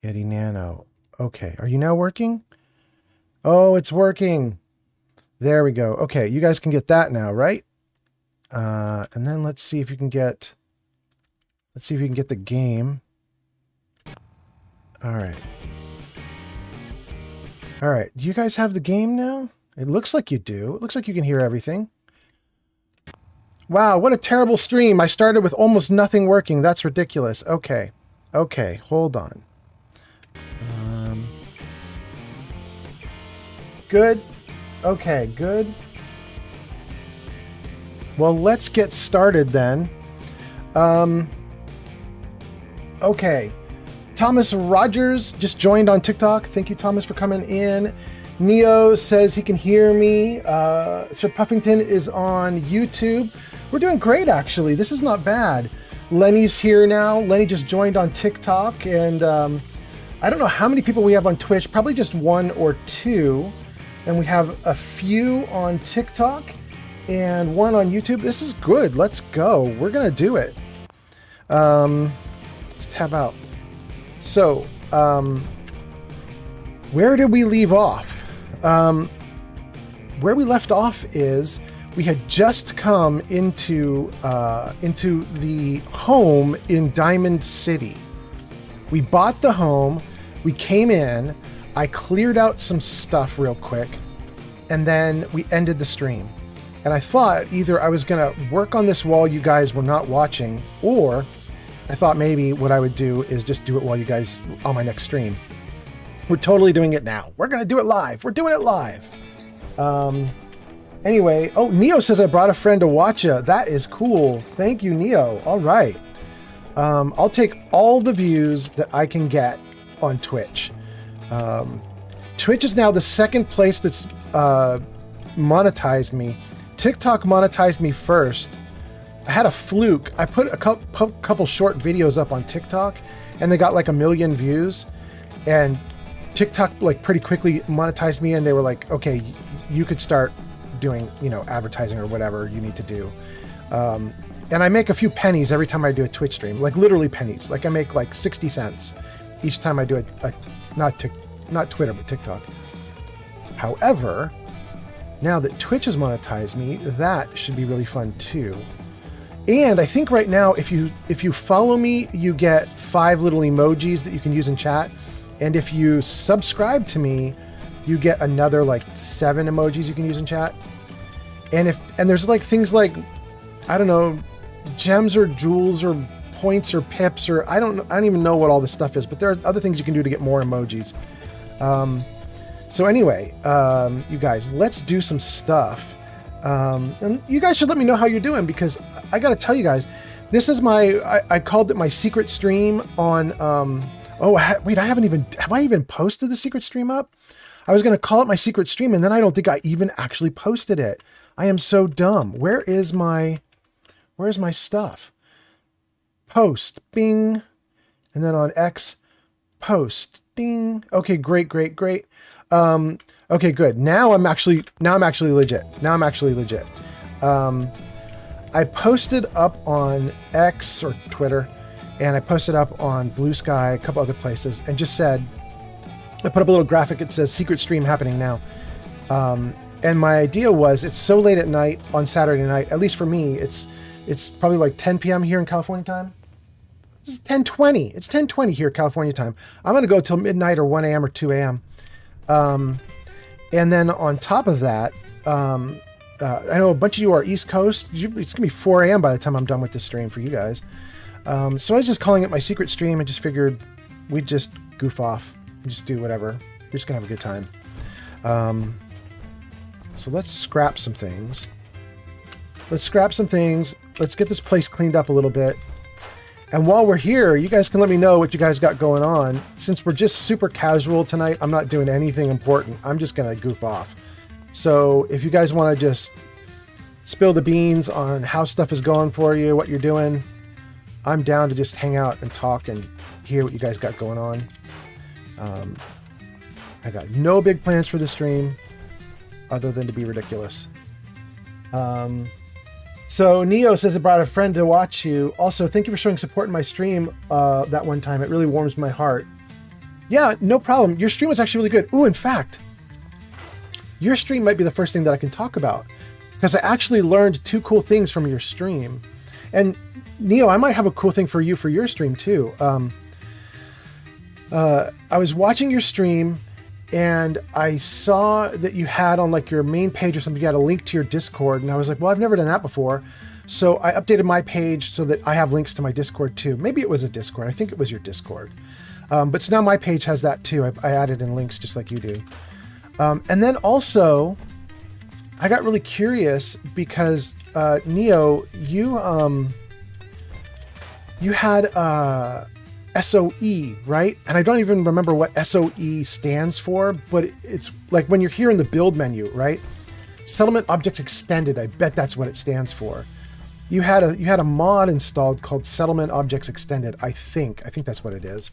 Eddie Nano. Okay, are you now working? Oh, it's working. There we go. Okay, you guys can get that now, right? And then let's see if you can get... Let's see if you can get the game. All right. All right. Do you guys have the game now? It looks like you do. It looks like you can hear everything. Wow, what a terrible stream. I started with almost nothing working. That's ridiculous. Okay. Okay, hold on. Good. Okay, good. Well, let's get started then. Okay. Thomas Rogers just joined on TikTok. Thank you, Thomas, for coming in. Neo says he can hear me. Sir Puffington is on YouTube. We're doing great, actually. This is not bad. Lenny's here now. Lenny just joined on TikTok. And I don't know how many people we have on Twitch. Probably just one or two. And we have a few on TikTok and one on YouTube. This is good. Let's go. We're going to do it. Let's tab out. So, where did we leave off? Where we left off is we had just come into the home in Diamond City. We bought the home. We came in. I cleared out some stuff real quick, and then we ended the stream. And I thought either I was going to work on this while you guys were not watching, or I thought maybe what I would do is just do it while you guys on my next stream. We're totally doing it now. We're going to do it live. We're doing it live. Anyway, oh, Neo says I brought a friend to watch ya. That is cool. Thank you, Neo. All right. I'll take all the views that I can get on Twitch. Twitch is now the second place that's monetized me. TikTok monetized me first. I had a fluke. I put a couple short videos up on TikTok, and they got like 1 million views. And TikTok like pretty quickly monetized me, and they were like, "Okay, you could start doing advertising or whatever you need to do." And I make a few pennies every time I do a Twitch stream, like literally pennies. Like I make like 60 cents each time I do not Twitter, but TikTok. However, now that Twitch has monetized me, that should be really fun too. And I think right now, if you follow me, you get 5 little emojis that you can use in chat. And if you subscribe to me, you get another like 7 emojis you can use in chat. And there's like things like, I don't know, gems or jewels or points or pips or I don't even know what all this stuff is, but there are other things you can do to get more emojis. So anyway, you guys, let's do some stuff. And you guys should let me know how you're doing, because I got to tell you guys, this is I called it my secret stream on, wait, have I even posted the secret stream up? I was going to call it my secret stream, and then I don't think I even actually posted it. I am so dumb. Where's my stuff? Post, bing. And then on X, post, ding. Okay, great. Okay, good. Now I'm actually legit. I posted up on X or Twitter, and I posted up on Blue Sky, a couple other places, and just said, I put up a little graphic. It says secret stream happening now. And my idea was, it's so late at night on Saturday night, at least for me, it's probably like 10 p.m. here in California time. It's 10:20. It's 10:20 here California time. I'm going to go till midnight or 1 a.m. or 2 a.m. And then on top of that, I know a bunch of you are East Coast. It's going to be 4 a.m. by the time I'm done with this stream for you guys. So I was just calling it my secret stream and just figured we'd just goof off and just do whatever. We're just going to have a good time. So let's scrap some things. Let's get this place cleaned up a little bit. And while we're here, you guys can let me know what you guys got going on. Since we're just super casual tonight, I'm not doing anything important. I'm just going to goof off. So if you guys want to just spill the beans on how stuff is going for you, what you're doing, I'm down to just hang out and talk and hear what you guys got going on. I got no big plans for the stream other than to be ridiculous. So Neo says I brought a friend to watch you. Also, thank you for showing support in my stream that one time. It really warms my heart. Yeah, no problem. Your stream was actually really good. Ooh, in fact, your stream might be the first thing that I can talk about, because I actually learned 2 cool things from your stream. And Neo, I might have a cool thing for you for your stream too. I was watching your stream and I saw that you had on like your main page or something, you had a link to your Discord, and I was like, well, I've never done that before. So I updated my page so that I have links to my Discord too. Maybe it was a Discord. I think it was your Discord. But so now my page has that too. I added in links just like you do. And then also, I got really curious because Neo, you had SOE, right? And I don't even remember what SOE stands for, but it's like when you're here in the build menu, right? Settlement Objects Extended. I bet that's what it stands for. You had a mod installed called Settlement Objects Extended. I think that's what it is.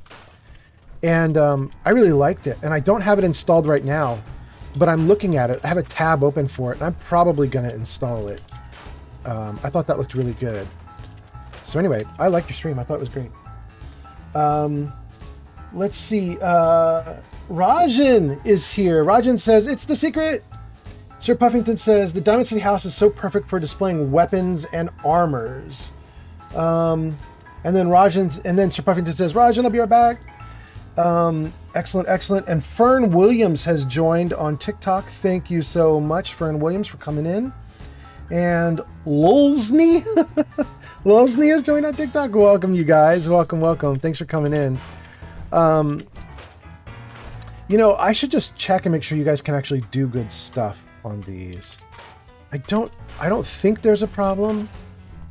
And I really liked it. And I don't have it installed right now, but I'm looking at it. I have a tab open for it, and I'm probably going to install it. I thought that looked really good. So anyway, I liked your stream. I thought it was great. Let's see. Rajan is here. Rajan says, it's the secret. Sir Puffington says, the Diamond City house is so perfect for displaying weapons and armors. And then Sir Puffington says, Rajan, I'll be right back. Excellent, excellent. And Fern Williams has joined on TikTok. Thank you so much, Fern Williams, for coming in. And Lolsney Lolsney has joined on TikTok. Welcome, you guys. Welcome, welcome. Thanks for coming in. You know, I should just check and make sure you guys can actually do good stuff on these. I don't think there's a problem,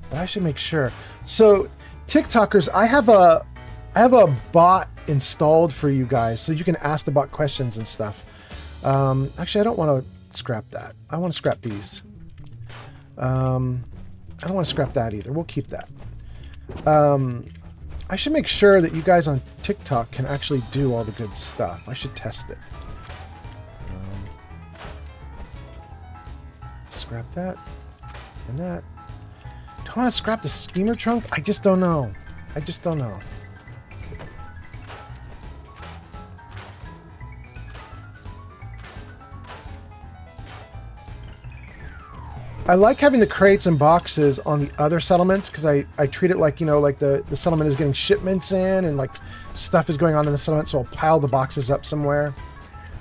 but I should make sure. So, TikTokers, I have a bot installed for you guys, so you can ask the bot questions and stuff. Actually, I don't want to scrap that. I want to scrap these. I don't want to scrap that either. We'll keep that. I should make sure that you guys on TikTok can actually do all the good stuff. I should test it. Scrap that and that. Do I want to scrap the steamer trunk? I just don't know. I just don't know. I like having the crates and boxes on the other settlements because I treat it like, you know, like the settlement is getting shipments in and like stuff is going on in the settlement, so I'll pile the boxes up somewhere.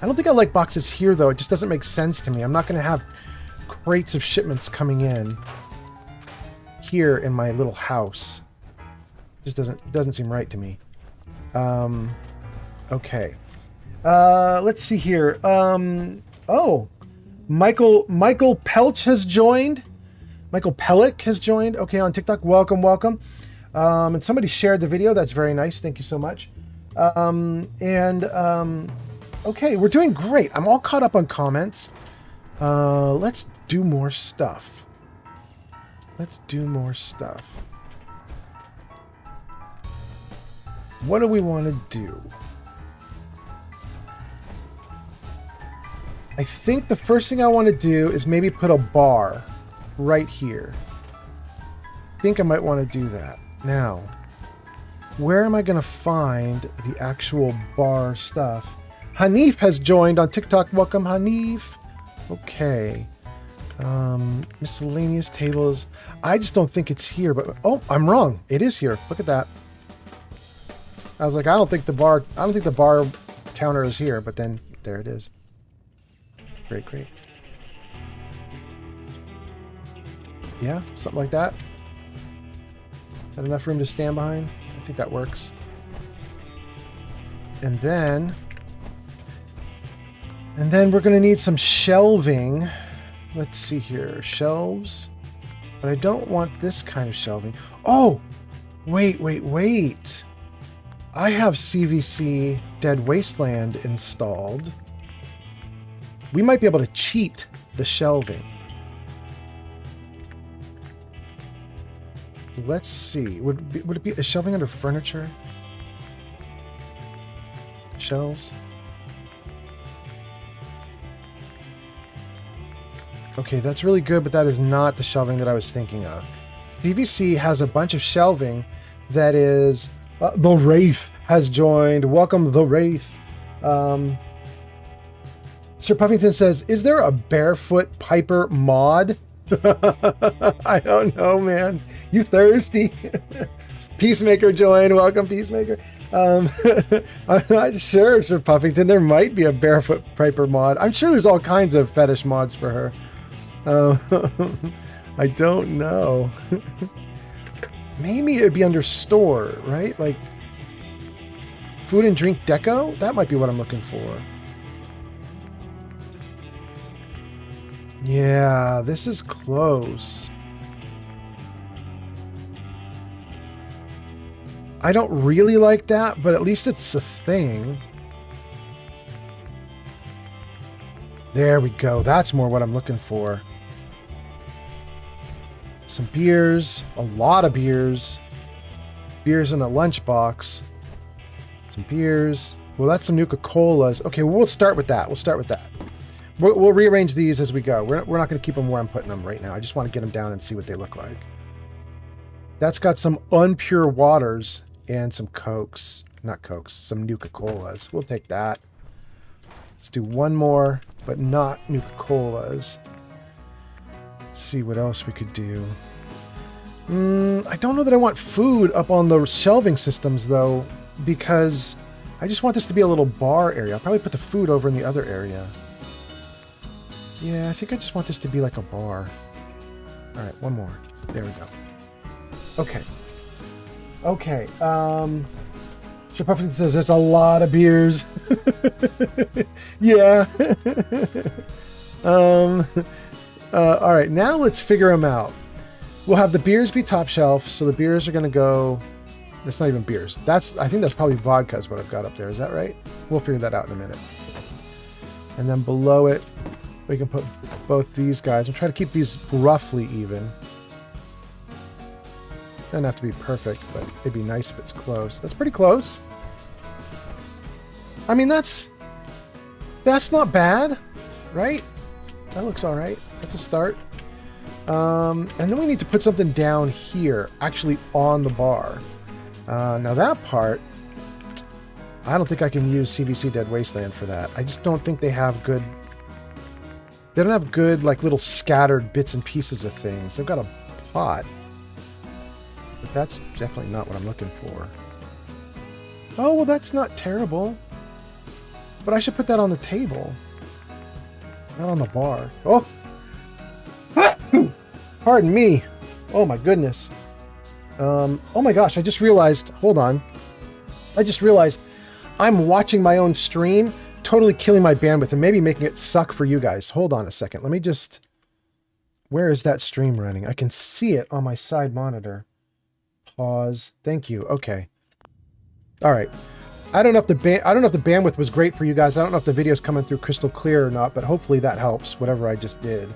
I don't think I like boxes here, though. It just doesn't make sense to me. I'm not going to have crates of shipments coming in here in my little house. Just doesn't seem right to me. Okay. Let's see here. Oh. Michael Pelch has joined. Michael Pellick has joined. Okay, on TikTok. Welcome, welcome. And somebody shared the video. That's very nice. Thank you so much. Okay, we're doing great. I'm all caught up on comments. Let's do more stuff. Let's do more stuff. What do we want to do? I think the first thing I want to do is maybe put a bar right here. I think I might want to do that. Now, where am I going to find the actual bar stuff? Hanif has joined on TikTok. Welcome, Hanif. Okay. Miscellaneous tables. I just don't think it's here, but oh, I'm wrong. It is here. Look at that. I was like, I don't think the bar counter is here, but then there it is. Great, great. Yeah, something like that. Got enough room to stand behind? I think that works. And then we're going to need some shelving. Let's see here. Shelves. But I don't want this kind of shelving. Oh! Wait. I have CVC Dead Wasteland installed. We might be able to cheat the shelving. Let's see. Would it be a shelving under furniture? Shelves? Okay, that's really good, but that is not the shelving that I was thinking of. CVC has a bunch of shelving that is... the Wraith has joined. Welcome, the Wraith. Sir Puffington says, is there a barefoot Piper mod? I don't know, man. You thirsty? Peacemaker joined. Welcome, Peacemaker. I'm not sure, Sir Puffington. There might be a barefoot Piper mod. I'm sure there's all kinds of fetish mods for her. I don't know. Maybe it'd be under store, right? Like food and drink deco? That might be what I'm looking for. Yeah, this is close. I don't really like that, but at least it's a thing. There we go. That's more what I'm looking for. Some beers, a lot of beers. Beers in a lunchbox. Some beers. Well, that's some Nuka-Colas. Okay, well, we'll start with that. We'll rearrange these as we go. We're not going to keep them where I'm putting them right now. I just want to get them down and see what they look like. That's got some unpure waters and some Cokes. Not Cokes, some Nuka-Colas. We'll take that. Let's do one more, but not Nuka-Colas. Let's see what else we could do. I don't know that I want food up on the shelving systems, though, because I just want this to be a little bar area. I'll probably put the food over in the other area. Yeah, I think I just want this to be like a bar. All right, one more. There we go. Okay. Okay. Sir Puffington says there's a lot of beers. Yeah. All right, now let's figure them out. We'll have the beers be top shelf, so the beers are going to go... That's not even beers. I think that's probably vodka is what I've got up there. Is that right? We'll figure that out in a minute. And then below it, we can put both these guys. I'll try to keep these roughly even. Doesn't have to be perfect, but it'd be nice if it's close. That's pretty close. I mean, that's not bad, right? That looks all right. That's a start. And then we need to put something down here, actually on the bar. Now that part, I don't think I can use CVC Dead Wasteland for that. I just don't think they have good... They don't have good, like, little scattered bits and pieces of things. They've got a pot. But that's definitely not what I'm looking for. Oh, well, that's not terrible. But I should put that on the table. Not on the bar. Oh! Pardon me. Oh, my goodness. Oh, my gosh, I just realized... Hold on. I just realized I'm watching my own stream, totally killing my bandwidth and maybe making it suck for you guys. Hold on a second. Let me just... Where is that stream running? I can see it on my side monitor. Pause. Thank you. Okay. All right. I don't know if the bandwidth was great for you guys. I don't know if the video's coming through crystal clear or not, but hopefully that helps, whatever I just did.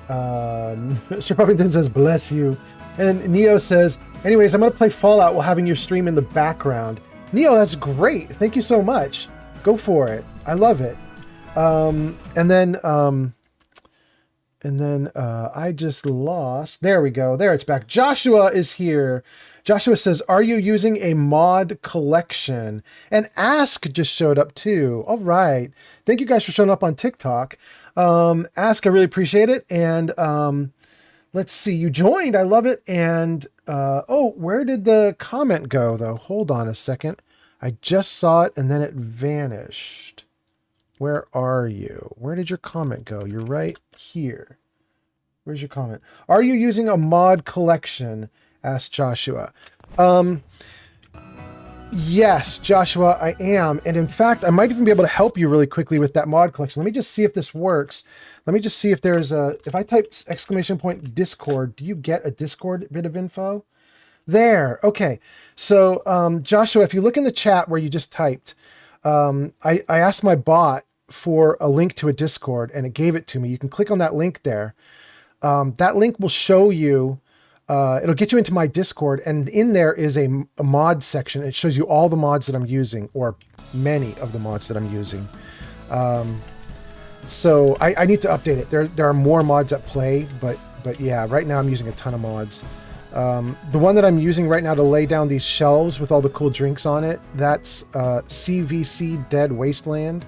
Sir Puffington says, bless you. And Neo says, anyways, I'm going to play Fallout while having your stream in the background. Neo, that's great. Thank you so much. Go for it. I love it. And then I just lost. There we go. There, it's back. Joshua is here. Joshua says, are you using a mod collection? And Ask just showed up too. All right. Thank you guys for showing up on TikTok. Ask, I really appreciate it. And let's see. You joined. I love it. And oh, where did the comment go, though? Hold on a second. I just saw it, and then it vanished. Where are you? Where did your comment go? You're right here. Where's your comment? Are you using a mod collection? Asked Joshua. Yes, Joshua, I am. And in fact, I might even be able to help you really quickly with that mod collection. Let me just see if this works. Let me just see if there's a... If I type !Discord, do you get a Discord bit of info? There. Okay. So, Joshua, if you look in the chat where you just typed, I asked my bot for a link to a Discord, and it gave it to me. You can click on that link there. That link will show you, it'll get you into my Discord, and in there is a mod section. It shows you all the mods that I'm using, or many of the mods that I'm using. So I need to update it. There are more mods at play, but yeah, right now I'm using a ton of mods. The one that I'm using right now to lay down these shelves with all the cool drinks on it, that's CVC Dead Wasteland.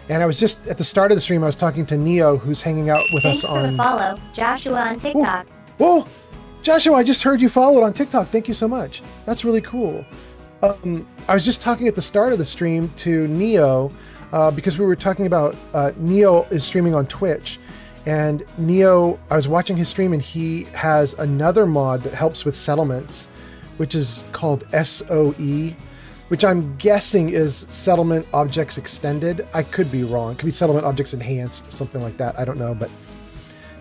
And I was just, at the start of the stream, I was talking to Neo, who's hanging out with us on... Thanks for the follow, Joshua on TikTok. Whoa! Joshua, I just heard you followed on TikTok. Thank you so much. That's really cool. I was just talking at the start of the stream to Neo, because we were talking about Neo is streaming on Twitch. And Neo, I was watching his stream, and he has another mod that helps with settlements, which is called SOE, which I'm guessing is Settlement Objects Extended. I could be wrong. It could be Settlement Objects Enhanced, something like that. I don't know, but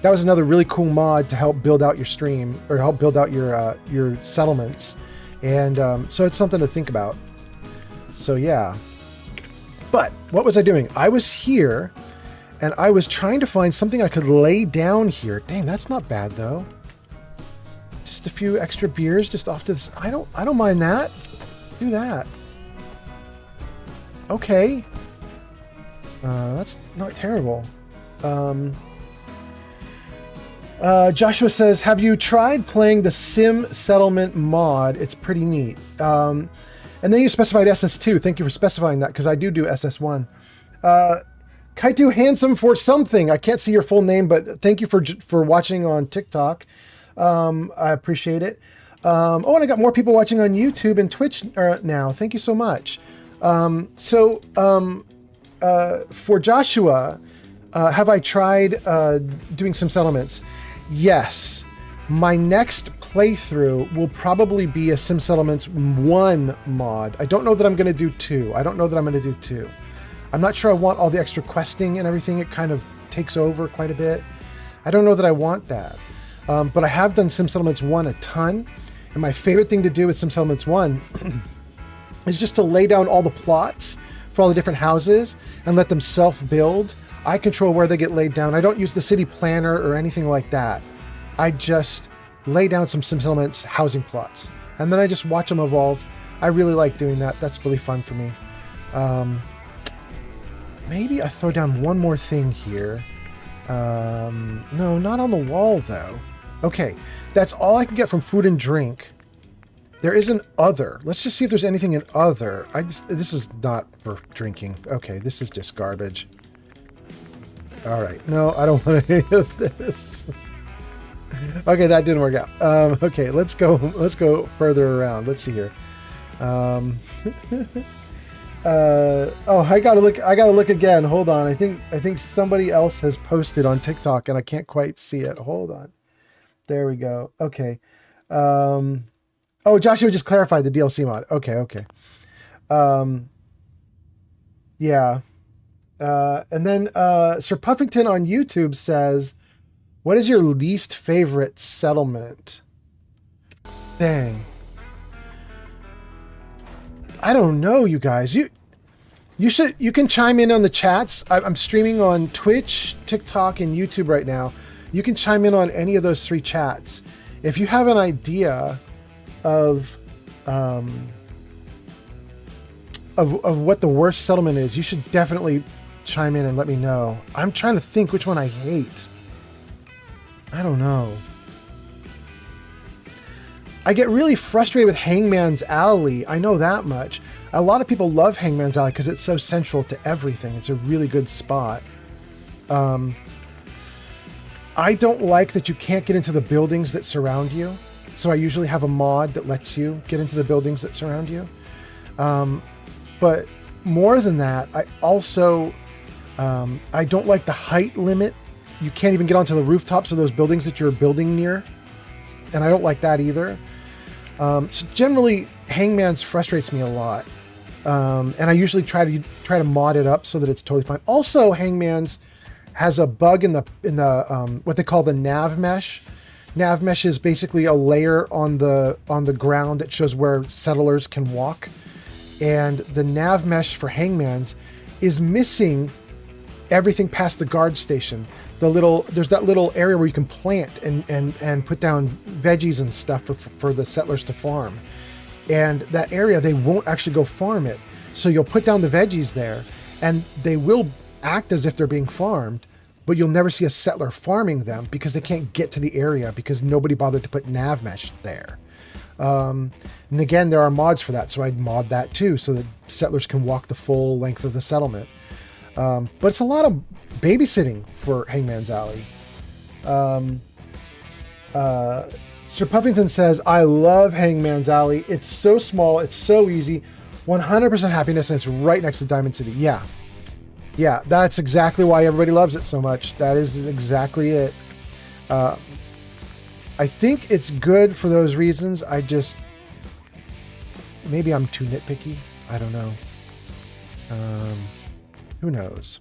that was another really cool mod to help build out your stream, or help build out your settlements. And so it's something to think about. So yeah. But what was I doing? I was here, and I was trying to find something I could lay down here. Dang, that's not bad though. Just a few extra beers just off to this. I don't mind that. Do that. Okay. That's not terrible. Joshua says, have you tried playing the Sim Settlement mod? It's pretty neat. And then you specified SS2. Thank you for specifying that, because I do SS1. Kaitu Handsome for something. I can't see your full name, but thank you for watching on TikTok. I appreciate it. Oh, and I got more people watching on YouTube and Twitch now. Thank you so much. For Joshua, have I tried doing some settlements? Yes. My next playthrough will probably be a Sim Settlements 1 mod. I don't know that I'm going to do 2. I'm not sure I want all the extra questing and everything. It kind of takes over quite a bit. I don't know that I want that. But I have done Sim Settlements 1 a ton. And my favorite thing to do with Sim Settlements 1 is just to lay down all the plots for all the different houses and let them self-build. I control where they get laid down. I don't use the city planner or anything like that. I just lay down some Sim Settlements housing plots. And then I just watch them evolve. I really like doing that. That's really fun for me. Maybe I throw down one more thing here. No, not on the wall though. Okay, that's all I can get from food and drink. There is an other. Let's just see if there's anything in other. This is not for drinking. Okay, this is just garbage. All right, no, I don't want any of this. Okay, that didn't work out. Okay, let's go further around. Let's see here. Oh, I gotta look again. Hold on. I think somebody else has posted on TikTok and I can't quite see it. Hold on. There we go. Okay. Oh, Joshua just clarified the DLC mod. Okay. Yeah. And then Sir Puffington on YouTube says, what is your least favorite settlement? Dang. I don't know, you guys. You can chime in on the chats. I'm streaming on Twitch, TikTok, and YouTube right now. You can chime in on any of those 3 chats. If you have an idea of what the worst settlement is, you should definitely chime in and let me know. I'm trying to think which one I hate. I don't know. I get really frustrated with Hangman's Alley. I know that much. A lot of people love Hangman's Alley because it's so central to everything. It's a really good spot. I don't like that you can't get into the buildings that surround you. So I usually have a mod that lets you get into the buildings that surround you. But more than that, I also, I don't like the height limit. You can't even get onto the rooftops of those buildings that you're building near. And I don't like that either. So generally, Hangman's frustrates me a lot. And I usually try to mod it up so that it's totally fine. Also, Hangman's has a bug in the what they call the nav mesh. Nav mesh is basically a layer on the ground that shows where settlers can walk. And the nav mesh for Hangman's is missing everything past the guard station. There's that little area where you can plant and put down veggies and stuff for the settlers to farm. And that area, they won't actually go farm it. So you'll put down the veggies there and they will act as if they're being farmed, but you'll never see a settler farming them because they can't get to the area because nobody bothered to put nav mesh there. And again, there are mods for that, so I'd mod that too so that settlers can walk the full length of the settlement. But it's a lot of babysitting for Hangman's Alley. Sir Puffington says, I love Hangman's Alley. It's so small, it's so easy, 100% happiness, and it's right next to Diamond City. Yeah, that's exactly why everybody loves it so much. That is exactly it. I think it's good for those reasons. Maybe I'm too nitpicky. I don't know. Who knows?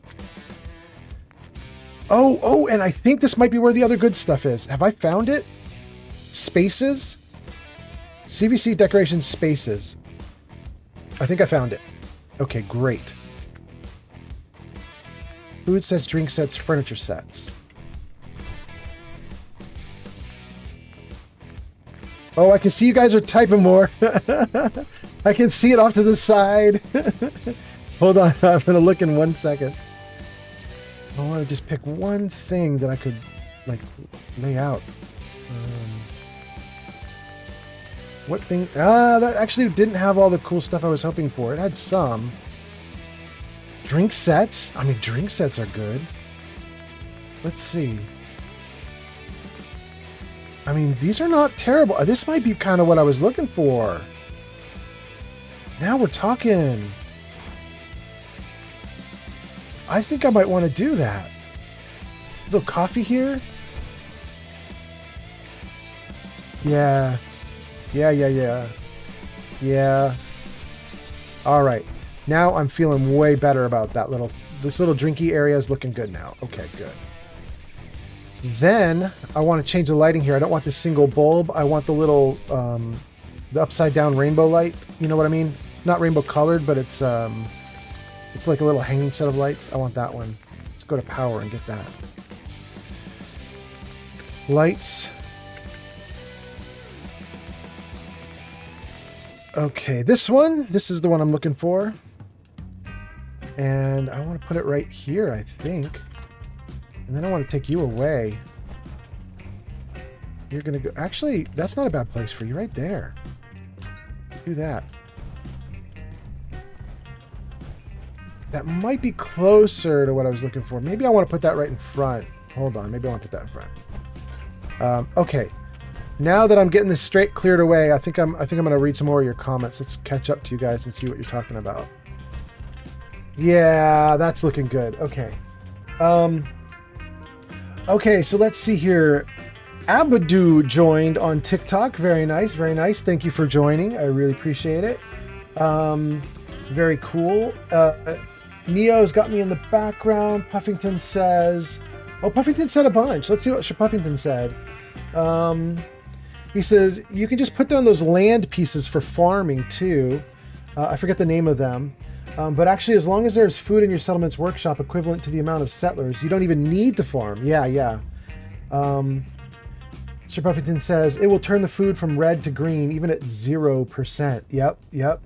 Oh, and I think this might be where the other good stuff is. Have I found it? Spaces? CVC decorations spaces. I think I found it. Okay, great. Food sets, drink sets, furniture sets. Oh, I can see you guys are typing more. I can see it off to the side. Hold on, I'm going to look in 1 second. I want to just pick one thing that I could, like, lay out. What thing? That actually didn't have all the cool stuff I was hoping for. It had some. Drink sets? I mean, drink sets are good. Let's see. I mean, these are not terrible. This might be kind of what I was looking for. Now we're talking. I think I might want to do that. A little coffee here. Yeah. All right. Now I'm feeling way better about that this little drinky area is looking good now. Okay, good. Then I want to change the lighting here. I don't want this single bulb. I want the little, the upside down rainbow light. You know what I mean? Not rainbow colored, but it's like a little hanging set of lights. I want that one. Let's go to power and get that. Lights. Okay, this is the one I'm looking for. And I want to put it right here, I think. And then I want to take you away. You're going to go... Actually, that's not a bad place for you, right there. Do that. That might be closer to what I was looking for. Maybe I want to put that right in front. Hold on, maybe I want to put that in front. Okay. Now that I'm getting this straight cleared away, I think I'm going to read some more of your comments. Let's catch up to you guys and see what you're talking about. Yeah, that's looking good. Okay. Okay, so let's see here. Abadoo joined on TikTok. Very nice, very nice. Thank you for joining. I really appreciate it. Very cool. Neo's got me in the background. Puffington says... Oh, Puffington said a bunch. Let's see what Puffington said. He says, you can just put down those land pieces for farming, too. I forget the name of them. But actually, as long as there's food in your settlement's workshop equivalent to the amount of settlers, you don't even need to farm. Yeah. Sir Puffington says, it will turn the food from red to green, even at 0%. Yep.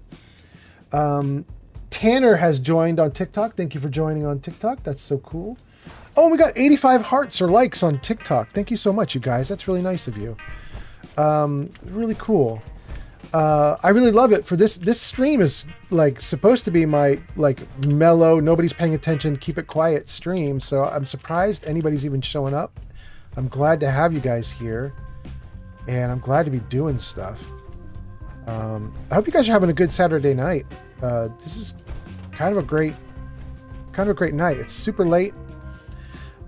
Tanner has joined on TikTok. Thank you for joining on TikTok. That's so cool. Oh, we got 85 hearts or likes on TikTok. Thank you so much, you guys. That's really nice of you. Really cool. I really love it. For this stream is like supposed to be my like mellow, nobody's paying attention, keep it quiet stream. So I'm surprised anybody's even showing up. I'm glad to have you guys here, and I'm glad to be doing stuff. I hope you guys are having a good Saturday night. This is kind of a great night. It's super late.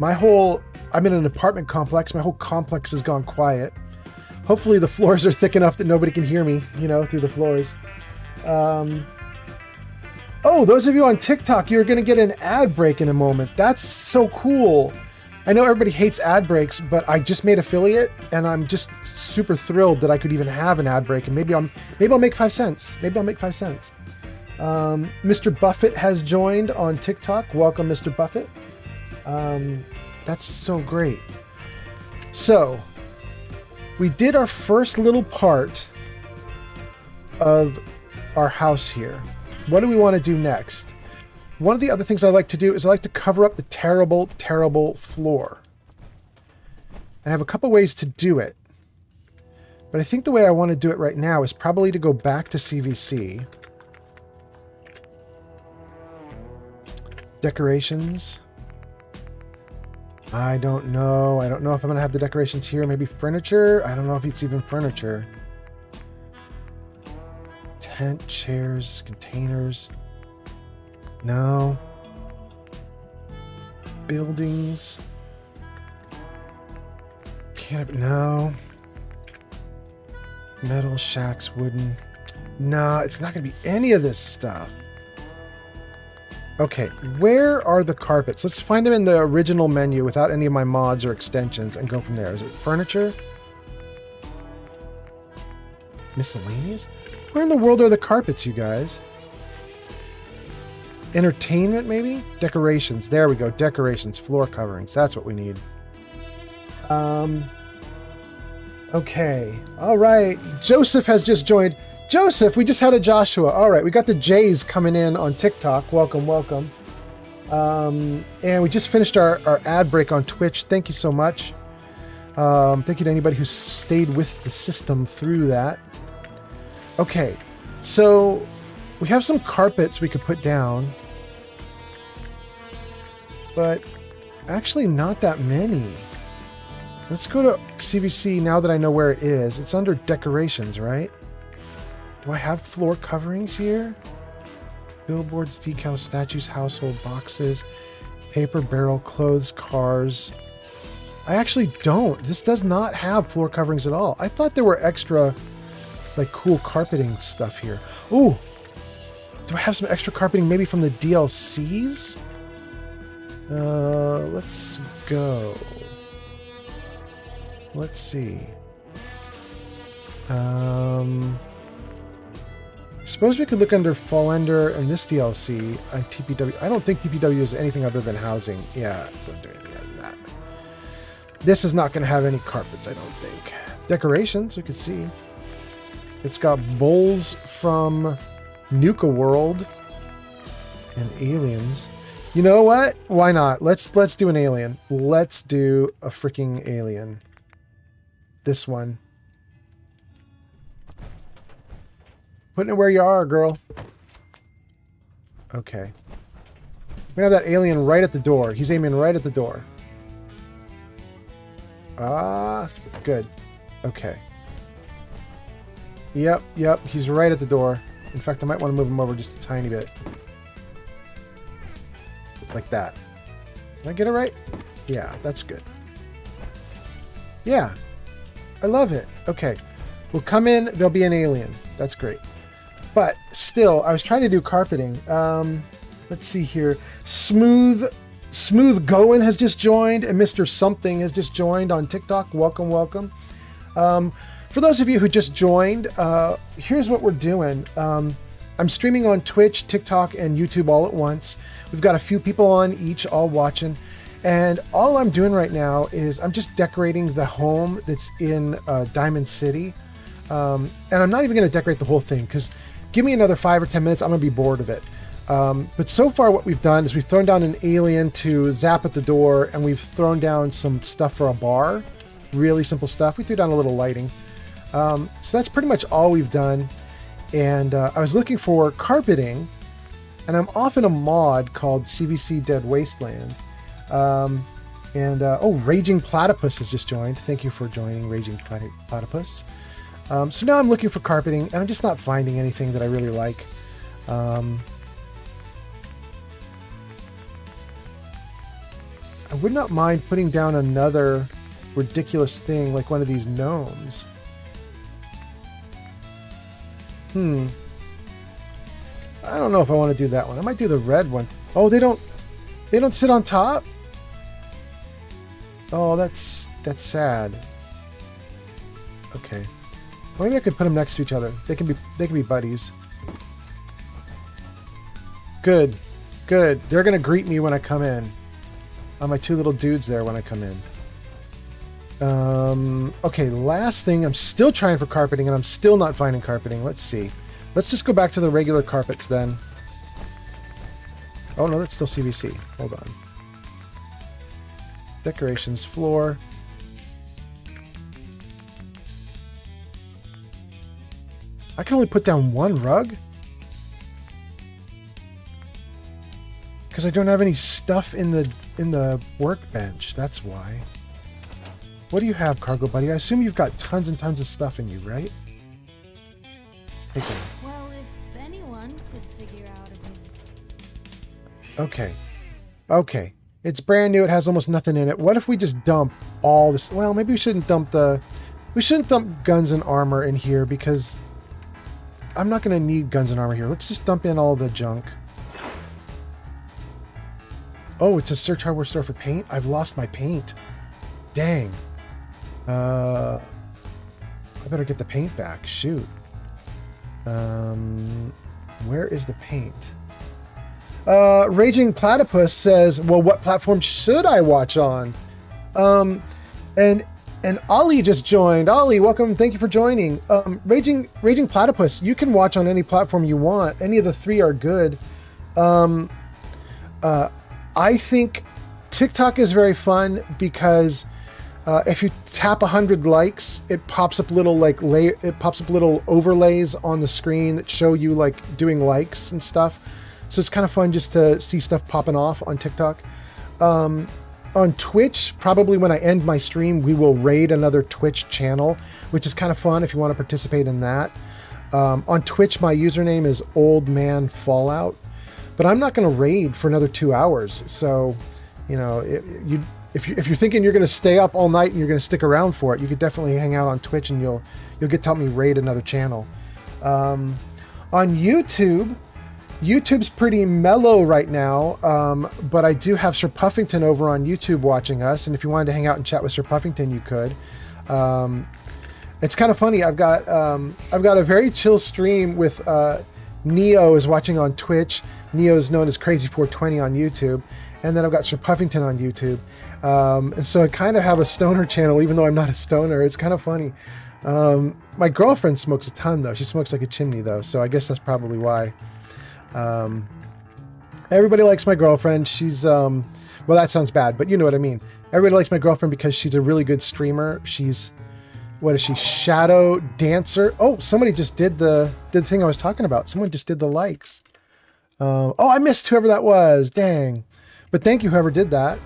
I'm in an apartment complex. My whole complex has gone quiet. Hopefully the floors are thick enough that nobody can hear me, through the floors. Oh, those of you on TikTok, you're going to get an ad break in a moment. That's so cool. I know everybody hates ad breaks, but I just made affiliate, and I'm just super thrilled that I could even have an ad break. And maybe I'll make 5 cents. Mr. Buffett has joined on TikTok. Welcome, Mr. Buffett. That's so great. So, we did our first little part of our house here. What do we want to do next? One of the other things I like to do is I like to cover up the terrible, terrible floor. And I have a couple ways to do it. But I think the way I want to do it right now is probably to go back to CVC. Decorations. I don't know. I don't know if I'm going to have the decorations here. Maybe furniture. I don't know if it's even furniture. Tent, chairs, containers. No. Buildings. No. Metal, shacks, wooden. No, it's not going to be any of this stuff. Okay, where are the carpets? Let's find them in the original menu without any of my mods or extensions and go from there. Is it furniture? Miscellaneous? Where in the world are the carpets, you guys? Entertainment, maybe? Decorations. There we go. Decorations. Floor coverings. That's what we need. Okay. All right. Joseph has just joined. Joseph, we just had a Joshua. All right. We got the Jays coming in on TikTok. Welcome, welcome. And we just finished our ad break on Twitch. Thank you so much. Thank you to anybody who stayed with the system through that. Okay. So we have some carpets we could put down. But actually not that many. Let's go to CVC now that I know where it is. It's under decorations, right? Do I have floor coverings here? Billboards, decals, statues, household boxes, paper barrel, clothes, cars. I actually don't. This does not have floor coverings at all. I thought there were extra, like, cool carpeting stuff here. Ooh! Do I have some extra carpeting maybe from the DLCs? Let's go. Let's see. Suppose we could look under Fall Ender and this DLC on TPW. I don't think TPW is anything other than housing. Yeah, don't do anything other than that. This is not going to have any carpets, I don't think. Decorations, we can see. It's got bowls from Nuka World and aliens. You know what? Why not? Let's do an alien. Let's do a freaking alien. This one. Putting it where you are, girl. Okay. We have that alien right at the door. He's aiming right at the door. Ah, good. Okay. Yep. He's right at the door. In fact, I might want to move him over just a tiny bit. Like that. Did I get it right? Yeah, that's good. Yeah. I love it. Okay. We'll come in. There'll be an alien. That's great. But still, I was trying to do carpeting. Let's see here. Smooth Goin has just joined, and Mr. Something has just joined on TikTok. Welcome, welcome. For those of you who just joined, here's what we're doing. I'm streaming on Twitch, TikTok, and YouTube all at once. We've got a few people on each, all watching. And all I'm doing right now is I'm just decorating the home that's in Diamond City. And I'm not even going to decorate the whole thing, because give me another 5 or 10 minutes, I'm going to be bored of it. But so far what we've done is we've thrown down an alien to zap at the door, and we've thrown down some stuff for a bar. Really simple stuff. We threw down a little lighting. So that's pretty much all we've done. And I was looking for carpeting, and I'm off in a mod called CVC Dead Wasteland. Oh, Raging Platypus has just joined. Thank you for joining, Raging Platypus. So now I'm looking for carpeting, and I'm just not finding anything that I really like. I would not mind putting down another ridiculous thing like one of these gnomes. I don't know if I want to do that one. I might do the red one. Oh, they don't sit on top? Oh, that's sad. Okay. Well, maybe I could put them next to each other. They can be buddies. Good. They're gonna greet me when I come in. My two little dudes there when I come in. Okay, last thing. I'm still trying for carpeting, and I'm still not finding carpeting. Let's see. Let's just go back to the regular carpets then. Oh no, that's still CVC. Hold on. Decorations, floor. I can only put down one rug? Because I don't have any stuff in the workbench. That's why. What do you have, Cargo Buddy? I assume you've got tons and tons of stuff in you, right? Take it. Well, if anyone could figure out a way. Okay. Okay. It's brand new. It has almost nothing in it. What if we just dump all this? Well, maybe we shouldn't dump guns and armor in here because I'm not going to need guns and armor here. Let's just dump in all the junk. Oh, it's a search hardware store for paint. I've lost my paint. Dang. I better get the paint back. Shoot. Where is the paint? Raging Platypus says, well, what platform should I watch on? And Ollie just joined. Ollie, welcome. Thank you for joining. Raging Platypus, you can watch on any platform you want. Any of the three are good. I think TikTok is very fun because if you tap 100 likes, it pops up little little overlays on the screen that show you like doing likes and stuff. So it's kind of fun just to see stuff popping off on TikTok. On Twitch, probably when I end my stream, we will raid another Twitch channel, which is kind of fun if you want to participate in that. On Twitch, my username is oldmanfallout, but I'm not going to raid for another 2 hours. So, you know, if you're thinking you're going to stay up all night and you're going to stick around for it, you could definitely hang out on Twitch and you'll get to help me raid another channel. On YouTube's pretty mellow right now, but I do have Sir Puffington over on YouTube watching us, and if you wanted to hang out and chat with Sir Puffington, you could. It's kind of funny. I've got a very chill stream with Neo is watching on Twitch. Neo is known as Crazy420 on YouTube, and then I've got Sir Puffington on YouTube, and so I kind of have a stoner channel, even though I'm not a stoner. It's kind of funny. My girlfriend smokes a ton though. She smokes like a chimney though, so I guess that's probably why. Everybody likes my girlfriend. She's well, that sounds bad, but you know what I mean. Everybody likes my girlfriend because she's a really good streamer. She's, what is she, Shadow Dancer? Oh, somebody just did the thing I was talking about. Someone just did the likes. Oh, I missed whoever that was. Dang. But thank you, whoever did that.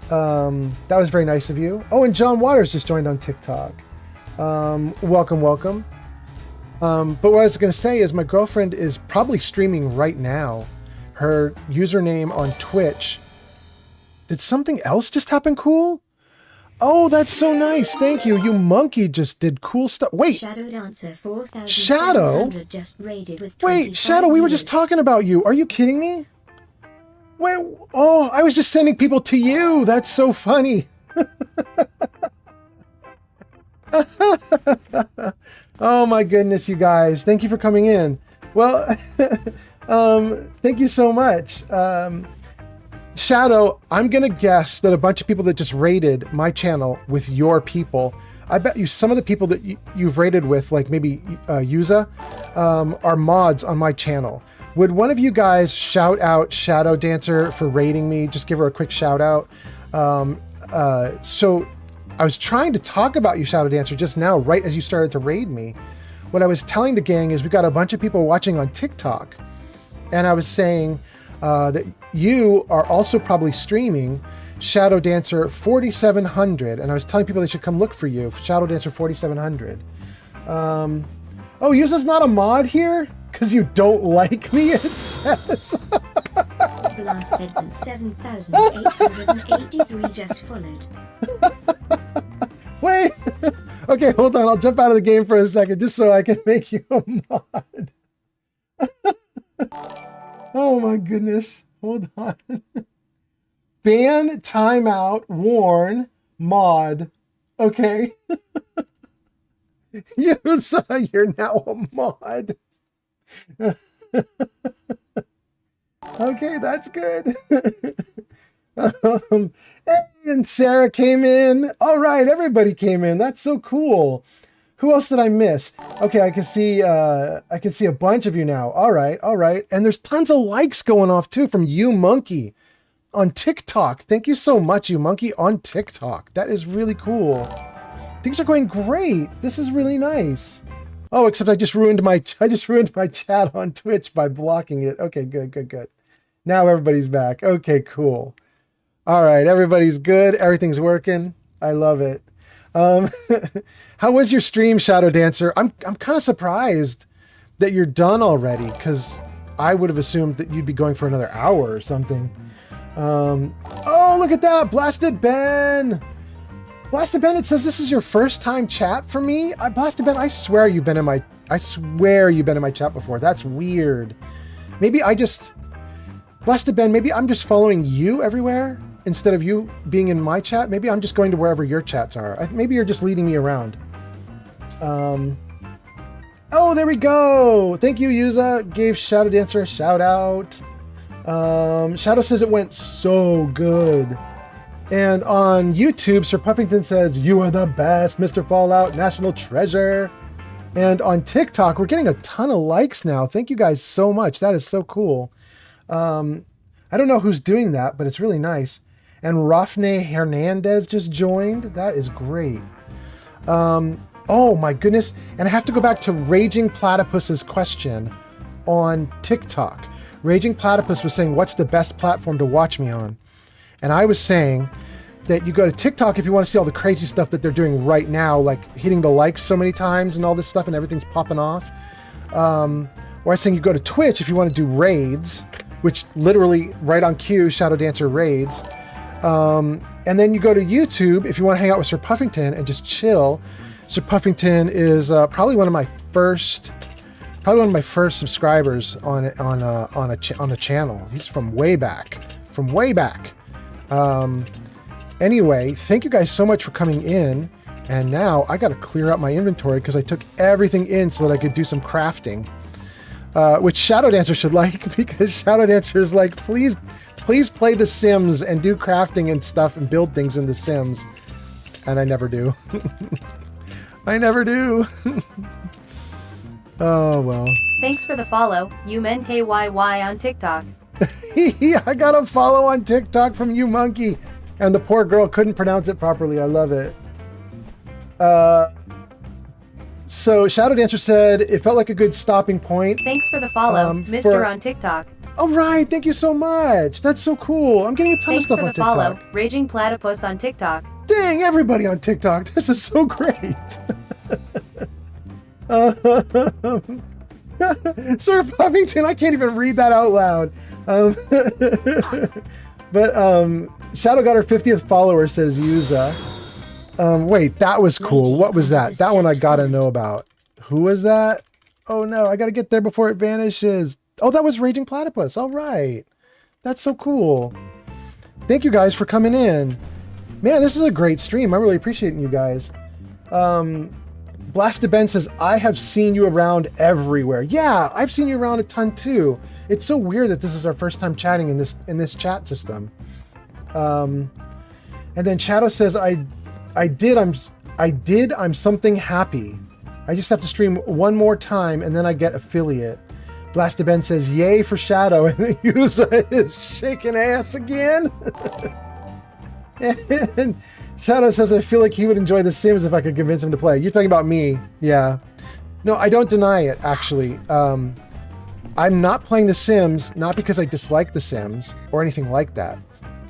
That was very nice of you. Oh, and John Waters just joined on TikTok. Welcome. But what I was going to say is my girlfriend is probably streaming right now. Her username on Twitch. Did something else just happen cool? Oh, that's so nice. Thank you. You monkey just did cool stuff. Wait. Shadow Dancer 4700 Shadow? just raided with Wait, Shadow, we were just talking about you. Are you kidding me? Wait, oh, I was just sending people to you. That's so funny. Oh my goodness, you guys. Thank you for coming in. Well, thank you so much. Shadow, I'm going to guess that a bunch of people that just raided my channel with your people, I bet you some of the people that you've raided with, like maybe Yuza, are mods on my channel. Would one of you guys shout out Shadow Dancer for raiding me? Just give her a quick shout out. So I was trying to talk about you, Shadow Dancer, just now, right as you started to raid me. What I was telling the gang is we got a bunch of people watching on TikTok, and I was saying that you are also probably streaming Shadow Dancer 4700, and I was telling people they should come look for you, Shadow Dancer 4700. Oh, Yuza's not a mod here? Because you don't like me, it says. Blasted and 7,883 just followed. Wait. Okay, hold on. I'll jump out of the game for a second just so I can make you a mod. Oh my goodness. Hold on. Ban, timeout, warn, mod. Okay. You're now a mod. Okay, that's good. And Sarah came in. All right, everybody came in. That's so cool. Who else did I miss? Okay, I can see a bunch of you now. All right. And there's tons of likes going off too from You Monkey on TikTok. Thank you so much, You Monkey, on TikTok. That is really cool. Things are going great. This is really nice. Oh, except I just ruined my chat on Twitch by blocking it. Okay, good. Now everybody's back. Okay, cool. All right, everybody's good. Everything's working. I love it. How was your stream, Shadow Dancer? I'm kind of surprised that you're done already, because I would have assumed that you'd be going for another hour or something. Oh, look at that, Blasted Ben. Blasted Ben, it says this is your first time chat for me. Blasted Ben, I swear you've been in my chat before. That's weird. Blasted Ben, maybe I'm just following you everywhere instead of you being in my chat. Maybe I'm just going to wherever your chats are. Maybe you're just leading me around. Oh, there we go. Thank you, Yuza. Gave Shadow Dancer a shout out. Shadow says it went so good. And on YouTube, Sir Puffington says, you are the best, Mr. Fallout, national treasure. And on TikTok, we're getting a ton of likes now. Thank you guys so much. That is so cool. I don't know who's doing that, but it's really nice. And Rafne Hernandez just joined. That is great. Oh my goodness. And I have to go back to Raging Platypus's question on TikTok. Raging Platypus was saying, what's the best platform to watch me on? And I was saying that you go to TikTok if you want to see all the crazy stuff that they're doing right now, like hitting the likes so many times and all this stuff and everything's popping off. Or I was saying you go to Twitch if you want to do raids, which literally right on cue, Shadow Dancer raids. And then you go to YouTube if you want to hang out with Sir Puffington and just chill. Sir Puffington is probably one of my first subscribers on the channel. He's from way back. Anyway, thank you guys so much for coming in. And now I got to clear out my inventory because I took everything in so that I could do some crafting. Which Shadow Dancer should like, because Shadow Dancer is like, please play The Sims and do crafting and stuff and build things in The Sims. And I never do. I never do. Oh, well. Thanks for the follow, UMNKYY on TikTok. Yeah, I got a follow on TikTok from You Monkey. And the poor girl couldn't pronounce it properly. I love it. So Shadow Dancer said it felt like a good stopping point. Thanks for the follow, Mr. on TikTok. All right, thank you so much. That's so cool. I'm getting a ton of stuff on TikTok. Thanks for the follow, Raging Platypus on TikTok. Dang, everybody on TikTok. This is so great. Sir Puffington, I can't even read that out loud. But Shadow got her 50th follower, says Yuza. Wait, that was cool. What was that? That one I gotta know about. Who was that? Oh no, I gotta get there before it vanishes. Oh, that was Raging Platypus. All right. That's so cool. Thank you guys for coming in. Man, this is a great stream. I'm really appreciating you guys. Blasted Ben says, I have seen you around everywhere. Yeah, I've seen you around a ton too. It's so weird that this is our first time chatting in this chat system. And then Shadow says, I'm something happy. I just have to stream one more time and then I get affiliate. Blasted Ben says, yay for Shadow. And the user is shaking ass again. And Shadow says, I feel like he would enjoy The Sims if I could convince him to play. You're talking about me. Yeah. No, I don't deny it, actually. I'm not playing The Sims, not because I dislike The Sims or anything like that.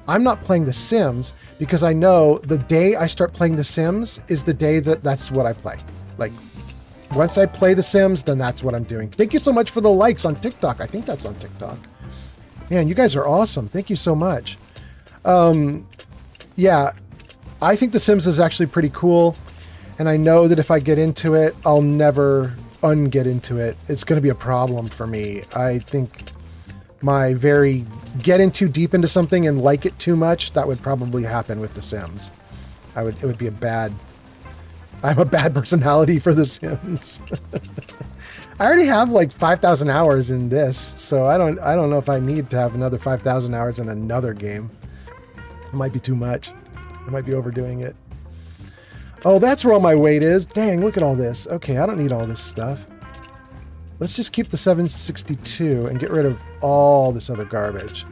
I'm not playing The Sims because I know the day I start playing The Sims is the day that's what I play. Like, once I play The Sims, then that's what I'm doing. Thank you so much for the likes on TikTok. I think that's on TikTok. Man, you guys are awesome. Thank you so much. Yeah, I think The Sims is actually pretty cool. And I know that if I get into it, I'll never unget into it. It's going to be a problem for me. I think my very getting too deep into something and like it too much, that would probably happen with The Sims. It would be I'm a bad personality for The Sims. I already have like 5,000 hours in this, so I don't know if I need to have another 5,000 hours in another game. It might be too much. I might be overdoing it. Oh, that's where all my weight is. Dang, look at all this. Okay, I don't need all this stuff. Let's just keep the 762 and get rid of all this other garbage.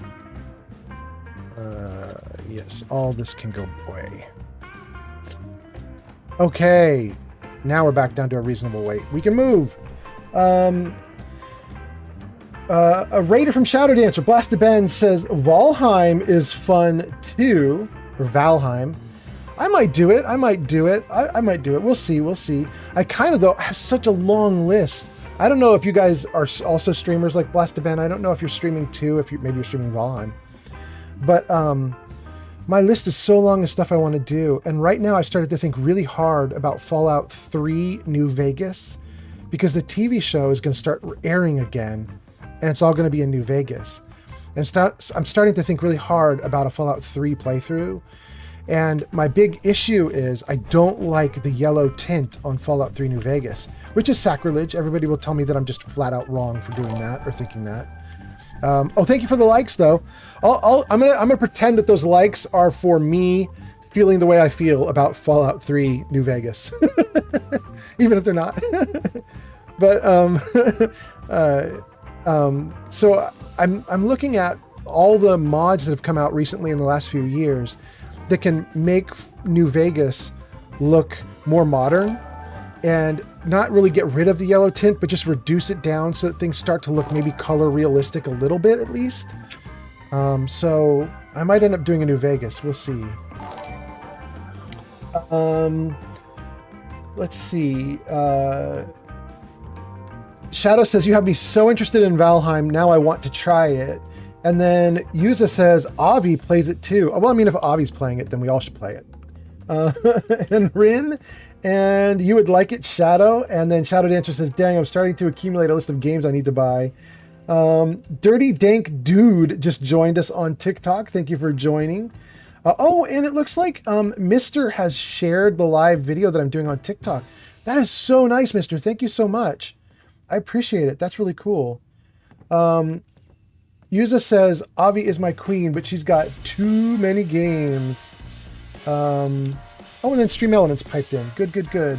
Yes, all this can go away. Okay, now we're back down to a reasonable weight. We can move. A raider from Shadow Dancer, Blasted Ben, says Valheim is fun too, or Valheim. I might do it. I might do it. I might do it. We'll see. We'll see. I kind of, though, have such a long list. I don't know if you guys are also streamers like Blasted Ben. I don't know if you're streaming too, if maybe you're streaming Valheim. But my list is so long of stuff I want to do. And right now I started to think really hard about Fallout 3 New Vegas, because the TV show is going to start airing again, and it's all going to be in New Vegas. And I'm starting to think really hard about a Fallout 3 playthrough. And my big issue is I don't like the yellow tint on Fallout 3 New Vegas, which is sacrilege. Everybody will tell me that I'm just flat out wrong for doing that or thinking that. Oh, thank you for the likes, though. I'm gonna pretend that those likes are for me feeling the way I feel about Fallout 3 New Vegas, even if they're not. But so I'm looking at all the mods that have come out recently in the last few years that can make New Vegas look more modern and not really get rid of the yellow tint, but just reduce it down so that things start to look maybe color realistic a little bit at least. So I might end up doing a New Vegas. We'll see. Let's see. Shadow says, you have me so interested in Valheim. Now I want to try it. And then Yuza says, Avi plays it too. Well, I mean, if Avi's playing it, then we all should play it. And Rin, and you would like it, Shadow. And then Shadow Dancer says, dang, I'm starting to accumulate a list of games I need to buy. Dirty Dank Dude just joined us on TikTok. Thank you for joining. Oh, and it looks like Mr. has shared the live video that I'm doing on TikTok. That is so nice, Mr. Thank you so much. I appreciate it. That's really cool. Yuza says, Avi is my queen, but she's got too many games. Oh, and then Stream Elements piped in. Good, good, good.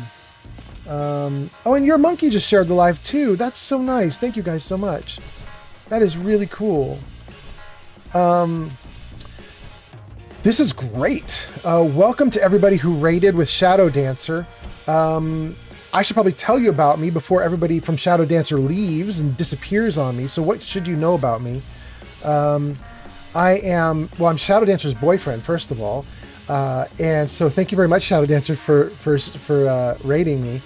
Oh, and your monkey just shared the live too. That's so nice. Thank you guys so much. That is really cool. This is great. Welcome to everybody who raided with Shadow Dancer. I should probably tell you about me before everybody from Shadow Dancer leaves and disappears on me. So what should you know about me? I'm Shadow Dancer's boyfriend, first of all. And so thank you very much, Shadow Dancer, for raiding me.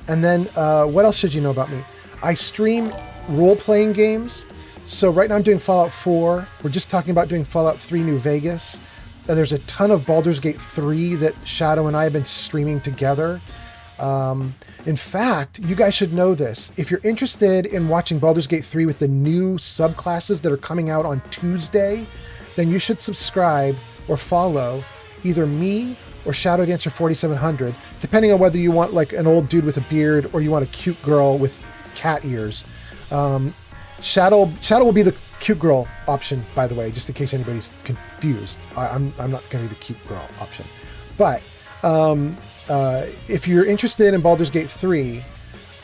And then what else should you know about me? I stream role-playing games. So right now I'm doing Fallout 4. We're just talking about doing Fallout 3 New Vegas. And there's a ton of Baldur's Gate 3 that Shadow and I have been streaming together. In fact, you guys should know this. If you're interested in watching Baldur's Gate 3 with the new subclasses that are coming out on Tuesday, then you should subscribe or follow either me or Shadow Dancer 4700, depending on whether you want like an old dude with a beard or you want a cute girl with cat ears. Shadow will be the cute girl option, by the way, just in case anybody's confused. I'm not going to be the cute girl option. But if you're interested in Baldur's Gate 3,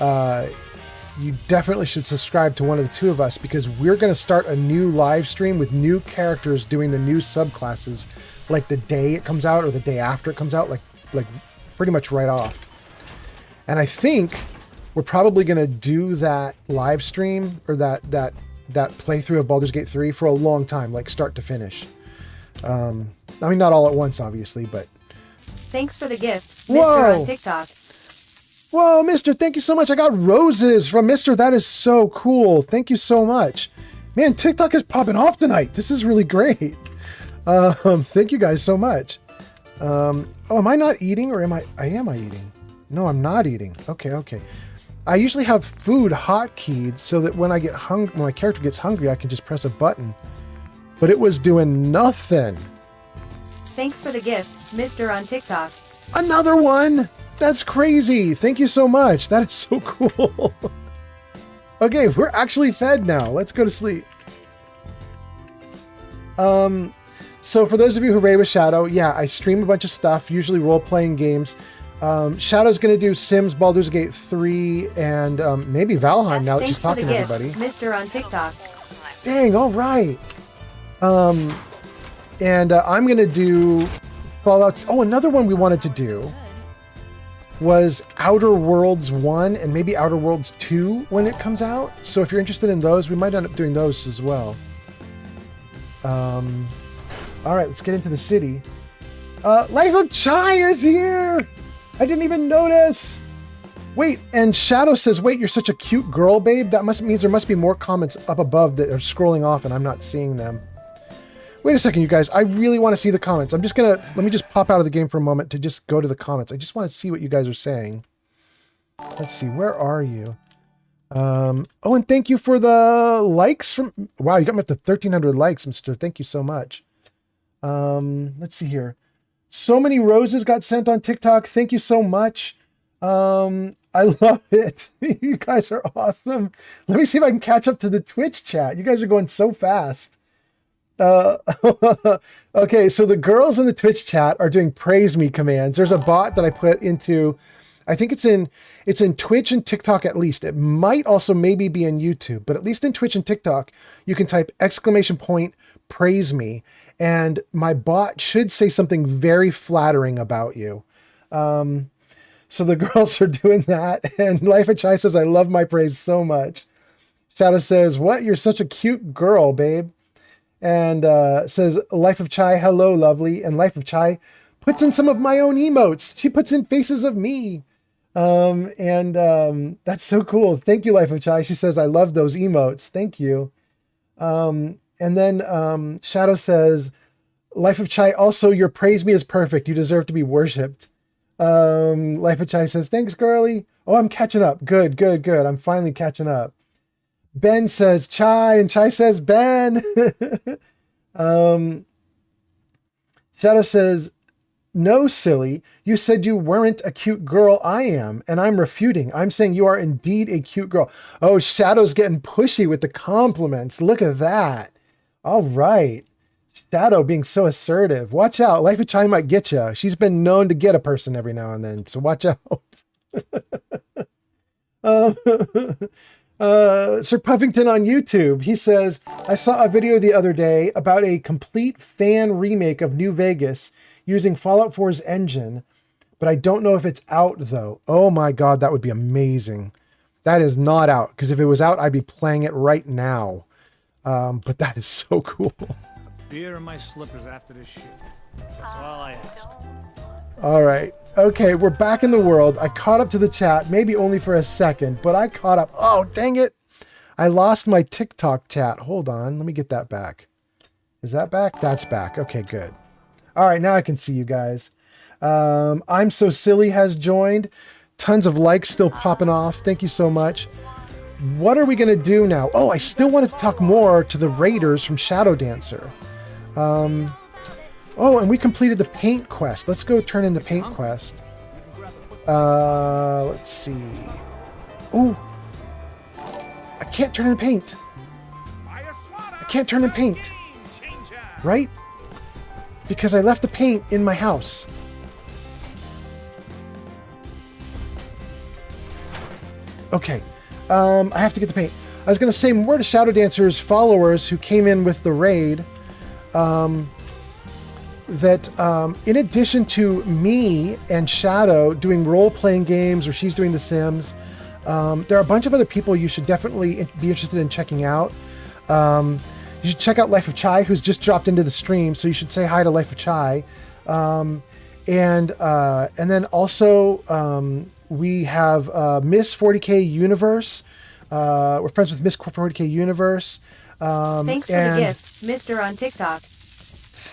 you definitely should subscribe to one of the two of us, because we're going to start a new live stream with new characters doing the new subclasses like the day it comes out or the day after it comes out, like pretty much right off. And I think we're probably going to do that live stream or that playthrough of Baldur's Gate 3 for a long time, like start to finish. I mean, not all at once, obviously, but... Thanks for the gift, Whoa. Mr. on TikTok. Whoa, Mister, thank you so much. I got roses from Mister. That is so cool. Thank you so much. Man, TikTok is popping off tonight. This is really great. Thank you guys so much. Oh, am I not eating or am I eating? No, I'm not eating. Okay. I usually have food hotkeyed so that when when my character gets hungry, I can just press a button. But it was doing nothing. Thanks for the gift, Mr. on TikTok. Another one! That's crazy. Thank you so much. That is so cool. Okay, we're actually fed now. Let's go to sleep. So for those of you who raid with Shadow, yeah, I stream a bunch of stuff, usually role-playing games. Shadow's going to do Sims, Baldur's Gate 3, and maybe Valheim now that Thanks she's for the talking to gift, everybody. Mr. on TikTok. Dang, all right. And I'm going to do Fallout. Oh, another one we wanted to do was Outer Worlds 1 and maybe Outer Worlds 2 when it comes out. So if you're interested in those, we might end up doing those as well. All right, let's get into the city. Life of Chai is here! I didn't even notice! Wait, and Shadow says, wait, you're such a cute girl, babe? That means there must be more comments up above that are scrolling off and I'm not seeing them. Wait a second, you guys. I really want to see the comments. Let me just pop out of the game for a moment to just go to the comments. I just want to see what you guys are saying. Let's see, where are you? Oh, and thank you for the likes from... Wow, you got me up to 1,300 likes, Mr. Thank you so much. Let's see here. So many roses got sent on TikTok. Thank you so much. I love it. You guys are awesome. Let me see if I can catch up to the Twitch chat. You guys are going so fast. Okay, so the girls in the Twitch chat are doing praise me commands. There's a bot that I put into, I think it's in Twitch and TikTok at least. It might also maybe be in YouTube, but at least in Twitch and TikTok, you can type ! praise me, and my bot should say something very flattering about you. So the girls are doing that, and Life of Chai says, I love my praise so much. Shadow says, what? You're such a cute girl, babe. And says, Life of Chai, hello, lovely. And Life of Chai puts in some of my own emotes. She puts in faces of me. That's so cool. Thank you, Life of Chai. She says, I love those emotes. Thank you. And then Shadow says, Life of Chai, also, your praise me is perfect. You deserve to be worshipped. Life of Chai says, thanks, girly. Oh, I'm catching up. Good, good, good. I'm finally catching up. Ben says Chai, and Chai says Ben. Shadow says, no, silly. You said you weren't a cute girl. I am, and I'm refuting. I'm saying you are indeed a cute girl. Oh, Shadow's getting pushy with the compliments. Look at that. All right. Shadow being so assertive. Watch out. Life of Chai might get you. She's been known to get a person every now and then, so watch out. Sir Puffington on YouTube, he says, I saw a video the other day about a complete fan remake of New Vegas using Fallout 4's engine, but I don't know if it's out though. Oh my God, that would be amazing. That is not out, because if it was out, I'd be playing it right now. But that is so cool. Beer in my slippers after this shift. That's all I ask. All right. Okay, we're back in the world. I caught up to the chat, maybe only for a second, but I caught up. Oh, dang it. I lost my TikTok chat. Hold on. Let me get that back. Is that back? That's back. Okay, good. All right, now I can see you guys. I'm So Silly has joined. Tons of likes still popping off. Thank you so much. What are we going to do now? Oh, I still wanted to talk more to the raiders from Shadow Dancer. Oh, and we completed the paint quest. Let's go turn in the paint quest. Let's see. Oh, I can't turn in paint. I can't turn in paint. Right? Because I left the paint in my house. Okay. I have to get the paint. I was going to say more to Shadow Dancer's followers who came in with the raid. That in addition to me and Shadow doing role-playing games, or she's doing The Sims, there are a bunch of other people you should definitely be interested in checking out. You should check out Life of Chai, who's just dropped into the stream, so you should say hi to Life of Chai. And then also we have Miss 40K Universe. We're friends with Miss 40K Universe. Thanks for the gift, Mr. on TikTok.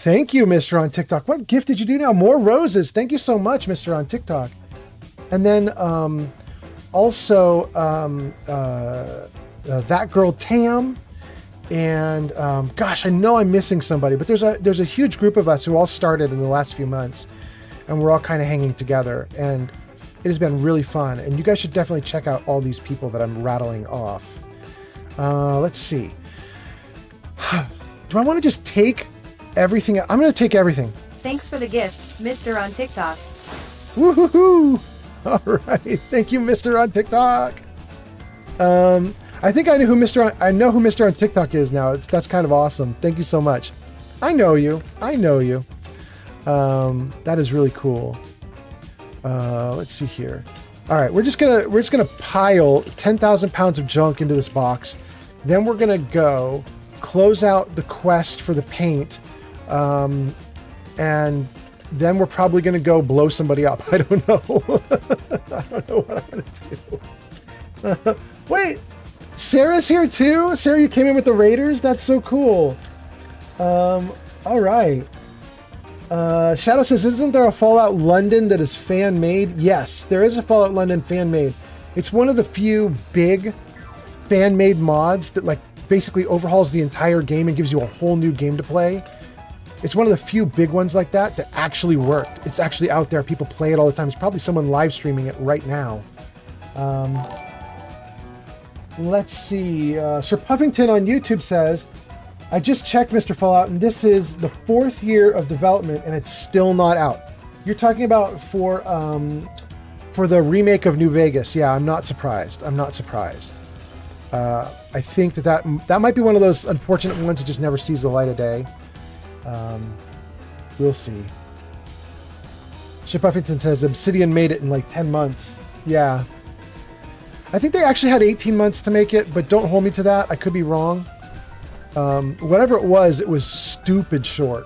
Thank you, Mr. on TikTok. What gift did you do now? More roses. Thank you so much, Mr. on TikTok. And then also that girl Tam. And gosh, I know I'm missing somebody, but there's a huge group of us who all started in the last few months, and we're all kind of hanging together. And it has been really fun. And you guys should definitely check out all these people that I'm rattling off. Let's see. Do I want to just take everything? I'm going to take everything. Thanks for the gift, Mr. on TikTok. Woohoo! All right. Thank you, Mr. on TikTok. I think I know who Mr. on TikTok is now. That's kind of awesome. Thank you so much. I know you. That is really cool. Let's see here. All right, we're just gonna pile 10,000 pounds of junk into this box. Then we're gonna go close out the quest for the paint, and then we're probably gonna go blow somebody up. I don't know. I don't know what I'm gonna do. Wait, Sarah's here too. Sarah, you came in with the Raiders. That's so cool. All right. Shadow says, isn't there a Fallout London that is fan-made? Yes, there is a Fallout London fan-made. It's one of the few big fan-made mods that like basically overhauls the entire game and gives you a whole new game to play. It's one of the few big ones like that that actually worked. It's actually out there. People play it all the time. There's probably someone live streaming it right now. Let's see. Sir Puffington on YouTube says, I just checked Mr. Fallout, and this is the 4th year of development, and it's still not out. You're talking about for the remake of New Vegas. Yeah, I'm not surprised. I think that might be one of those unfortunate ones that just never sees the light of day. We'll see. Sir Puffington says Obsidian made it in like 10 months. Yeah. I think they actually had 18 months to make it, but don't hold me to that. I could be wrong. Whatever it was stupid short.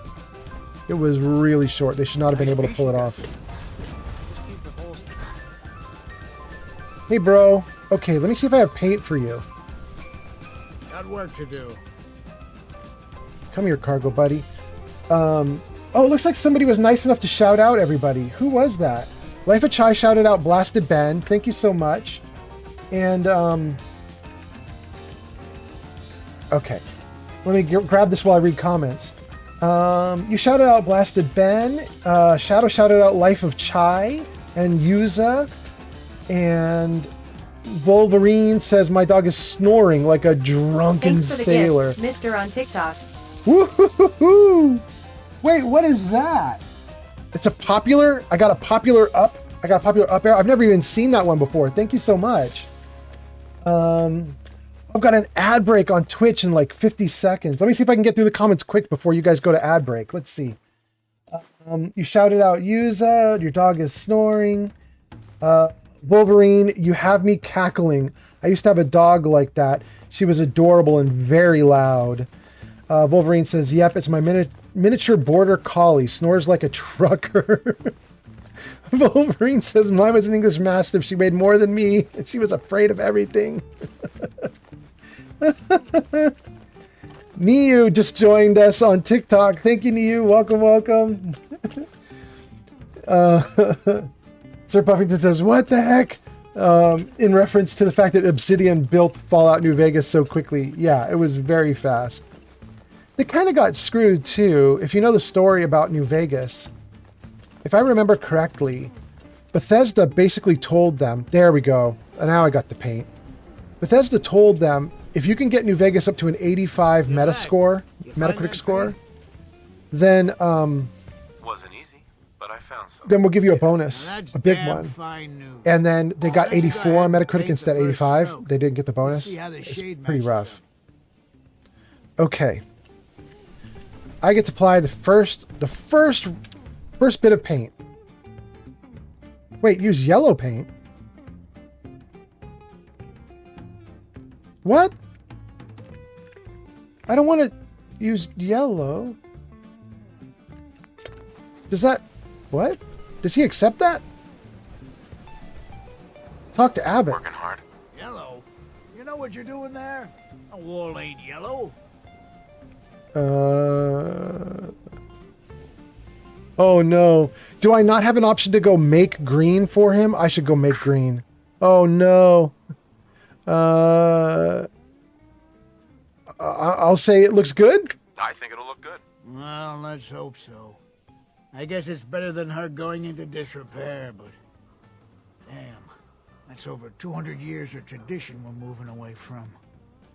It was really short. They should not have been able to pull it off. Hey, bro. Okay, let me see if I have paint for you. Got work to do. Come here, cargo buddy. Oh, it looks like somebody was nice enough to shout out everybody. Who was that? Life of Chai shouted out Blasted Ben. Thank you so much. And, okay. Let me grab this while I read comments. You shouted out Blasted Ben. Shadow shouted out Life of Chai and Yuza. And Wolverine says my dog is snoring like a drunken Thanks for the sailor. gift, Mr. on TikTok. Woo-hoo-hoo-hoo. Wait, what is that? It's a popular. I got a popular up arrow. I've never even seen that one before. Thank you so much. I've got an ad break on Twitch in like 50 seconds. Let me see if I can get through the comments quick before you guys go to ad break. Let's see. You shouted out Yuza. Your dog is snoring. Wolverine, you have me cackling. I used to have a dog like that. She was adorable and very loud. Wolverine says, yep, it's my miniature border collie. Snores like a trucker. Wolverine says, mine was an English Mastiff. She weighed more than me. And she was afraid of everything. Niu just joined us on TikTok. Thank you, Niu. Welcome. Sir Puffington says, what the heck? In reference to the fact that Obsidian built Fallout New Vegas so quickly. Yeah, it was very fast. They kind of got screwed too. If you know the story about New Vegas, if I remember correctly, Bethesda basically told them, there we go. Now I got the paint. Bethesda told them, if you can get New Vegas up to an 85 Metacritic score, then wasn't easy, but I found something. then we'll give you a bonus, a big one. And then they got 84 on Metacritic instead of 85. They didn't get the bonus. It's pretty rough. Okay. I get to apply the first bit of paint. Wait, use yellow paint? What? I don't want to use yellow. Does that... What? Does he accept that? Talk to Abbott. Working hard. Yellow? You know what you're doing there? A wall ain't yellow. Oh no. Do I not have an option to go make green for him? I should go make green. Oh no. I'll say it looks good. I think it'll look good. Well, let's hope so. I guess it's better than her going into disrepair, but... Damn. That's over 200 years of tradition we're moving away from.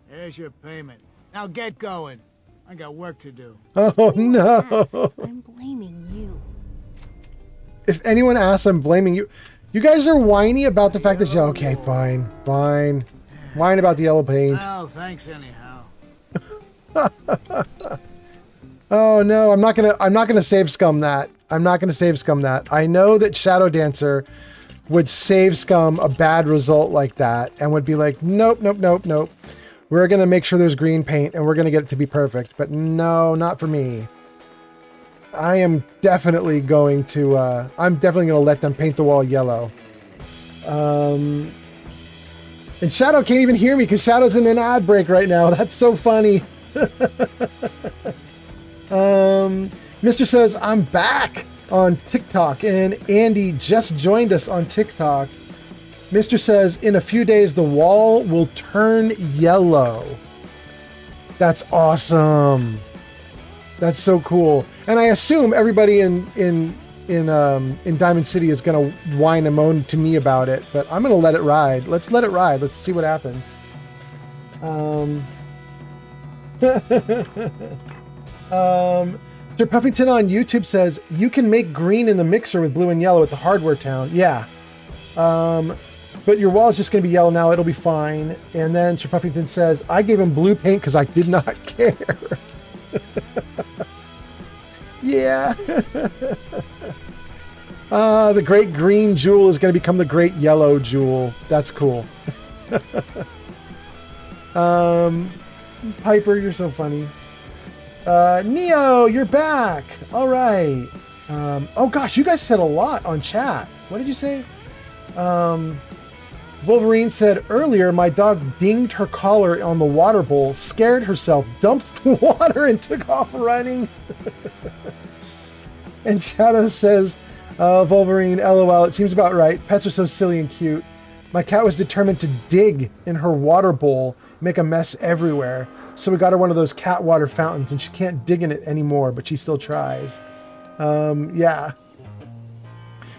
Here's your payment. Now get going. I got work to do. Oh no. I'm blaming you. If anyone asks, I'm blaming you. You guys are whiny about the fact that... Okay, fine. Fine. Whine about the yellow paint. Well, thanks anyhow. Oh no, I'm not gonna save scum that. I'm not gonna save scum that. I know that Shadow Dancer would save scum a bad result like that and would be like, nope, nope, nope, nope. We're gonna make sure there's green paint and we're gonna get it to be perfect. But no, not for me. I am definitely going to I'm definitely gonna let them paint the wall yellow. And Shadow can't even hear me because Shadow's in an ad break right now. That's so funny. Mr. says, I'm back on TikTok, and Andy just joined us on TikTok. Mr. says, in a few days, the wall will turn yellow. That's awesome. That's so cool. And I assume everybody in Diamond City is going to whine and moan to me about it, but I'm going to let it ride. Let's let it ride. Let's see what happens. Sir Puffington on YouTube says, you can make green in the mixer with blue and yellow at the hardware town. Yeah. But your wall is just going to be yellow now. It'll be fine. And then Sir Puffington says, I gave him blue paint because I did not care. Yeah. The great green jewel is going to become the great yellow jewel. That's cool. Piper, you're so funny. Neo, you're back. All right. Oh gosh, you guys said a lot on chat. What did you say? Wolverine said earlier, my dog dinged her collar on the water bowl, scared herself, dumped the water, and took off running. And Shadow says, Wolverine, LOL, it seems about right. Pets are so silly and cute. My cat was determined to dig in her water bowl, make a mess everywhere. So we got her one of those cat water fountains, and she can't dig in it anymore, but she still tries. Yeah.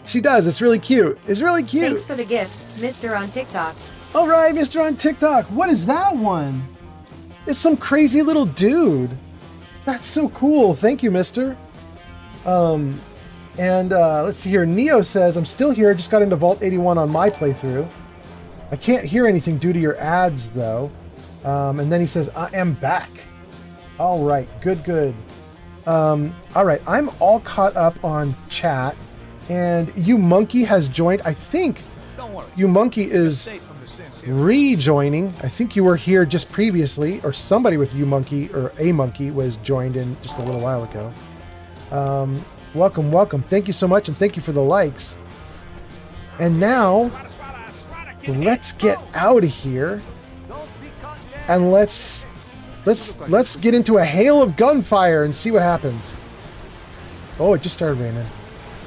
She does. It's really cute. It's really cute. Thanks for the gift, Mr. on TikTok. All right, Mr. on TikTok. What is that one? It's some crazy little dude. That's so cool. Thank you, mister. Let's see here. Neo says, I'm still here. Just got into Vault 81 on my playthrough. I can't hear anything due to your ads, though. And then he says, I am back. All right. Good, good. All right. I'm all caught up on chat. And You Monkey has joined. I think You Monkey is rejoining. I think you were here just previously, or somebody with You Monkey or A Monkey was joined in just a little while ago. Welcome, welcome. Thank you so much, and thank you for the likes. And now, let's get out of here, and let's get into a hail of gunfire and see what happens. Oh, it just started raining.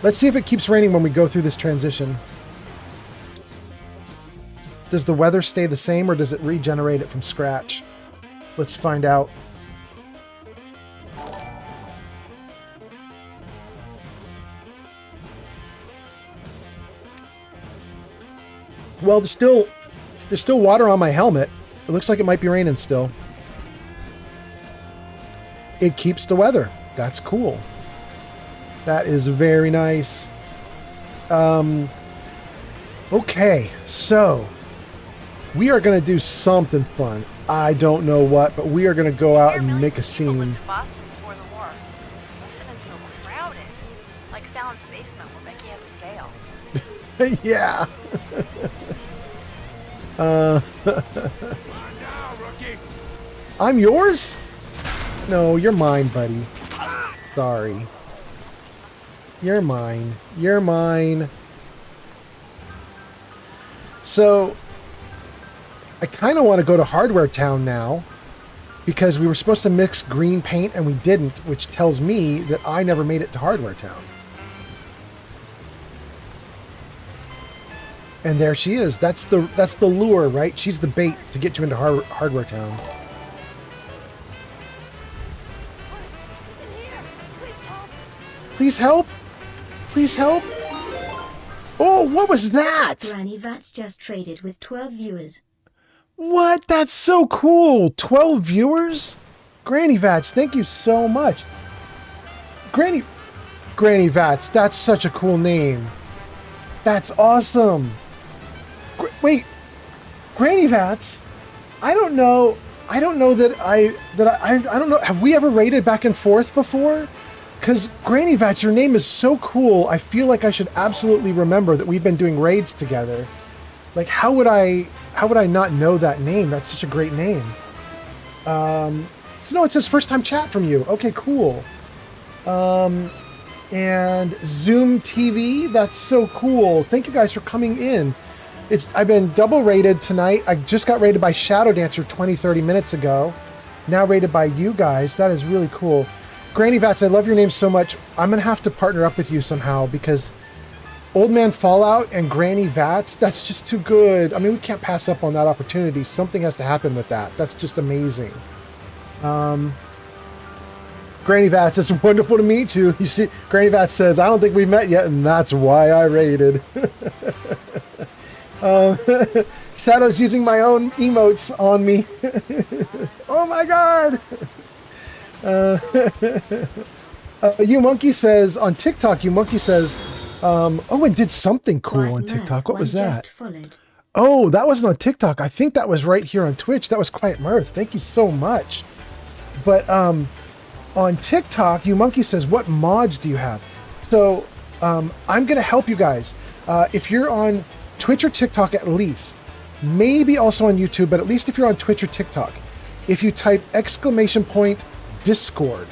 Let's see if it keeps raining when we go through this transition. Does the weather stay the same, or does it regenerate it from scratch? Let's find out. Well, there's still water on my helmet. It looks like it might be raining still. It keeps the weather. That's cool. That is very nice. Okay, so we are going to do something fun. I don't know what, but we are going to go out and make a scene. Boston before the war. Must have been so crowded. Like Fallon's basement where Becky has a sale. Yeah. I'm yours? No, you're mine, buddy. Sorry. You're mine. You're mine. So, I kind of want to go to Hardware Town now, because we were supposed to mix green paint and we didn't, which tells me that I never made it to Hardware Town. And there she is. That's the lure, right? She's the bait to get you into Hardware Town. Please help! Please help! Oh, what was that? Granny Vats just traded with 12 viewers. What? That's so cool! 12 viewers? Granny Vats, thank you so much. Granny Granny Vats, that's such a cool name. That's awesome. Wait, Granny Vats, I don't know that I don't know. Have we ever raided back and forth before? Because Granny Vats, your name is so cool. I feel like I should absolutely remember that we've been doing raids together. Like, how would I not know that name? That's such a great name. So no, it says first time chat from you. Okay, cool. And Zoom TV, that's so cool. Thank you guys for coming in. I've been double rated tonight. I just got rated by Shadow Dancer 20-30 minutes ago. Now rated by you guys. That is really cool. Granny Vats, I love your name so much. I'm gonna have to partner up with you somehow because Old Man Fallout and Granny Vats, that's just too good. I mean, we can't pass up on that opportunity. Something has to happen with that. That's just amazing. Granny Vats, it's wonderful to meet you. You see, Granny Vats says, I don't think we've met yet, and that's why I raided. Shadow's using my own emotes on me. Oh my god! You Monkey says, on TikTok, You Monkey says, oh, and did something cool on TikTok. What was that? Oh, that wasn't on TikTok. I think that was right here on Twitch. That was Quiet Mirth. Thank you so much. But on TikTok, You Monkey says, what mods do you have? So I'm going to help you guys. If you're on Twitch or TikTok at least, maybe also on YouTube, but at least if you're on Twitch or TikTok, if you type !Discord,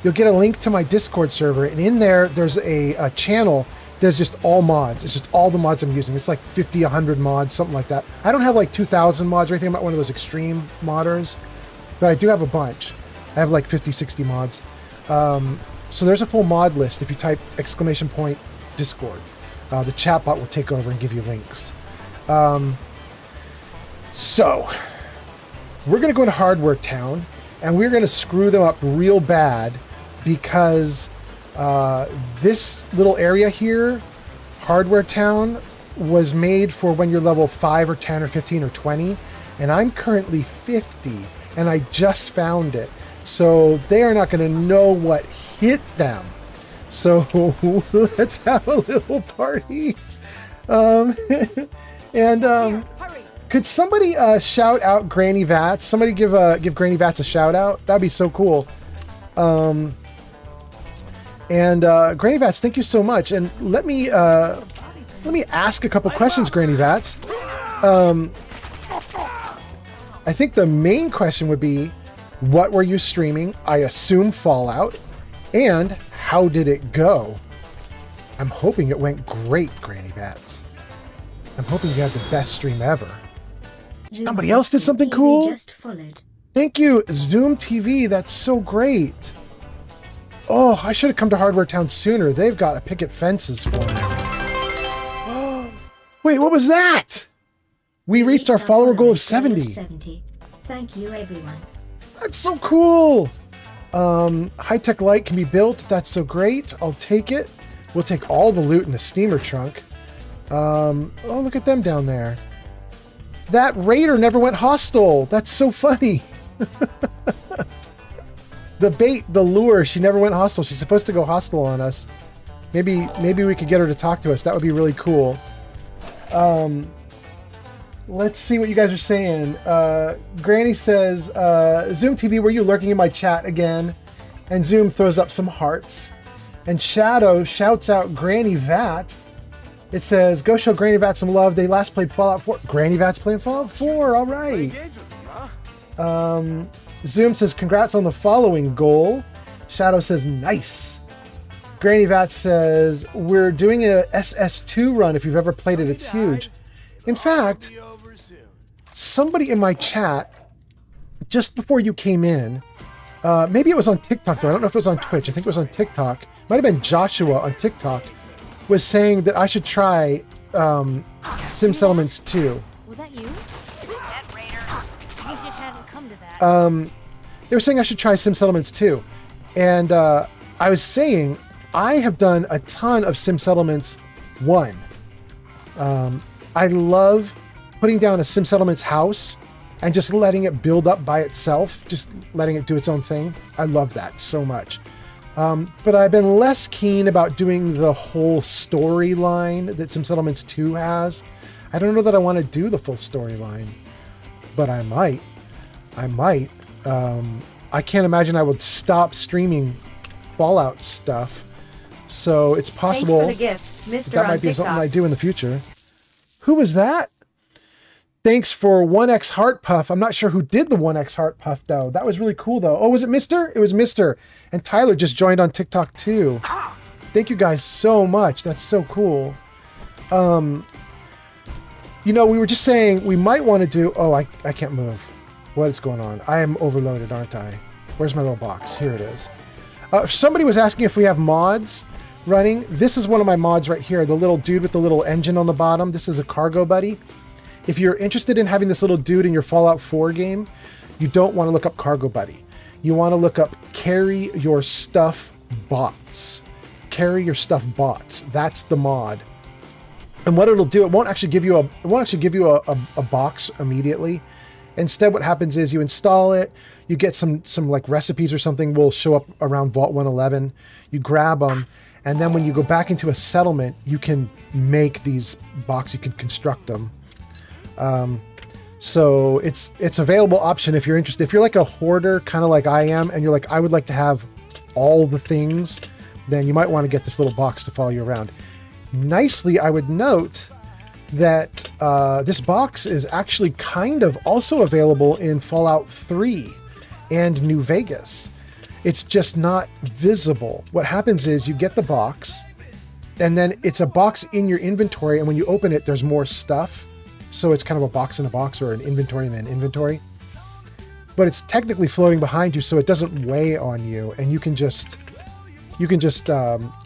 you'll get a link to my Discord server, and in there, there's a channel that's just all mods. It's just all the mods I'm using. It's like 50, 100 mods, something like that. I don't have like 2,000 mods or anything. I'm not one of those extreme modders, but I do have a bunch. I have like 50, 60 mods. So there's a full mod list if you type !Discord. The chatbot will take over and give you links. So, we're going to go into Hardware Town, and we're going to screw them up real bad because this little area here, Hardware Town, was made for when you're level 5 or 10 or 15 or 20, and I'm currently 50, and I just found it. So they are not going to know what hit them. So let's have a little party. Could somebody shout out Granny Vats? Somebody give Granny Vats a shout out. That'd be so cool. Granny Vats, thank you so much. And let me ask a couple questions, Granny Vats. I think the main question would be, what were you streaming? I assume Fallout. And how did it go? I'm hoping it went great, Granny Vats. I'm hoping you had the best stream ever. Somebody else did something cool? Just followed. Thank you, Zoom TV. That's so great. Oh, I should have come to Hardware Town sooner. They've got a picket fences for me. Wait, what was that? We reached our follower goal of 70. Thank you, everyone. That's so cool. High-tech light can be built. That's so great. I'll take it. We'll take all the loot in the steamer trunk. Oh, look at them down there. That raider never went hostile. That's so funny. The bait, the lure, she never went hostile. She's supposed to go hostile on us. Maybe we could get her to talk to us. That would be really cool. Let's see what you guys are saying. Granny says, Zoom TV, were you lurking in my chat again? And Zoom throws up some hearts. And Shadow shouts out Granny Vat. It says, go show Granny Vat some love. They last played Fallout 4. Granny Vat's playing Fallout 4. All right. Zoom says, congrats on the following goal. Shadow says, nice. Granny Vat says, we're doing a SS2 run. If you've ever played it, it's huge. In fact, somebody in my chat, just before you came in, maybe it was on TikTok, though. I don't know if it was on Twitch. I think it was on TikTok. Might have been Joshua on TikTok, was saying that I should try Sim Settlements 2. Was that you? That raider. You just hadn't come to that. They were saying I should try Sim Settlements 2. And I was saying, I have done a ton of Sim Settlements 1. I love putting down a Sim Settlements house and just letting it build up by itself, just letting it do its own thing. I love that so much. But I've been less keen about doing the whole storyline that Sim Settlements 2 has. I don't know that I want to do the full storyline, but I might. I can't imagine I would stop streaming Fallout stuff. So it's possible Thanks for the gift, Mr. that on might be TikTok. something I do in the future. Who was that? Thanks for 1x Heart Puff. I'm not sure who did the 1x Heart Puff, though. That was really cool, though. Oh, was it Mr.? It was Mr. And Tyler just joined on TikTok, too. Thank you guys so much. That's so cool. You know, we were just saying we might want to do... Oh, I can't move. What is going on? I am overloaded, aren't I? Where's my little box? Here it is. Somebody was asking if we have mods running. This is one of my mods right here. The little dude with the little engine on the bottom. This is a cargo buddy. If you're interested in having this little dude in your Fallout 4 game, you don't want to look up Cargo Buddy. You want to look up Carry Your Stuff Bots. Carry Your Stuff Bots. That's the mod. And what it'll do, it won't actually give you a box immediately. Instead, what happens is you install it, you get some like recipes or something will show up around Vault 111. You grab them, and then when you go back into a settlement, you can make these boxes, you can construct them. So it's available option if you're interested. If you're like a hoarder, kind of like I am, and you're like, I would like to have all the things, then you might want to get this little box to follow you around. Nicely, I would note that this box is actually kind of also available in Fallout 3 and New Vegas. It's just not visible. What happens is you get the box, and then it's a box in your inventory, and when you open it, there's more stuff. So it's kind of a box in a box, or an inventory in an inventory. But it's technically floating behind you, so it doesn't weigh on you, and you can just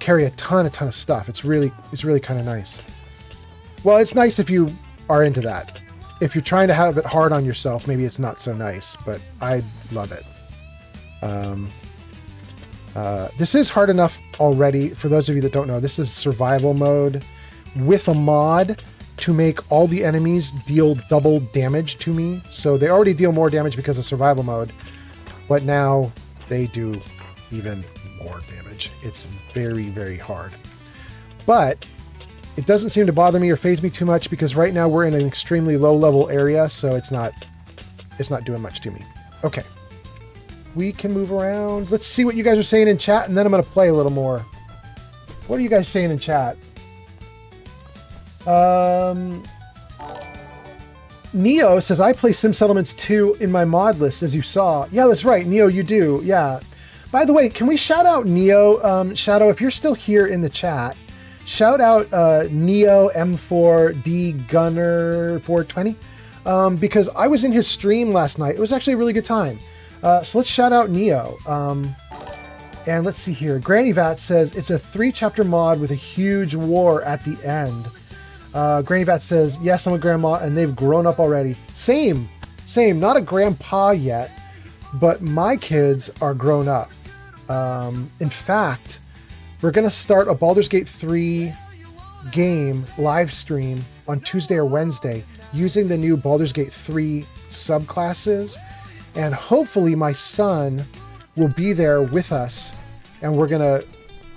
carry a ton of stuff. It's really kind of nice. Well, it's nice if you are into that. If you're trying to have it hard on yourself, maybe it's not so nice, but I love it. This is hard enough already. For those of you that don't know, this is survival mode with a mod to make all the enemies deal double damage to me. So they already deal more damage because of survival mode, but now they do even more damage. It's very, very hard. But it doesn't seem to bother me or faze me too much because right now we're in an extremely low level area, so it's not doing much to me. Okay. We can move around. Let's see what you guys are saying in chat, and then I'm going to play a little more. What are you guys saying in chat? Neo says, I play Sim Settlements 2 in my mod list, as you saw. Yeah, that's right. Neo, you do. Yeah. By the way, can we shout out Neo? Shadow, if you're still here in the chat, shout out Neo M4D Gunner 420 because I was in his stream last night. It was actually a really good time. So let's shout out Neo. And let's see here. Granny Vat says it's a 3-chapter mod with a huge war at the end. Granny Vat says, yes, I'm a grandma and they've grown up already. Same. Not a grandpa yet, but my kids are grown up. In fact, we're going to start a Baldur's Gate 3 game live stream on Tuesday or Wednesday using the new Baldur's Gate 3 subclasses. And hopefully my son will be there with us. And we're going to,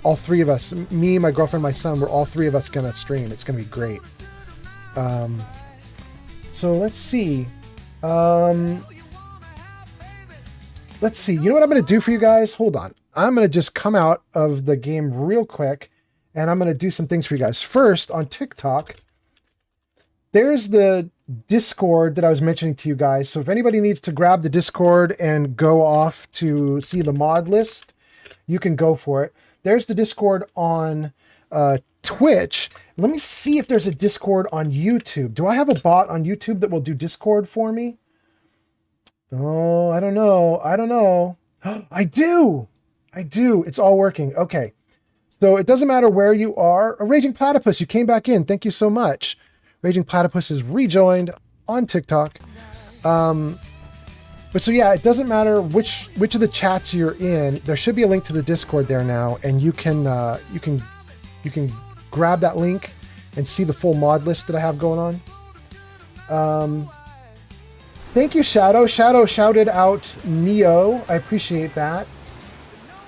all three of us, me, my girlfriend, my son, we're all three of us going to stream. It's going to be great. So let's see. Let's see. You know what I'm going to do for you guys? Hold on. I'm going to just come out of the game real quick, and I'm going to do some things for you guys. First, on TikTok, there's the Discord that I was mentioning to you guys. So if anybody needs to grab the Discord and go off to see the mod list, you can go for it. There's the Discord on Twitch. Let me see if there's a Discord on YouTube. Do I have a bot on YouTube that will do Discord for me? Oh, I don't know. I do. It's all working. Okay. So it doesn't matter where you are. A Raging Platypus, you came back in. Thank you so much. Raging Platypus is rejoined on TikTok. But so yeah, it doesn't matter which of the chats you're in. There should be a link to the Discord there now, and you can grab that link and see the full mod list that I have going on. Thank you, Shadow. Shadow shouted out Neo. I appreciate that.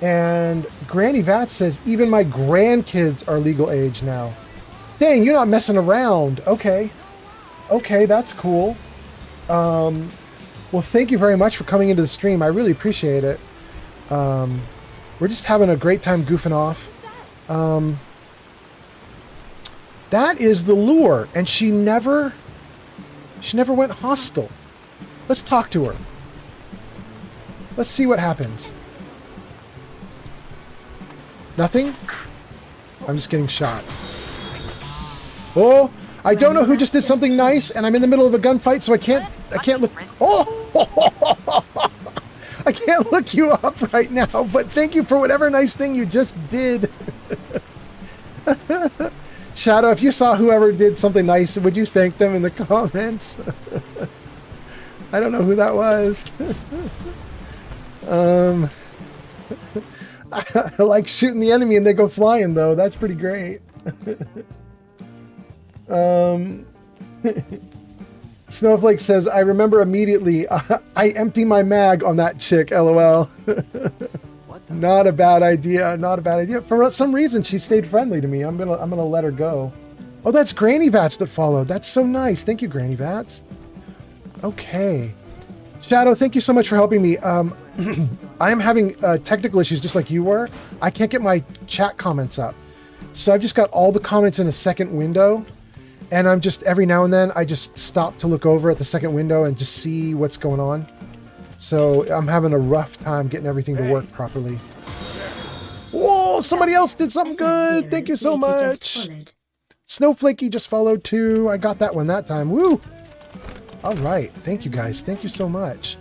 And Granny Vat says, even my grandkids are legal age now. Dang, you're not messing around. Okay. Okay, that's cool. Well, thank you very much for coming into the stream. I really appreciate it. We're just having a great time goofing off. That is the lure, and she never went hostile. Let's talk to her. Let's see what happens. Nothing? I'm just getting shot. Oh, I don't know who just did something nice, and I'm in the middle of a gunfight, so I can't look. Oh, I can't look you up right now, but thank you for whatever nice thing you just did. Shadow, if you saw whoever did something nice, would you thank them in the comments? I don't know who that was. I like shooting the enemy and they go flying, though. That's pretty great. Snowflake says, I remember immediately. I empty my mag on that chick, LOL. Not a bad idea. Not a bad idea. For some reason, she stayed friendly to me. I'm gonna let her go. Oh, that's Granny Vats that followed. That's so nice. Thank you, Granny Vats. Okay. Shadow, thank you so much for helping me. I am having technical issues just like you were. I can't get my chat comments up. So I've just got all the comments in a second window. And I'm just, every now and then, I just stop to look over at the second window and just see what's going on. So I'm having a rough time getting everything to work properly. Whoa, somebody else did something good. Thank you so much. Snowflakey just followed too. I got that one that time. Woo. All right. Thank you guys. Thank you so much.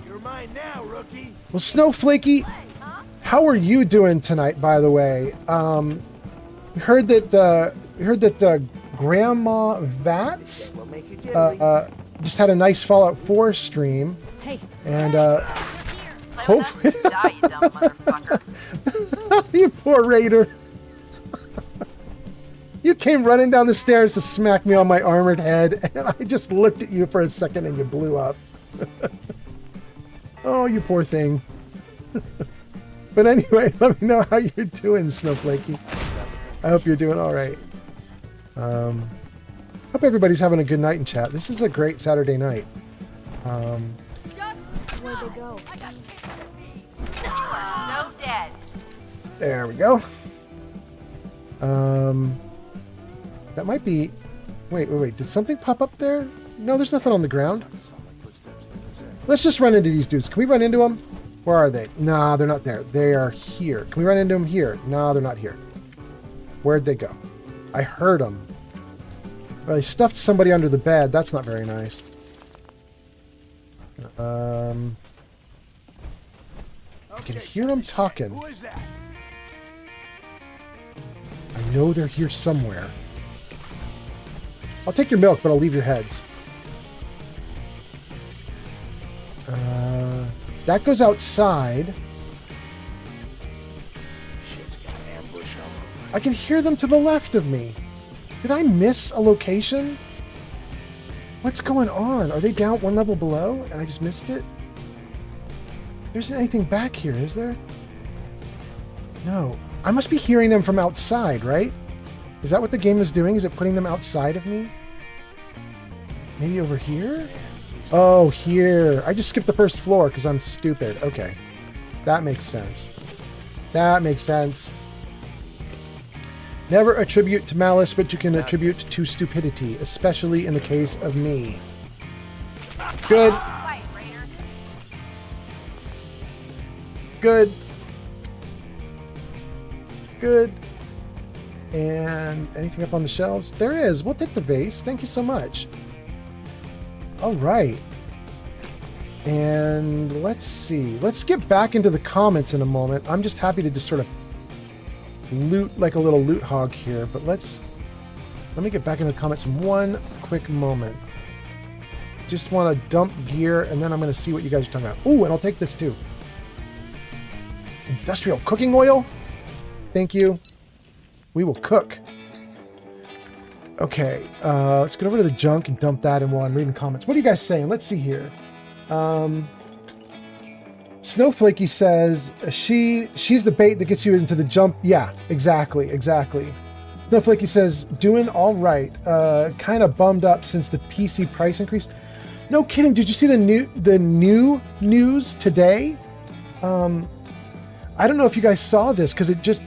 You're mine now, rookie. Well, Snowflakey, how are you doing tonight, by the way? We heard that Grandma Vats just had a nice Fallout 4 stream. Hey. And hopefully you poor raider. You came running down the stairs to smack me on my armored head, and I just looked at you for a second and you blew up. Oh, you poor thing. But anyway, let me know how you're doing, Snowflakey. I hope you're doing all right. Hope everybody's having a good night in chat. This is a great Saturday night. Where'd they go? You are so dead. There we go. That might be... Wait. Did something pop up there? No, there's nothing on the ground. Let's just run into these dudes. Can we run into them? Where are they? Nah, they're not there. They are here. Can we run into them here? Nah, they're not here. Where'd they go? I heard them. Well, they stuffed somebody under the bed. That's not very nice. I can hear them talking. Who is that? I know they're here somewhere. I'll take your milk, but I'll leave your heads. That goes outside. Shit's got an ambush all over. I can hear them to the left of me. Did I miss a location? What's going on? Are they down one level below and I just missed it? There isn't anything back here, is there? No. I must be hearing them from outside, right? Is that what the game is doing? Is it putting them outside of me? Maybe over here? Oh, here. I just skipped the first floor because I'm stupid. Okay. That makes sense. That makes sense. Never attribute to malice, but you can attribute to stupidity, especially in the case of me. Good. Good. Good. And anything up on the shelves? There is. We'll take the vase. Thank you so much. All right. And let's see. Let's get back into the comments in a moment. I'm just happy to just sort of loot like a little loot hog here, but let me get back into the comments one quick moment. Just want to dump gear, and then I'm going to see what you guys are talking about. Ooh, and I'll take this too. Industrial cooking oil? Thank you. We will cook. Okay, let's get over to the junk and dump that in while I'm reading comments. What are you guys saying? Let's see here. Snowflakey says she's the bait that gets you into the jump. Yeah, exactly. Snowflakey says doing all right. Kind of bummed up since the PC price increase. No kidding. Did you see the new news today? I don't know if you guys saw this because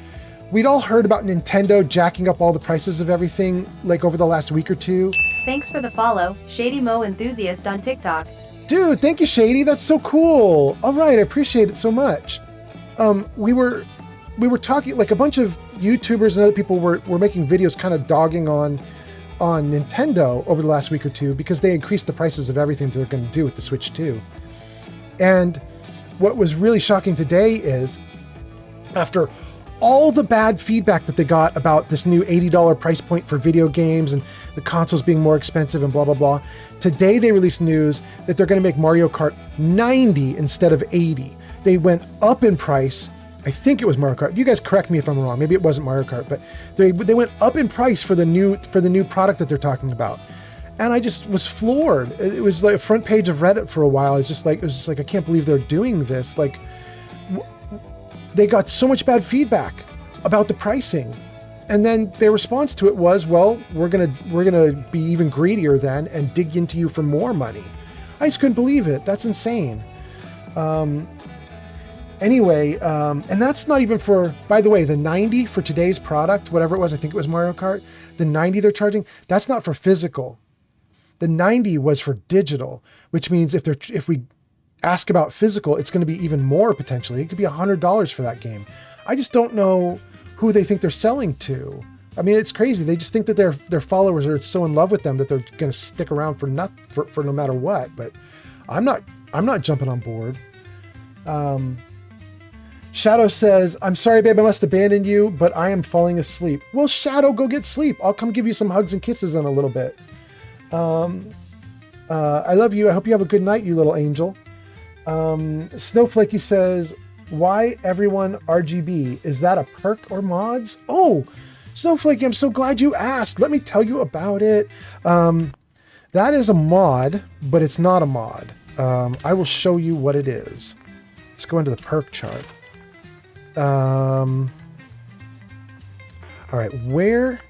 we'd all heard about Nintendo jacking up all the prices of everything like over the last week or two. Thanks for the follow, Shady Mo Enthusiast on TikTok. Dude, thank you, Shady. That's so cool. All right, I appreciate it so much. We were talking, like a bunch of YouTubers and other people were making videos kind of dogging on Nintendo over the last week or two because they increased the prices of everything they're going to do with the Switch 2. And what was really shocking today is after all the bad feedback that they got about this new $80 price point for video games and the consoles being more expensive and blah, blah, blah. Today they released news that they're going to make Mario Kart 90 instead of 80. They went up in price. I think it was Mario Kart. You guys correct me if I'm wrong. Maybe it wasn't Mario Kart, but they went up in price for the new product that they're talking about. And I just was floored. It was like a front page of Reddit for a while. It was just like, I can't believe they're doing this. Like, they got so much bad feedback about the pricing. And then their response to it was, well, we're gonna be even greedier then and dig into you for more money. I just couldn't believe it. That's insane. Anyway, and that's not even for, by the way, the 90 for today's product, whatever it was, I think it was Mario Kart, the 90 they're charging, that's not for physical. The 90 was for digital, which means if we ask about physical, it's going to be even more potentially. It could be $100 for that game. I just don't know who they think they're selling to. I mean, it's crazy. They just think that their followers are so in love with them that they're going to stick around for no matter what. But I'm not jumping on board. Shadow says, "I'm sorry, babe, I must abandon you, but I am falling asleep." Well, Shadow, go get sleep. I'll come give you some hugs and kisses in a little bit. I love you. I hope you have a good night, you little angel. Snowflakey says, "Why everyone RGB? Is that a perk or mods?" Oh, Snowflakey, I'm so glad you asked. Let me tell you about it. That is a mod, but it's not a mod. I will show you what it is. Let's go into the perk chart. All right, where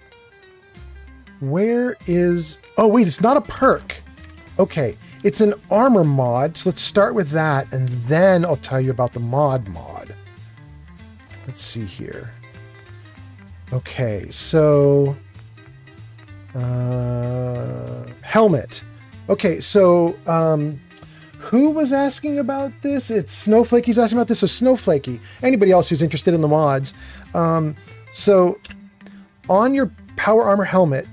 is... Oh, wait, it's not a perk. Okay, it's an armor mod, so let's start with that, and then I'll tell you about the mod. Let's see here. Okay, so... helmet. Okay, so... who was asking about this? It's Snowflakey's asking about this. So Snowflakey, anybody else who's interested in the mods. So on your power armor helmet,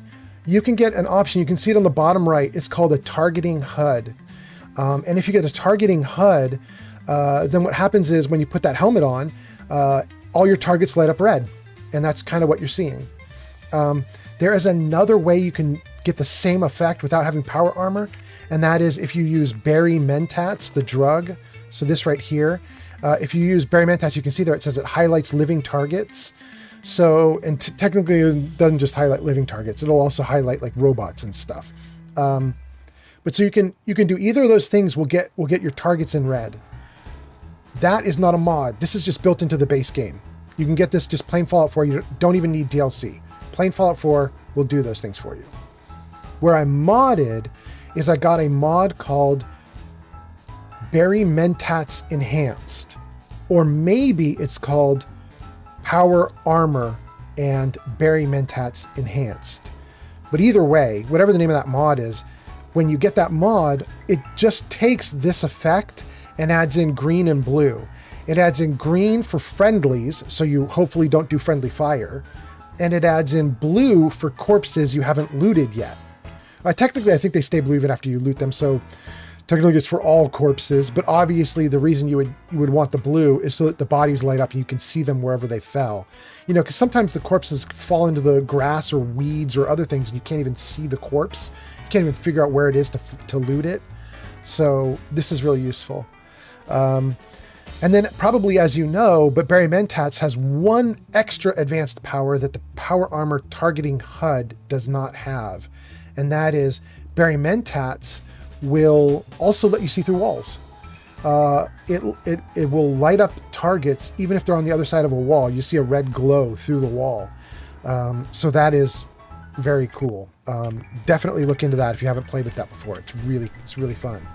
you can get an option. You can see it on the bottom right. It's called a targeting HUD. And if you get a targeting HUD, then what happens is when you put that helmet on, all your targets light up red. And that's kind of what you're seeing. There is another way you can get the same effect without having power armor. And that is if you use berry mentats, the drug. So this right here, if you use berry mentats, you can see there it says it highlights living targets. So, and technically it doesn't just highlight living targets. It'll also highlight like robots and stuff. But so you can do either of those things will get your targets in red. That is not a mod. This is just built into the base game. You can get this just plain Fallout 4. You don't even need DLC. Plain Fallout 4 will do those things for you. Where I modded is I got a mod called Berry Mentats Enhanced. Or maybe it's called Power Armor and Berry Mentats Enhanced. But either way, whatever the name of that mod is, when you get that mod, it just takes this effect and adds in green and blue. It adds in green for friendlies, so you hopefully don't do friendly fire. And it adds in blue for corpses you haven't looted yet. Technically, I think they stay blue even after you loot them, so technically it's for all corpses, but obviously the reason you would want the blue is so that the bodies light up and you can see them wherever they fell. You know, because sometimes the corpses fall into the grass or weeds or other things and you can't even see the corpse. You can't even figure out where it is to loot it. So this is really useful. And then probably, as you know, but Berry Mentats has one extra advanced power that the Power Armor Targeting HUD does not have. And that is Berry Mentats will also let you see through walls. it will light up targets even if they're on the other side of a wall. You see a red glow through the wall. So that is very cool. Definitely look into that if you haven't played with that before. It's really fun.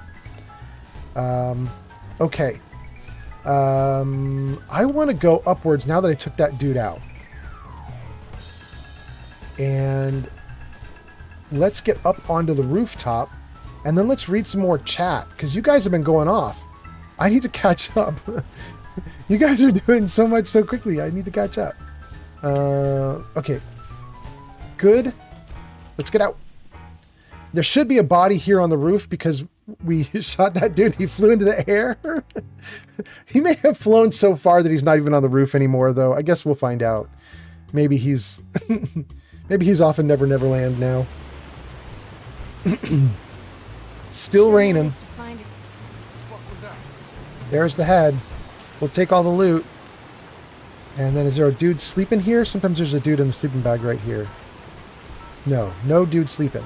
Okay. I want to go upwards now that I took that dude out. And let's get up onto the rooftop, and then let's read some more chat, because you guys have been going off. I need to catch up. You guys are doing so much so quickly. I need to catch up. Okay. Good. Let's get out. There should be a body here on the roof because we shot that dude. He flew into the air. He may have flown so far that he's not even on the roof anymore, though. I guess we'll find out. Maybe he's maybe he's off in Never Never Land now. Still raining. There's the head. We'll take all the loot. And then is there a dude sleeping here? Sometimes there's a dude in the sleeping bag right here. No dude sleeping.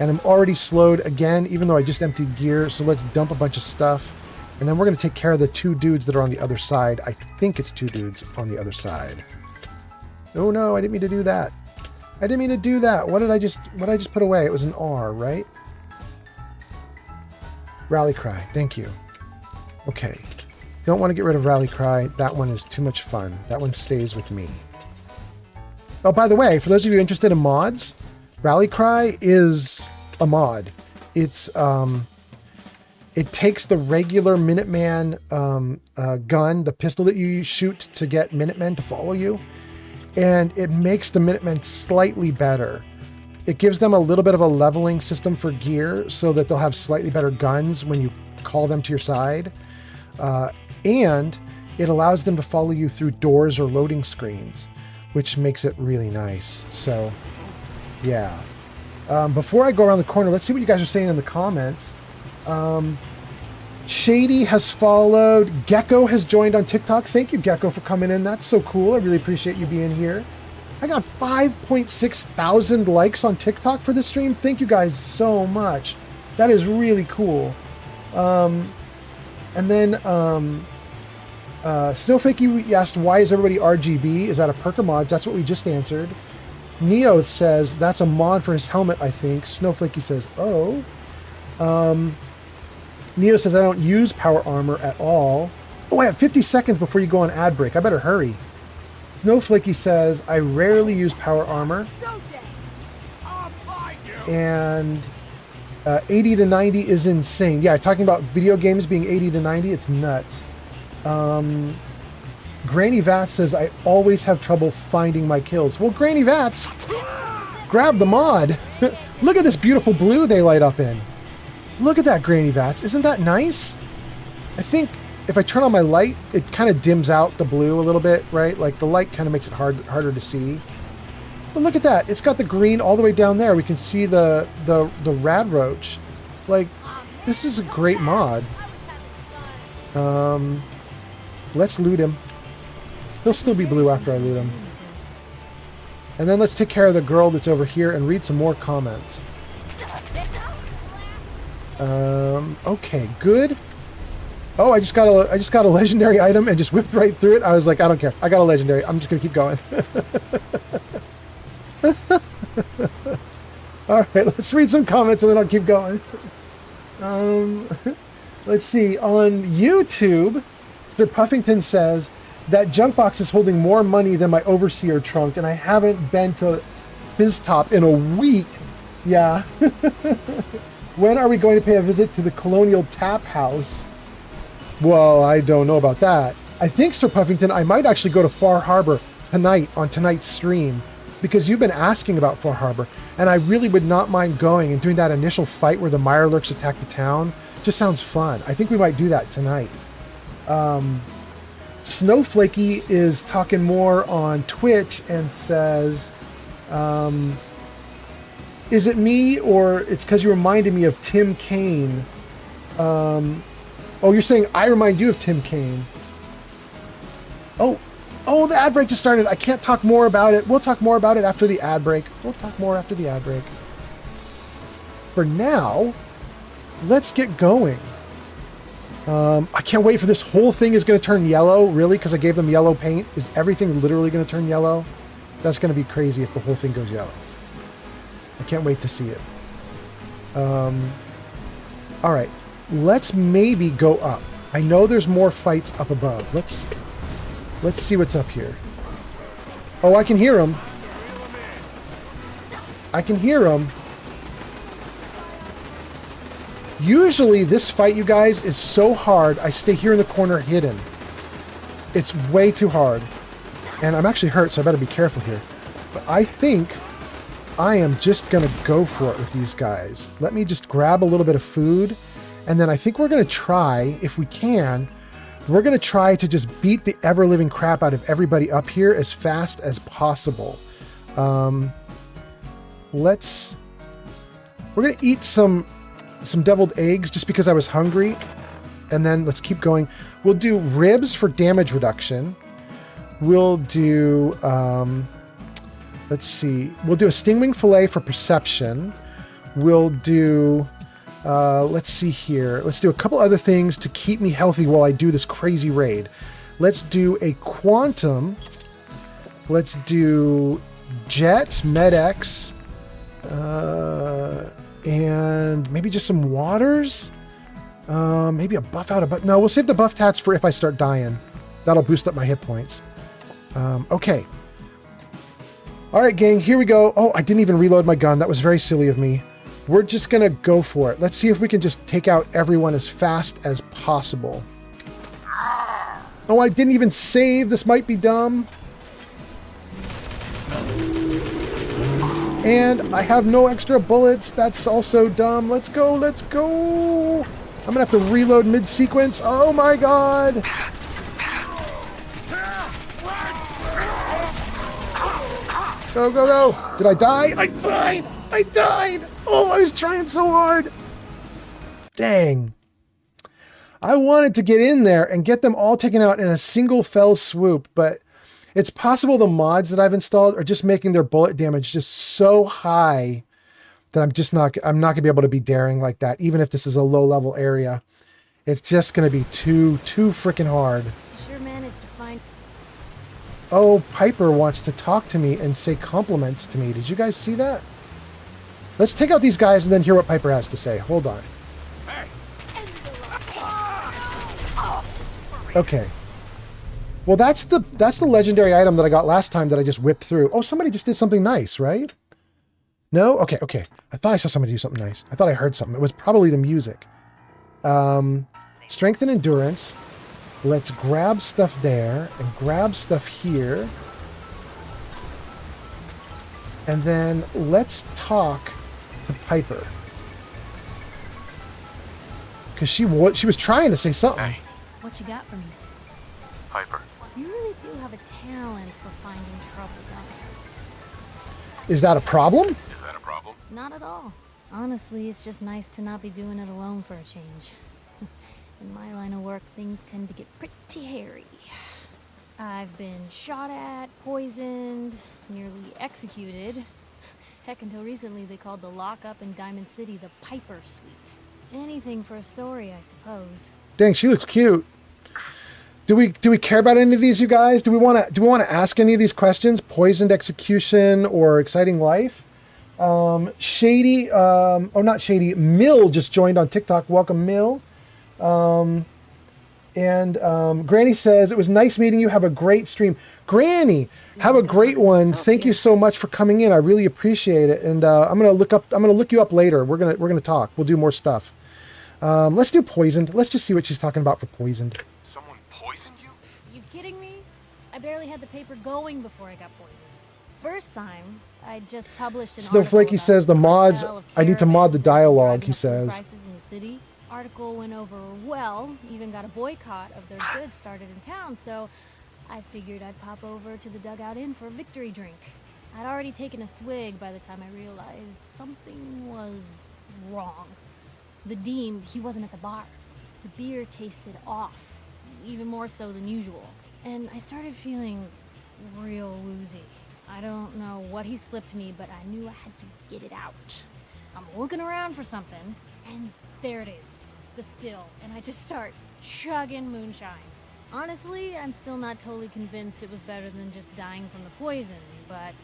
And I'm already slowed again, even though I just emptied gear. So let's dump a bunch of stuff. And then we're going to take care of the 2 dudes that are on the other side. I think it's 2 dudes on the other side. Oh no, I didn't mean to do that. I didn't mean to do that. What did I just put away? It was an R, right? Rally cry. Thank you. Okay. Don't want to get rid of rally cry. That one is too much fun. That one stays with me. Oh, by the way, for those of you interested in mods, Rally Cry is a mod. It's it takes the regular Minuteman gun, the pistol that you shoot to get Minutemen to follow you, and it makes the Minutemen slightly better. It gives them a little bit of a leveling system for gear so that they'll have slightly better guns when you call them to your side, and it allows them to follow you through doors or loading screens, which makes it really nice. So, yeah. Before I go around the corner, let's see what you guys are saying in the comments. Shady has followed. Gecko has joined on TikTok. Thank you, Gecko, for coming in. That's so cool. I really appreciate you being here. I got 5.6 thousand likes on TikTok for this stream. Thank you guys so much. That is really cool. And then Snowflakey asked, why is everybody RGB? Is that a perk or mods? That's what we just answered. Neo says, that's a mod for his helmet, I think. Snowflakey says, oh. Neo says, I don't use power armor at all. Oh, I have 50 seconds before you go on ad break. I better hurry. Snowflakey says, I rarely use power armor. And 80 to 90 is insane. Yeah, talking about video games being 80 to 90, it's nuts. Granny Vats says, I always have trouble finding my kills. Well, Granny Vats, grab the mod. Look at this beautiful blue they light up in. Look at that, Granny Vats. Isn't that nice? I think if I turn on my light, it kind of dims out the blue a little bit, right? Like the light kind of makes it harder to see. But look at that. It's got the green all the way down there. We can see the rad roach. Like, this is a great mod. Let's loot him. He'll still be blue after I loot him. And then let's take care of the girl that's over here and read some more comments. Okay, good. Oh, I just got a legendary item and just whipped right through it. I was like, I don't care. I got a legendary. I'm just gonna keep going. All right, let's read some comments and then I'll keep going. Let's see. On YouTube, Mr. Puffington says, that junk box is holding more money than my overseer trunk, and I haven't been to BizTop in a week. Yeah. When are we going to pay a visit to the Colonial Tap House? Well, I don't know about that. I think, Sir Puffington, I might actually go to Far Harbor tonight on tonight's stream, because you've been asking about Far Harbor, and I really would not mind going and doing that initial fight where the Mirelurks attack the town. Just sounds fun. I think we might do that tonight. Snowflakey is talking more on Twitch and says, is it me or it's because you reminded me of Tim Kaine? Oh, you're saying I remind you of Tim Kaine. Oh, the ad break just started. I can't talk more about it. We'll talk more about it after the ad break. For now, let's get going. I can't wait for this whole thing is going to turn yellow. Really? Because I gave them yellow paint. Is everything literally going to turn yellow? That's going to be crazy if the whole thing goes yellow. I can't wait to see it. All right. Let's maybe go up. I know there's more fights up above. Let's see what's up here. Oh, I can hear them. I can hear them. Usually this fight, you guys, is so hard, I stay here in the corner hidden. It's way too hard. And I'm actually hurt, so I better be careful here. But I think I am just going to go for it with these guys. Let me just grab a little bit of food. And then I think we're going to try, if we can, we're going to try to just beat the ever-living crap out of everybody up here as fast as possible. We're going to eat some deviled eggs just because I was hungry. And then let's keep going. We'll do ribs for damage reduction. We'll do, let's see. We'll do a stingwing fillet for perception. We'll do, let's see here. Let's do a couple other things to keep me healthy while I do this crazy raid. Let's do a quantum. Let's do jet, med-x, and maybe just some waters. Maybe a buff out of buff. No, we'll save the buff tats for if I start dying. That'll boost up my hit points. Okay. All right, gang, here we go. Oh, I didn't even reload my gun. That was very silly of me. We're just going to go for it. Let's see if we can just take out everyone as fast as possible. Oh, I didn't even save. This might be dumb. And I have no extra bullets. That's also dumb. Let's go. Let's go. I'm going to have to reload mid-sequence. Oh, my God. Go, go, go. Did I die? I died. I died. Oh, I was trying so hard. Dang. I wanted to get in there and get them all taken out in a single fell swoop, but it's possible the mods that I've installed are just making their bullet damage just so high that I'm not gonna be able to be daring like that, even if this is a low level area. It's just gonna be too freaking hard. Sure managed to find. Oh, Piper wants to talk to me and say compliments to me. Did you guys see that? Let's take out these guys and then hear what Piper has to say. Hold on. Okay. Well, that's the legendary item that I got last time that I just whipped through. Oh, somebody just did something nice, right? No? Okay, okay. I thought I saw somebody do something nice. I thought I heard something. It was probably the music. Strength and endurance. Let's grab stuff there and grab stuff here. And then let's talk to Piper. Because she was trying to say something. Hey, What you got for me? Piper. You really do have a talent for finding trouble, don't you? Is that a problem? Is that a problem? Not at all. Honestly, it's just nice to not be doing it alone for a change. In my line of work, things tend to get pretty hairy. I've been shot at, poisoned, nearly executed. Heck, until recently they called the lockup in Diamond City the Piper Suite. Anything for a story, I suppose. Dang, she looks cute. Do we care about any of these, you guys? Do we want to ask any of these questions? Poisoned execution or exciting life? Shady, not Shady. Mill just joined on TikTok. Welcome, Mill. Granny says, it was nice meeting you. Have a great stream. Granny, have a great one. Thank you so much for coming in. I really appreciate it. And I'm gonna look you up later. We're gonna talk. We'll do more stuff. Let's do poisoned. Let's just see what she's talking about for poisoned. Someone poisoned you? You kidding me? I barely had the paper going before I got poisoned. First time, I just published an Snowflakey article about says the mods. cartel of I need to mod the caravans dialogue. driving He up food says. prices in the city. Article went over well, even got a boycott of their goods started in town, so I figured I'd pop over to the Dugout Inn for a victory drink. I'd already taken a swig by the time I realized something was wrong. The Dean, he wasn't at the bar. The beer tasted off, even more so than usual. And I started feeling real woozy. I don't know what he slipped me, but I knew I had to get it out. I'm looking around for something, and there it is. The still, and I just start chugging moonshine. Honestly, I'm still not totally convinced it was better than just dying from the poison, but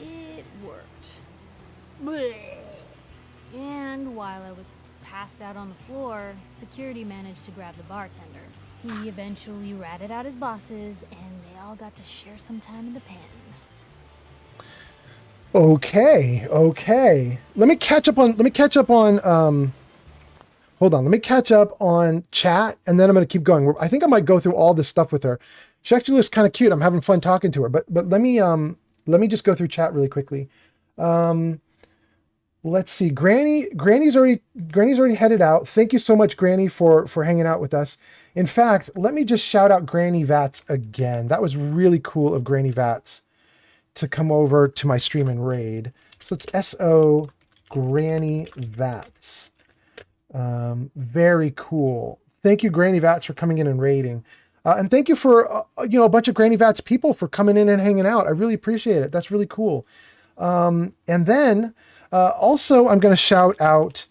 it worked. Blech. And while I was passed out on the floor, security managed to grab the bartender. He eventually ratted out his bosses, and they all got to share some time in the pen. Okay. Let me catch up on hold on. Let me catch up on chat, and then I'm going to keep going. I think I might go through all this stuff with her. She actually looks kind of cute. I'm having fun talking to her. But let me just go through chat really quickly. Let's see. Granny's already headed out. Thank you so much, Granny, for hanging out with us. In fact, let me just shout out Granny Vats again. That was really cool of Granny Vats to come over to my stream and raid. So it's SO Granny Vats. Very cool. Thank you, Granny Vats, for coming in and raiding. And thank you for, a bunch of Granny Vats people for coming in and hanging out. I really appreciate it. That's really cool. And then also I'm going to shout out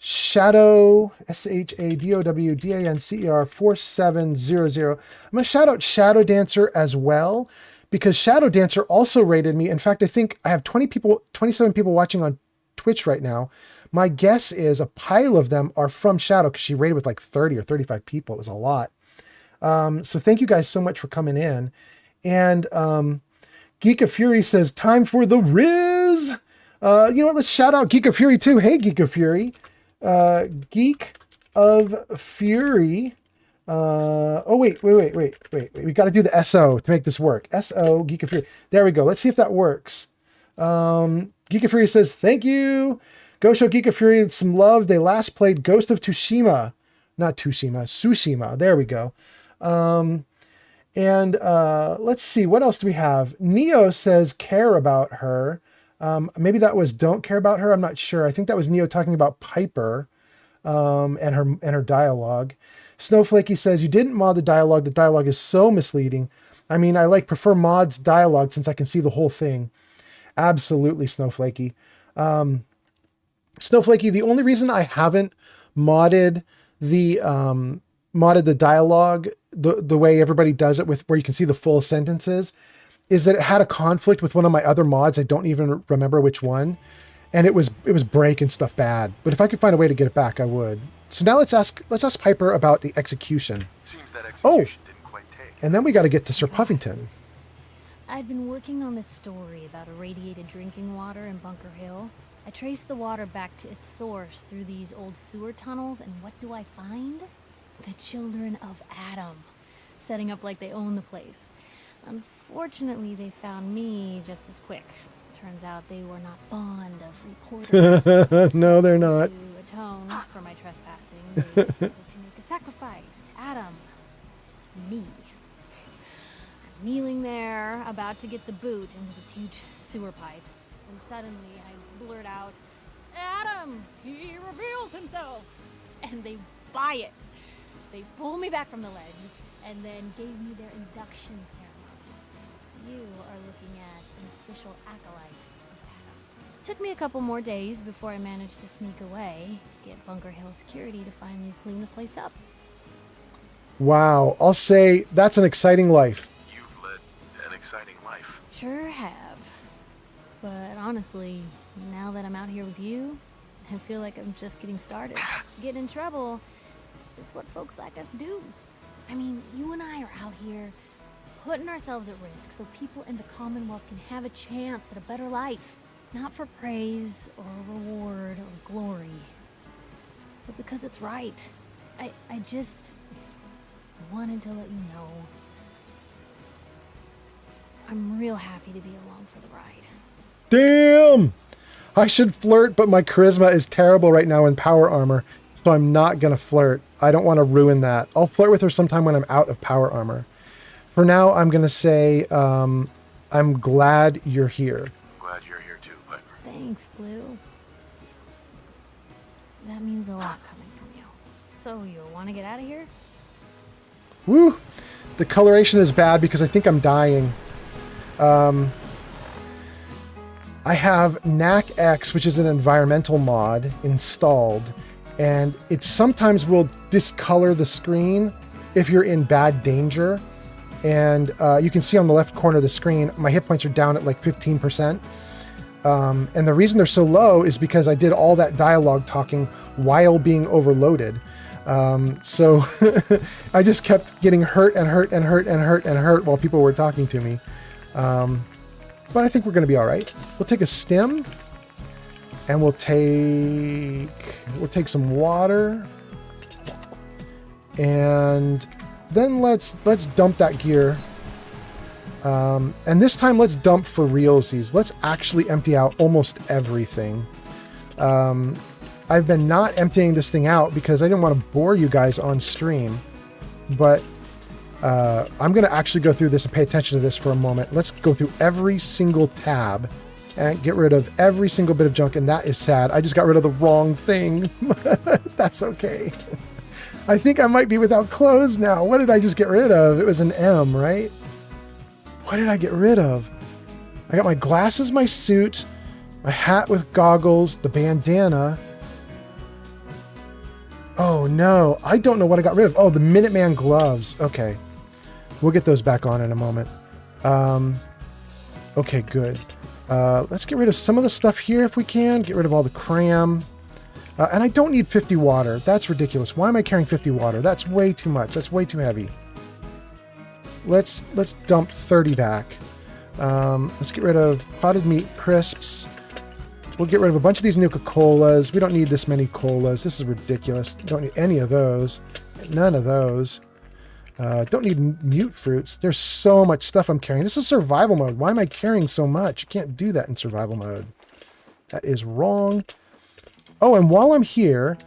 Shadow, SHADOWDANCER 4700. I'm going to shout out Shadow Dancer as well, because Shadow Dancer also rated me. In fact, I think I have 27 people watching on Twitch right now. My guess is a pile of them are from Shadow, because she rated with like 30 or 35 people. It was a lot. So thank you guys so much for coming in. And Geek of Fury says, time for the Riz. Let's shout out Geek of Fury too. Hey, Geek of Fury. Geek of Fury. Wait. We got to do the SO to make this work. SO, Geek of Fury. There we go. Let's see if that works. Geek of Fury says, thank you. Go show Geek of Fury some love. They last played Ghost of Tsushima. Not Tsushima, Tsushima. There we go. Let's see. What else do we have? Neo says care about her. Maybe that was don't care about her. I'm not sure. I think that was Neo talking about Piper and her dialogue. Snowflakey says, you didn't mod the dialogue. The dialogue is so misleading. I mean, I prefer mods dialogue since I can see the whole thing. Absolutely, Snowflakey. Snowflakey, the only reason I haven't modded the dialogue the way everybody does it, with where you can see the full sentences, is that it had a conflict with one of my other mods. I don't even remember which one, and it was breaking stuff bad. But if I could find a way to get it back, I would. So now let's ask Piper about the execution. Seems that execution didn't quite take. And then we got to get to Sir Puffington. I've been working on this story about irradiated drinking water in Bunker Hill. I traced the water back to its source through these old sewer tunnels, and what do I find? The children of Adam, setting up like they own the place. Unfortunately, they found me just as quick. Turns out they were not fond of reporters. No, they're not. To atone for my trespassing, they decided to make a sacrifice to Adam. Me. I'm kneeling there, about to get the boot into this huge sewer pipe, and suddenly I blurt out, Adam! He reveals himself! And they buy it. They pull me back from the ledge, and then gave me their induction ceremony. You are looking at an official acolyte of Adam. Took me a couple more days before I managed to sneak away, get Bunker Hill security to finally clean the place up. Wow, I'll say that's an exciting life. You've led an exciting life. Sure have. But honestly, now that I'm out here with you, I feel like I'm just getting started. Getting in trouble is what folks like us do. I mean, you and I are out here putting ourselves at risk so people in the Commonwealth can have a chance at a better life. Not for praise or reward or glory, but because it's right. I just wanted to let you know I'm real happy to be along for the ride. Damn! I should flirt, but my charisma is terrible right now in power armor, so I'm not gonna flirt. I don't want to ruin that. I'll flirt with her sometime when I'm out of power armor. For now, I'm gonna say, I'm glad you're here. I'm glad you're here too, Piper. Thanks, Blue. That means a lot coming from you. So, you want to get out of here? Woo! The coloration is bad because I think I'm dying. I have NAC X, which is an environmental mod, installed, and it sometimes will discolor the screen if you're in bad danger. And you can see on the left corner of the screen, my hit points are down at like 15%. And the reason they're so low is because I did all that dialogue talking while being overloaded. So I just kept getting hurt and hurt and hurt and hurt and hurt while people were talking to me. But I think we're going to be all right. We'll take a stim, and we'll take some water, and then let's dump that gear. And this time let's dump for realsies. Let's actually empty out almost everything. I've been not emptying this thing out because I didn't want to bore you guys on stream, but I'm going to actually go through this and pay attention to this for a moment. Let's go through every single tab and get rid of every single bit of junk, and that is sad. I just got rid of the wrong thing. That's okay. I think I might be without clothes now. What did I just get rid of? It was an M, right? What did I get rid of? I got my glasses, my suit, my hat with goggles, the bandana. Oh no, I don't know what I got rid of. Oh, the Minuteman gloves. Okay. We'll get those back on in a moment. Okay, good. Let's get rid of some of the stuff here if we can. Get rid of all the cram. And I don't need 50 water. That's ridiculous. Why am I carrying 50 water? That's way too much. That's way too heavy. Let's dump 30 back. Let's get rid of potted meat crisps. We'll get rid of a bunch of these Nuka-Colas. We don't need this many colas. This is ridiculous. Don't need any of those. None of those. Don't need mute fruits. There's so much stuff I'm carrying. This is survival mode. Why am I carrying so much? You can't do that in survival mode. That is wrong. Oh, and while I'm here,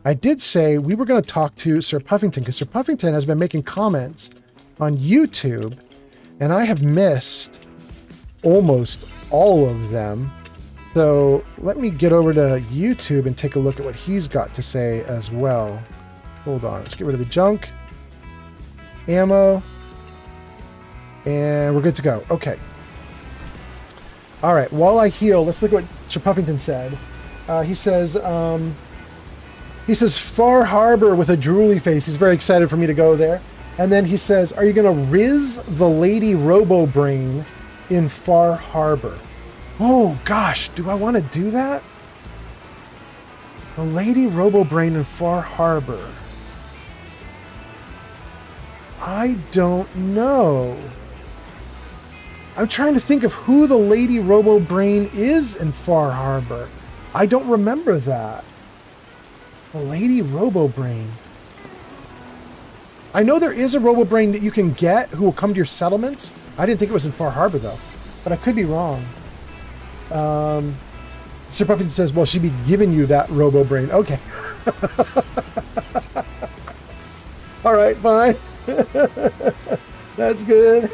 I did say we were going to talk to Sir Puffington, because Sir Puffington has been making comments on YouTube, and I have missed almost all of them. So let me get over to YouTube and take a look at what he's got to say as well. Hold on. Let's get rid of the junk. Ammo. And we're good to go. Okay. All right. While I heal, let's look at what Sir Puffington said. He says Far Harbor with a drooly face. He's very excited for me to go there. And then he says, are you going to riz the Lady Robo-Brain in Far Harbor? Oh, gosh. Do I want to do that? The Lady Robo-Brain in Far Harbor. I don't know. I'm trying to think of who the Lady Robo-Brain is in Far Harbor. I don't remember that. The Lady Robo-Brain. I know there is a Robo-Brain that you can get who will come to your settlements. I didn't think it was in Far Harbor, though. But I could be wrong. Sir Puffington says, well, she'd be giving you that Robo-Brain. Okay. All right, fine. That's good.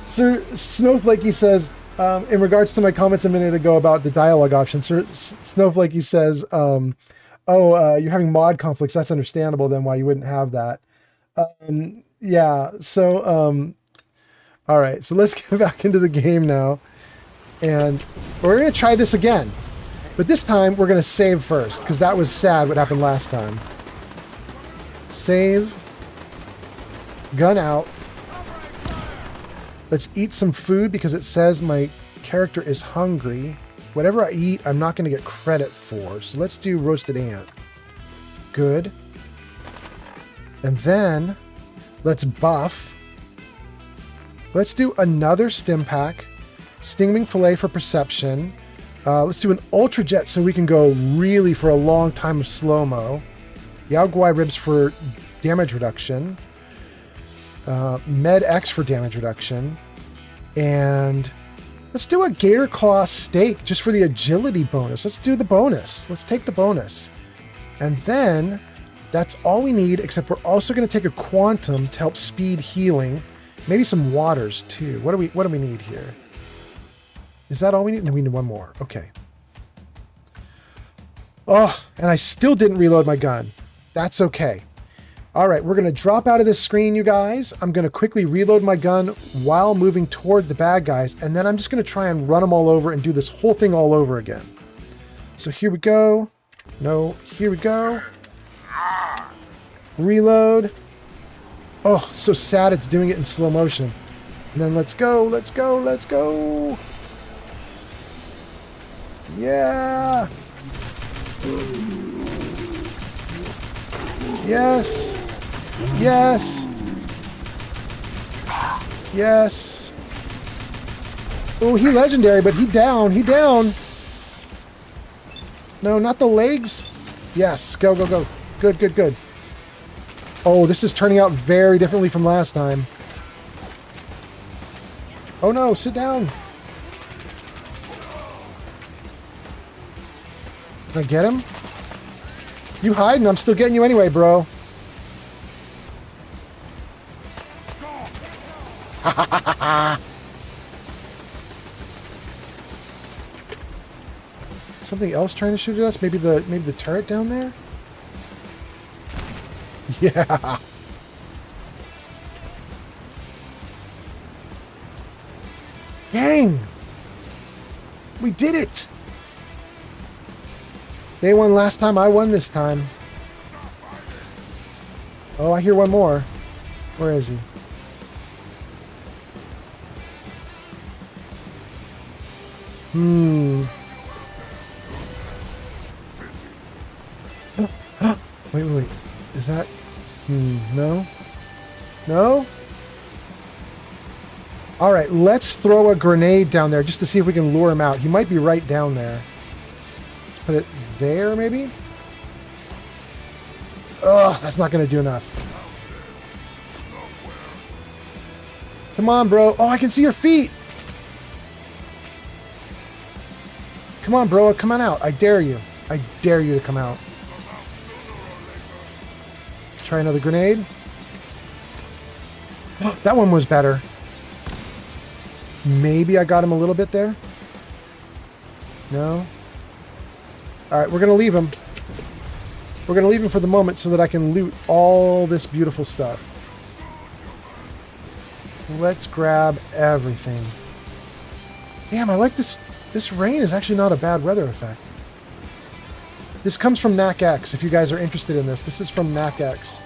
Sir Snowflakey says, in regards to my comments a minute ago about the dialogue options, Sir Snowflakey says, you're having mod conflicts. That's understandable then why you wouldn't have that. Yeah, so, all right, so let's get back into the game now. And we're going to try this again. But this time, we're going to save first, because that was sad what happened last time. Save. Gun out. Let's eat some food, because it says my character is hungry. Whatever I eat, I'm not going to get credit for. So let's do roasted ant. Good. And then, let's buff. Let's do another stim pack. Stingwing fillet for perception. Let's do an ultra jet so we can go really for a long time of slow-mo. Yao Guai ribs for damage reduction. Med X for damage reduction. And let's do a gator claw steak just for the agility bonus. Let's do the bonus. Let's take the bonus. And then that's all we need, except we're also going to take a quantum to help speed healing. Maybe some waters too. What do we need here? Is that all we need? No, we need one more. Okay. Oh, and I still didn't reload my gun. That's okay. All right, we're going to drop out of this screen, you guys. I'm going to quickly reload my gun while moving toward the bad guys, and then I'm just going to try and run them all over and do this whole thing all over again. So here we go. No, here we go. Reload. Oh, so sad it's doing it in slow motion. And then let's go, let's go, let's go. Yeah. Yes. Yes. Yes. Oh, he legendary, but he down. He down. No, not the legs. Yes. Go, go, go. Good, good, good. Oh, this is turning out very differently from last time. Oh no, sit down. Can I get him? You hiding, I'm still getting you anyway, bro. Something else trying to shoot at us? Maybe the turret down there? Yeah. Dang! We did it! They won last time, I won this time. Oh, I hear one more. Where is he? Wait, wait, wait. Is that... no? No? Alright, let's throw a grenade down there just to see if we can lure him out. He might be right down there. Let's put it there, maybe? Ugh, that's not going to do enough. Come on, bro. Oh, I can see your feet! Come on, bro. Come on out. I dare you. I dare you to come out. Try another grenade. That one was better. Maybe I got him a little bit there. No? Alright, we're going to leave him. We're going to leave him for the moment so that I can loot all this beautiful stuff. Let's grab everything. Damn, I like this. This rain is actually not a bad weather effect. This comes from NACX, if you guys are interested in this. This is from NACX.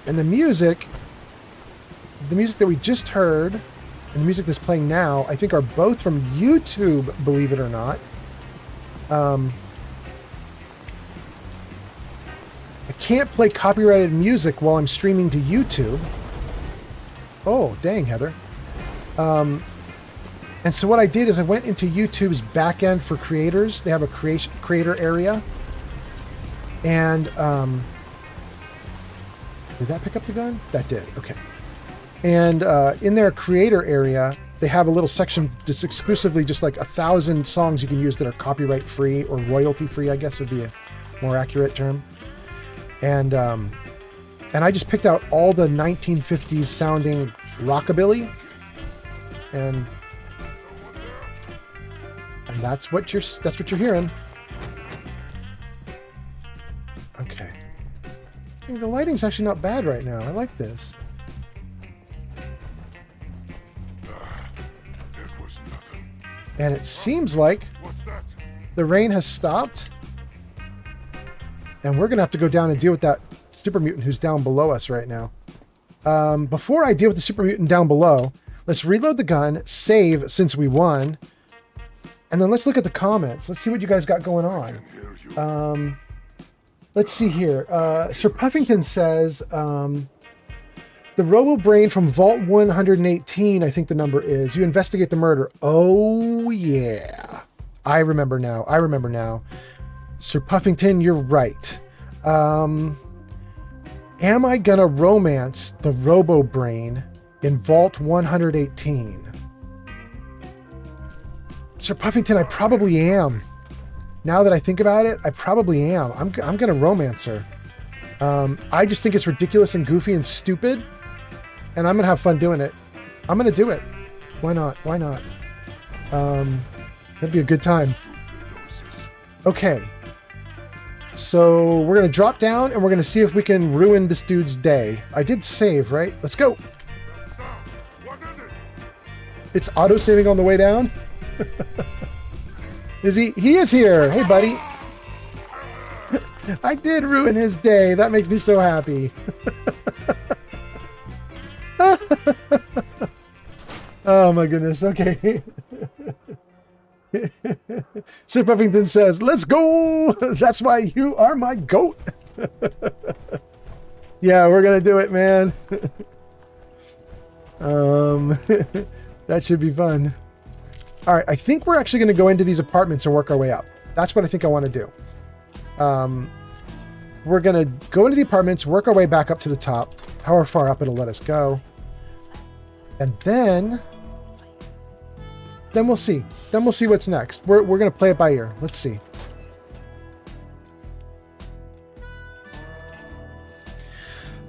And the music that we just heard, and the music that's playing now, I think are both from YouTube, believe it or not. I can't play copyrighted music while I'm streaming to YouTube. Oh, dang, Heather. And so what I did is I went into YouTube's backend for creators. They have a creator area. And, did that pick up the gun? That did, okay. And in their creator area, they have a little section that's exclusively just like 1,000 songs you can use that are copyright free or royalty free, I guess would be a more accurate term. And I just picked out all the 1950s sounding rockabilly, and that's what you're hearing. Okay. Hey, the lighting's actually not bad right now. I like this. And it seems like the rain has stopped. And we're going to have to go down and deal with that super mutant who's down below us right now. Before I deal with the super mutant down below, let's reload the gun, save since we won. And then let's look at the comments. Let's see what you guys got going on. Let's see here. Sir Puffington says... the Robo-Brain from Vault 118, I think the number is. You investigate the murder. Oh, yeah. I remember now. I remember now. Sir Puffington, you're right. Am I gonna romance the Robo-Brain in Vault 118? Sir Puffington, I probably am. Now that I think about it, I probably am. I'm gonna romance her. I just think it's ridiculous and goofy and stupid. And I'm going to have fun doing it. I'm going to do it. Why not? Why not? That'd be a good time. Okay. So we're going to drop down and we're going to see if we can ruin this dude's day. I did save, right? Let's go. It's auto-saving on the way down? Is he? He is here. Hey, buddy. I did ruin his day. That makes me so happy. Oh my goodness. Okay. Sir Puffington says, "Let's go. That's why you are my goat." Yeah, we're gonna do it, man. That should be fun. All right, I think we're actually going to go into these apartments and work our way up. That's what I think I want to do. We're going to go into the apartments, work our way back up to the top, however far up it'll let us go. And then we'll see. Then we'll see what's next. We're going to play it by ear. Let's see.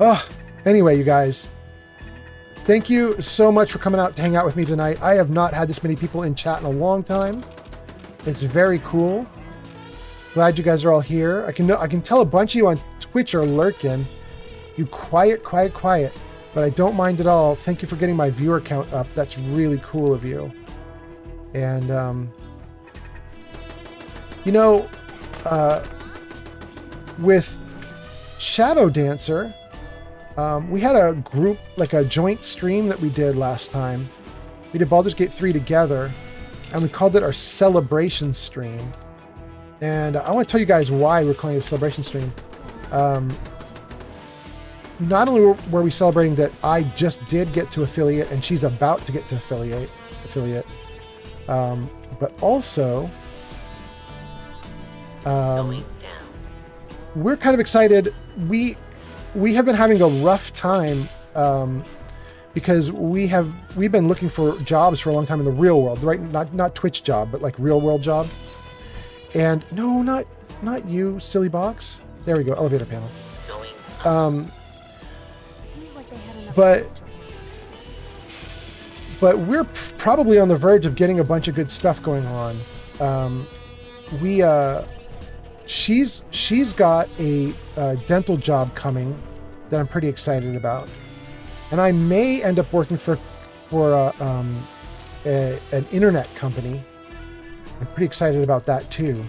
Oh, anyway, you guys. Thank you so much for coming out to hang out with me tonight. I have not had this many people in chat in a long time. It's very cool. Glad you guys are all here. I can tell a bunch of you on Twitch are lurking. You quiet. But I don't mind at all. Thank you for getting my viewer count up. That's really cool of you. And, with Shadow Dancer... we had a group, like a joint stream that we did last time. We did Baldur's Gate 3 together, and we called it our celebration stream. And I want to tell you guys why we're calling it a celebration stream. Not only were we celebrating that I just did get to affiliate, and she's about to get to affiliate, but also we're kind of excited. We have been having a rough time because we've been looking for jobs for a long time in the real world, right? Not Twitch job, but like real world job. And no, not you, silly box. There we go, elevator panel. Seems like they had enough but we're probably on the verge of getting a bunch of good stuff going on. She's got a dental job coming that I'm pretty excited about, and I may end up working for an internet company. I'm pretty excited about that too.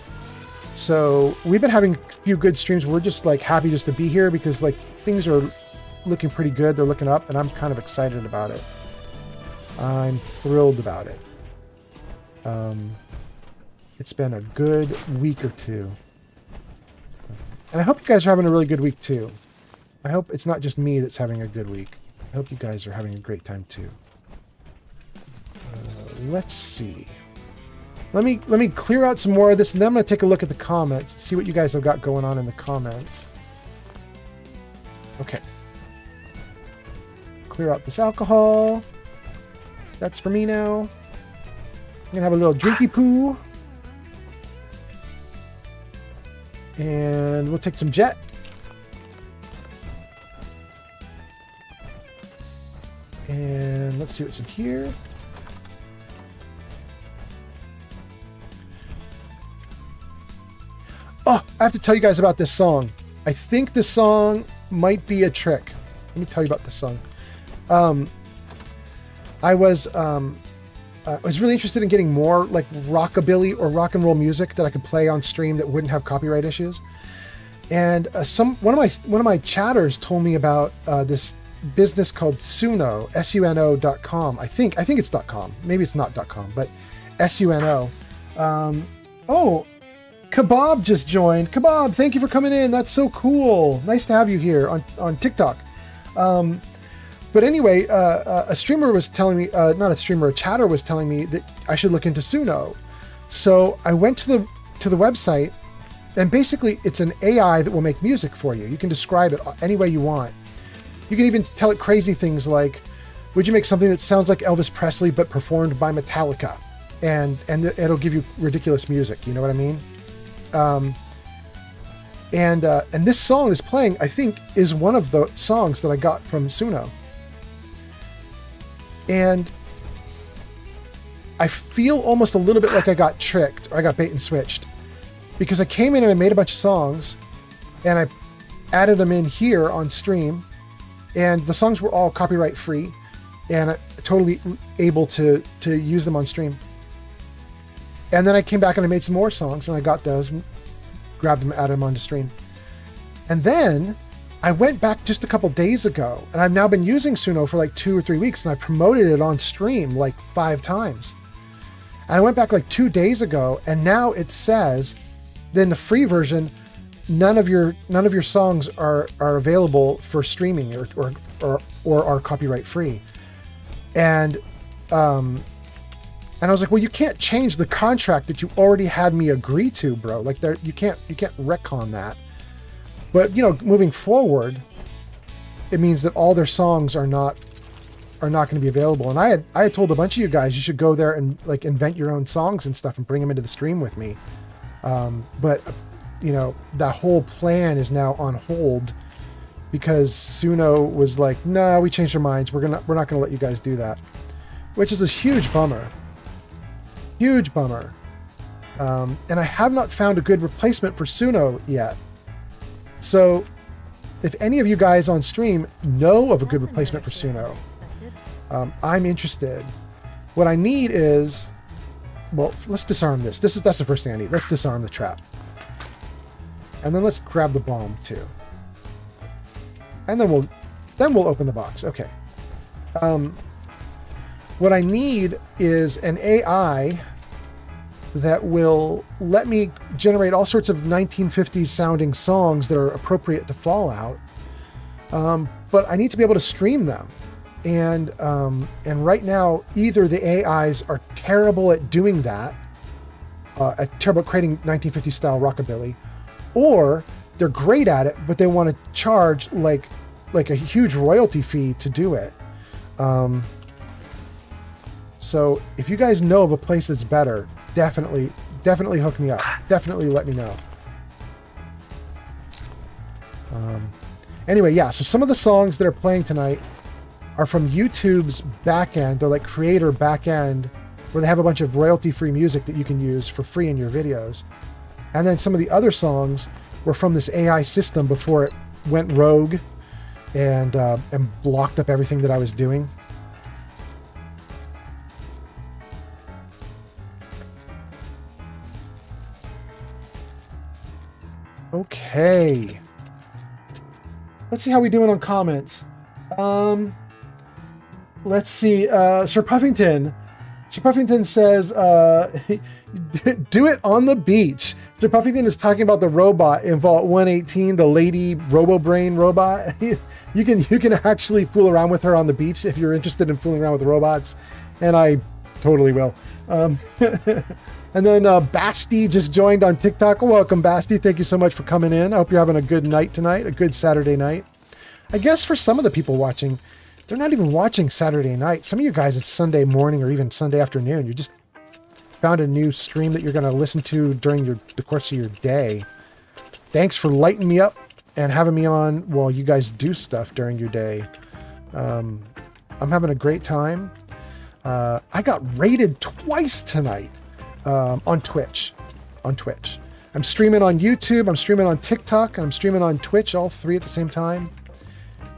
So we've been having a few good streams. We're just like happy just to be here because like things are looking pretty good. They're looking up, and I'm kind of excited about it. I'm thrilled about it. It's been a good week or two. And I hope you guys are having a really good week too. I hope it's not just me that's having a good week. I hope you guys are having a great time too. Let's see. Let me clear out some more of this, and then I'm going to take a look at the comments, see what you guys have got going on in the comments. Okay. Clear out this alcohol. That's for me now. I'm going to have a little drinky poo. And we'll take some jet. And let's see what's in here. Oh, I have to tell you guys about this song. I think this song might be a trick. Let me tell you about this song. I was really interested in getting more like rockabilly or rock and roll music that I could play on stream that wouldn't have copyright issues. And one of my chatters told me about this business called Suno, suno.com. I think it's .com. Maybe it's not .com, but SUNO. Oh, Kebab just joined. Kebab, thank you for coming in. That's so cool. Nice to have you here on TikTok. But anyway, a streamer was telling me, not a streamer, a chatter was telling me that I should look into Suno. So I went to the website, and basically it's an AI that will make music for you. You can describe it any way you want. You can even tell it crazy things like, would you make something that sounds like Elvis Presley but performed by Metallica? And it'll give you ridiculous music. You know what I mean? And this song is playing, I think, is one of the songs that I got from Suno. And I feel almost a little bit like I got tricked, or I got bait and switched, because I came in and I made a bunch of songs, and I added them in here on stream, and the songs were all copyright free, and I totally able to use them on stream. And then I came back and I made some more songs, and I got those and grabbed them, added them onto stream. And then I went back just a couple days ago, and I've now been using Suno for like 2 or 3 weeks, and I promoted it on stream like 5 times. And I went back like 2 days ago, and now it says, in the free version, none of your songs are available for streaming or are copyright free. And I was like, well, you can't change the contract that you already had me agree to, bro. Like, you can't retcon that. But moving forward, it means that all their songs are not going to be available. And I had told a bunch of you guys you should go there and like invent your own songs and stuff and bring them into the stream with me. But that whole plan is now on hold because Suno was like, no, we changed our minds. We're not going to let you guys do that, which is a huge bummer. Huge bummer. And I have not found a good replacement for Suno yet. So if any of you guys on stream know of a good replacement for Suno, I'm interested. What I need is, well, let's disarm this. That's the first thing I need. Let's disarm the trap. And then let's grab the bomb too. And then we'll open the box. Okay. What I need is an AI that will let me generate all sorts of 1950s sounding songs that are appropriate to Fallout. But I need to be able to stream them. And right now, either the AIs are terrible at doing that, terrible at creating 1950s style rockabilly, or they're great at it, but they want to charge like a huge royalty fee to do it. So if you guys know of a place that's better, definitely hook me up. Definitely let me know. Anyway, yeah, so some of the songs that are playing tonight are from YouTube's backend. They're like creator backend, where they have a bunch of royalty-free music that you can use for free in your videos. And then some of the other songs were from this AI system before it went rogue and blocked up everything that I was doing. Okay. Let's see how we doing on comments. Let's see. Sir Puffington. Sir Puffington says, do it on the beach. Sir Puffington is talking about the robot in Vault 118, the lady RoboBrain robot. You can actually fool around with her on the beach if you're interested in fooling around with robots. And I totally will. And then Basti just joined on TikTok. Welcome, Basti. Thank you so much for coming in. I hope you're having a good night tonight, a good Saturday night. I guess for some of the people watching, they're not even watching Saturday night. Some of you guys, it's Sunday morning or even Sunday afternoon. You just found a new stream that you're going to listen to during the course of your day. Thanks for lighting me up and having me on while you guys do stuff during your day. I'm having a great time. I got raided twice tonight on Twitch. I'm streaming on YouTube, I'm streaming on TikTok, and I'm streaming on Twitch, all three at the same time.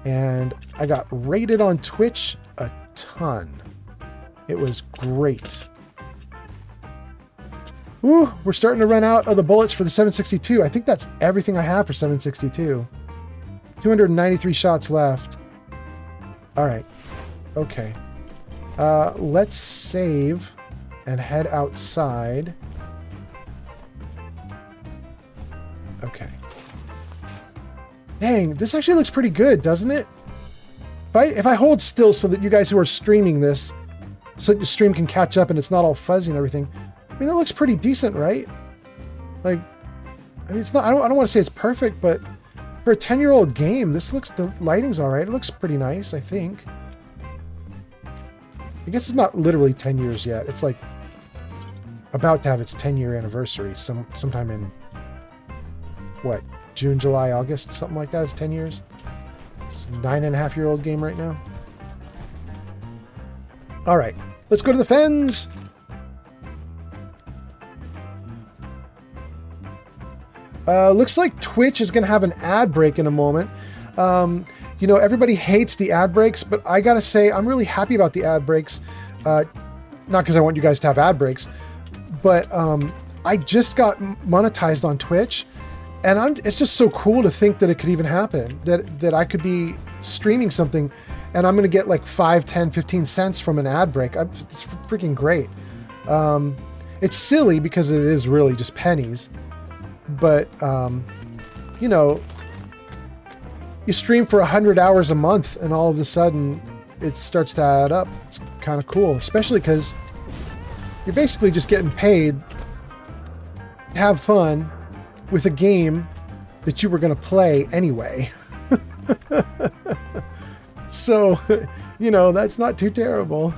And I got raided on Twitch a ton. It was great. Ooh, we're starting to run out of the bullets for the 762. I think that's everything I have for 762. 293 shots left. All right. Okay. Let's save and head outside. Okay. Dang, this actually looks pretty good, doesn't it? If I hold still so that you guys who are streaming this, so that your stream can catch up and it's not all fuzzy and everything, I mean, that looks pretty decent, right? Like, I mean, it's not, I don't want to say it's perfect, but for a 10-year-old game, the lighting's all right. It looks pretty nice, I think. I guess it's not literally 10 years yet. It's like about to have its 10-year anniversary sometime in, what, June, July, August, something like that. It's 10 years. It's a 9.5-year-old game right now. All right, let's go to the fens. Looks like Twitch is going to have an ad break in a moment. You know, everybody hates the ad breaks, but I got to say, I'm really happy about the ad breaks. Not because I want you guys to have ad breaks, but I just got monetized on Twitch, and it's just so cool to think that it could even happen, that I could be streaming something and I'm going to get like 5, 10, 15 cents from an ad break. It's freaking great. It's silly because it is really just pennies, but you know, you stream for 100 hours a month and all of a sudden it starts to add up. It's kind of cool, especially because you're basically just getting paid to have fun with a game that you were going to play anyway. So, you know, that's not too terrible.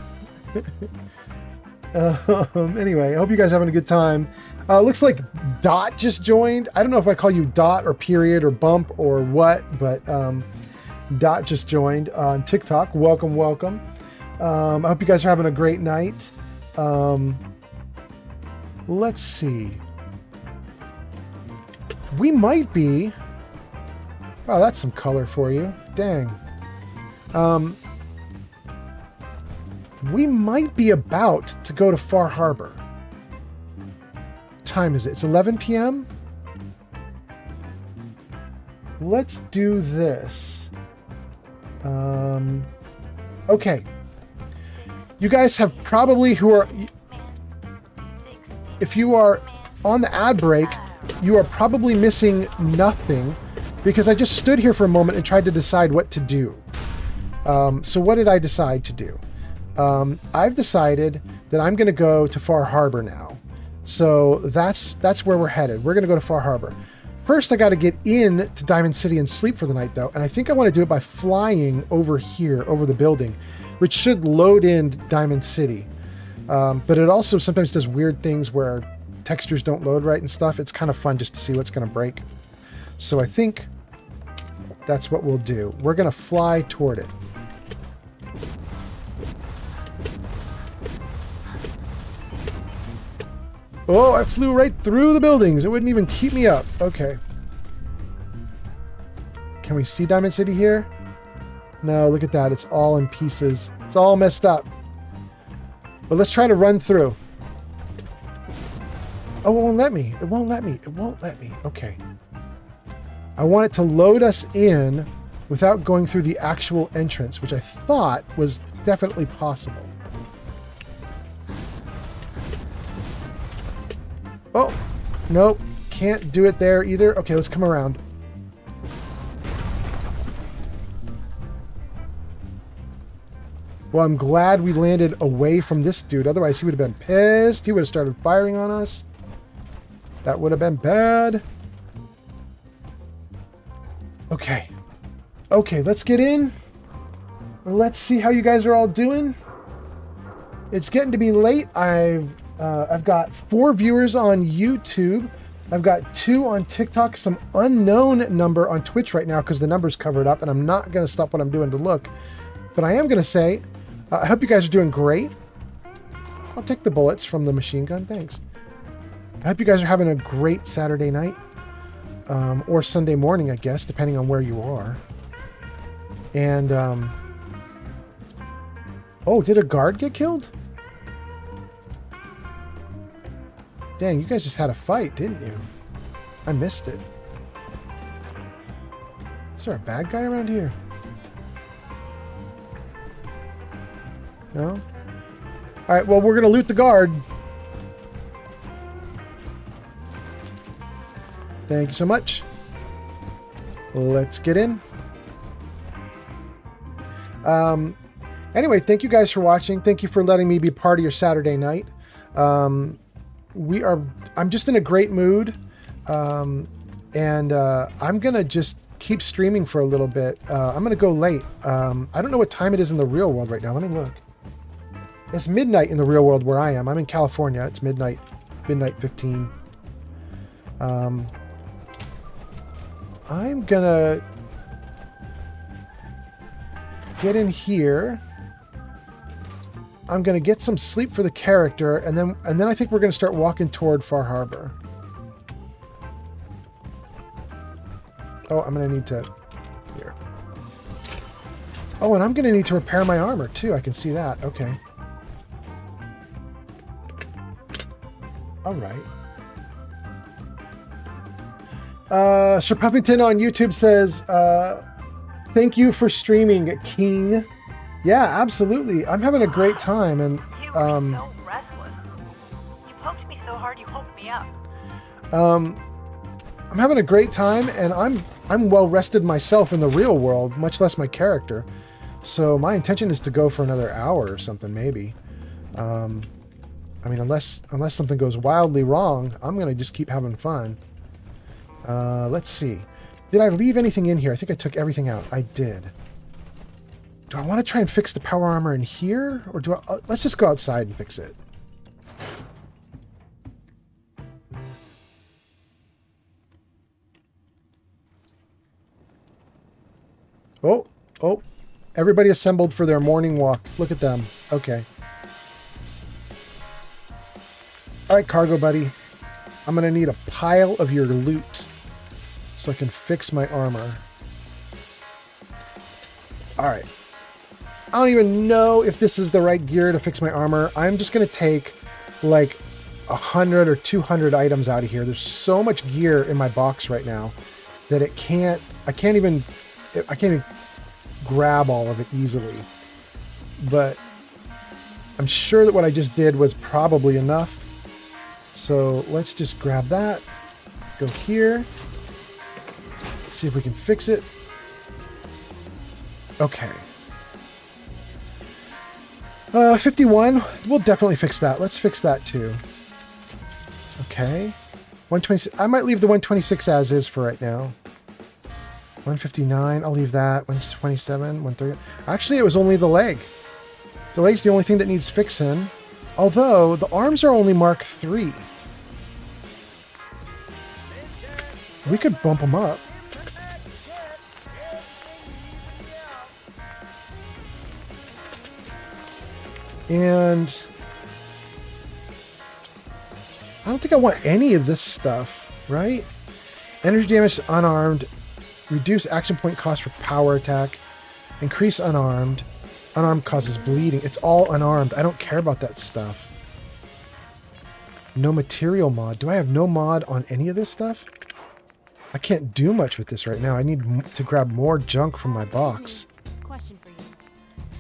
Anyway, I hope you guys are having a good time. Looks like Dot just joined. I don't know if I call you Dot or period or bump or what, but Dot just joined on TikTok. Welcome, welcome. I hope you guys are having a great night. Let's see. We might be... Oh, that's some color for you. Dang. We might be about to go to Far Harbor. What time is it? It's 11 p.m. Let's do this. Okay. You guys have probably if you are on the ad break, you are probably missing nothing because I just stood here for a moment and tried to decide what to do. So what did I decide to do? I've decided that I'm going to go to Far Harbor now. So that's where we're headed. We're going to go to Far Harbor. First, I got to get in to Diamond City and sleep for the night, though. And I think I want to do it by flying over here, over the building, which should load in Diamond City. But it also sometimes does weird things where textures don't load right and stuff. It's kind of fun just to see what's going to break. So I think that's what we'll do. We're going to fly toward it. Oh, I flew right through the buildings. It wouldn't even keep me up. Okay. Can we see Diamond City here? No, look at that. It's all in pieces. It's all messed up. But let's try to run through. Oh, it won't let me. It won't let me. It won't let me. Okay. I want it to load us in without going through the actual entrance, which I thought was definitely possible. Oh, nope. Can't do it there either. Okay, let's come around. Well, I'm glad we landed away from this dude. Otherwise, he would have been pissed. He would have started firing on us. That would have been bad. Okay. Okay, let's get in. Let's see how you guys are all doing. It's getting to be late. I've got 4 viewers on YouTube. I've got 2 on TikTok, some unknown number on Twitch right now because the number's covered up, and I'm not going to stop what I'm doing to look. But I am going to say, I hope you guys are doing great. I'll take the bullets from the machine gun. Thanks. I hope you guys are having a great Saturday night. Or Sunday morning, I guess, depending on where you are. And, oh, did a guard get killed? Dang, you guys just had a fight, didn't you? I missed it. Is there a bad guy around here? No? Alright, well, we're going to loot the guard. Thank you so much. Let's get in. Anyway, thank you guys for watching. Thank you for letting me be part of your Saturday night. I'm just in a great mood. I'm gonna just keep streaming for a little bit. I'm gonna go late. I don't know what time it is in the real world right now. Let me look. It's midnight in the real world where I am. I'm in California. It's midnight 15. I'm gonna get in here. I'm gonna get some sleep for the character, and then I think we're gonna start walking toward Far Harbor. Oh, I'm gonna need to here. Oh, and I'm gonna need to repair my armor too. I can see that. Okay. All right. Sir Puffington on YouTube says, thank you for streaming, King. Yeah, absolutely. I'm having a great time. And You were so restless. You poked me so hard you woke me up. I'm having a great time, and I'm well rested myself in the real world, much less my character. So my intention is to go for another hour or something, maybe. I mean, unless something goes wildly wrong, I'm gonna just keep having fun. Let's see. Did I leave anything in here? I think I took everything out. I did. Do I want to try and fix the power armor in here, or do I? Let's just go outside and fix it. Oh, oh. Everybody assembled for their morning walk. Look at them. Okay. Alright, cargo buddy. I'm going to need a pile of your loot so I can fix my armor. Alright. I don't even know if this is the right gear to fix my armor. I'm just going to take like 100 or 200 items out of here. There's so much gear in my box right now that I can't even grab all of it easily. But I'm sure that what I just did was probably enough. So let's just grab that. Go here. Let's see if we can fix it. Okay. 51. We'll definitely fix that. Let's fix that too. Okay. 126. I might leave the 126 as is for right now. 159, I'll leave that. 127, 130. Actually, it was only the leg. The leg's the only thing that needs fixing. Although, the arms are only Mark III. We could bump them up. And I don't think I want any of this stuff, right? Energy damage to unarmed. Reduce action point cost for power attack. Increase unarmed. Unarmed causes bleeding. It's all unarmed. I don't care about that stuff. No material mod. Do I have no mod on any of this stuff? I can't do much with this right now. I need to grab more junk from my box. Question for you.